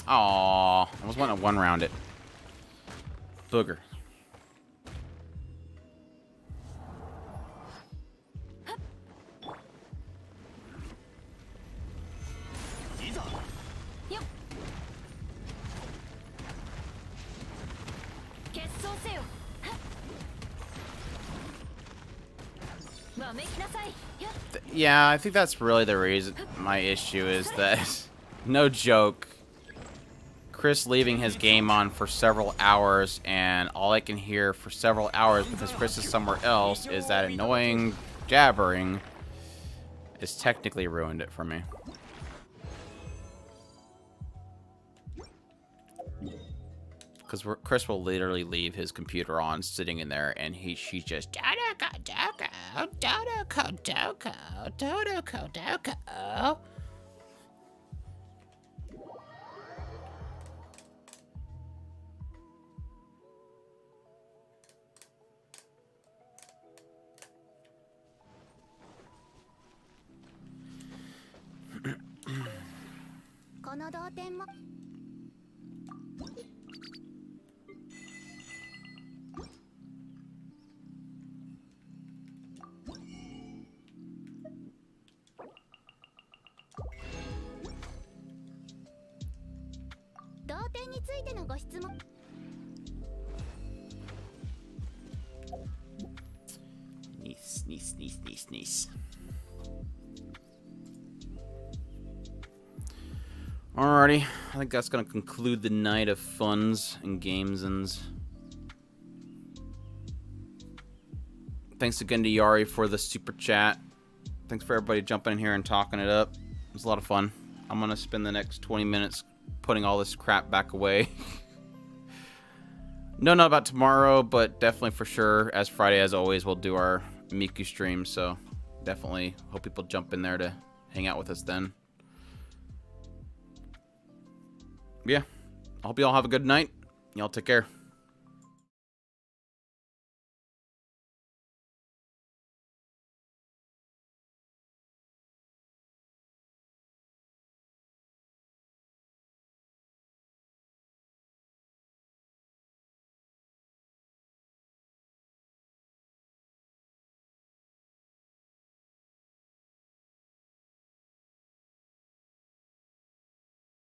Aww, I was wanting to one round it. Booger. Yeah, I think that's really the reason. My issue is that, no joke, Chris leaving his game on for several hours, and all I can hear for several hours because Chris is somewhere else is that annoying jabbering. It's technically ruined it for me. Because Chris will literally leave his computer on, sitting in there, and she just Dodoko. Nice. Alrighty, I think that's gonna conclude the night of funs and gamesins. Thanks again to Yari for the super chat. Thanks for everybody jumping in here and talking it up. It was a lot of fun. I'm gonna spend the next 20 minutes putting all this crap back away. No, not about tomorrow, but definitely for sure, as Friday, as always, we'll do our Miku stream, so definitely hope people jump in there to hang out with us then. Yeah, I hope you all have a good night. Y'all take care.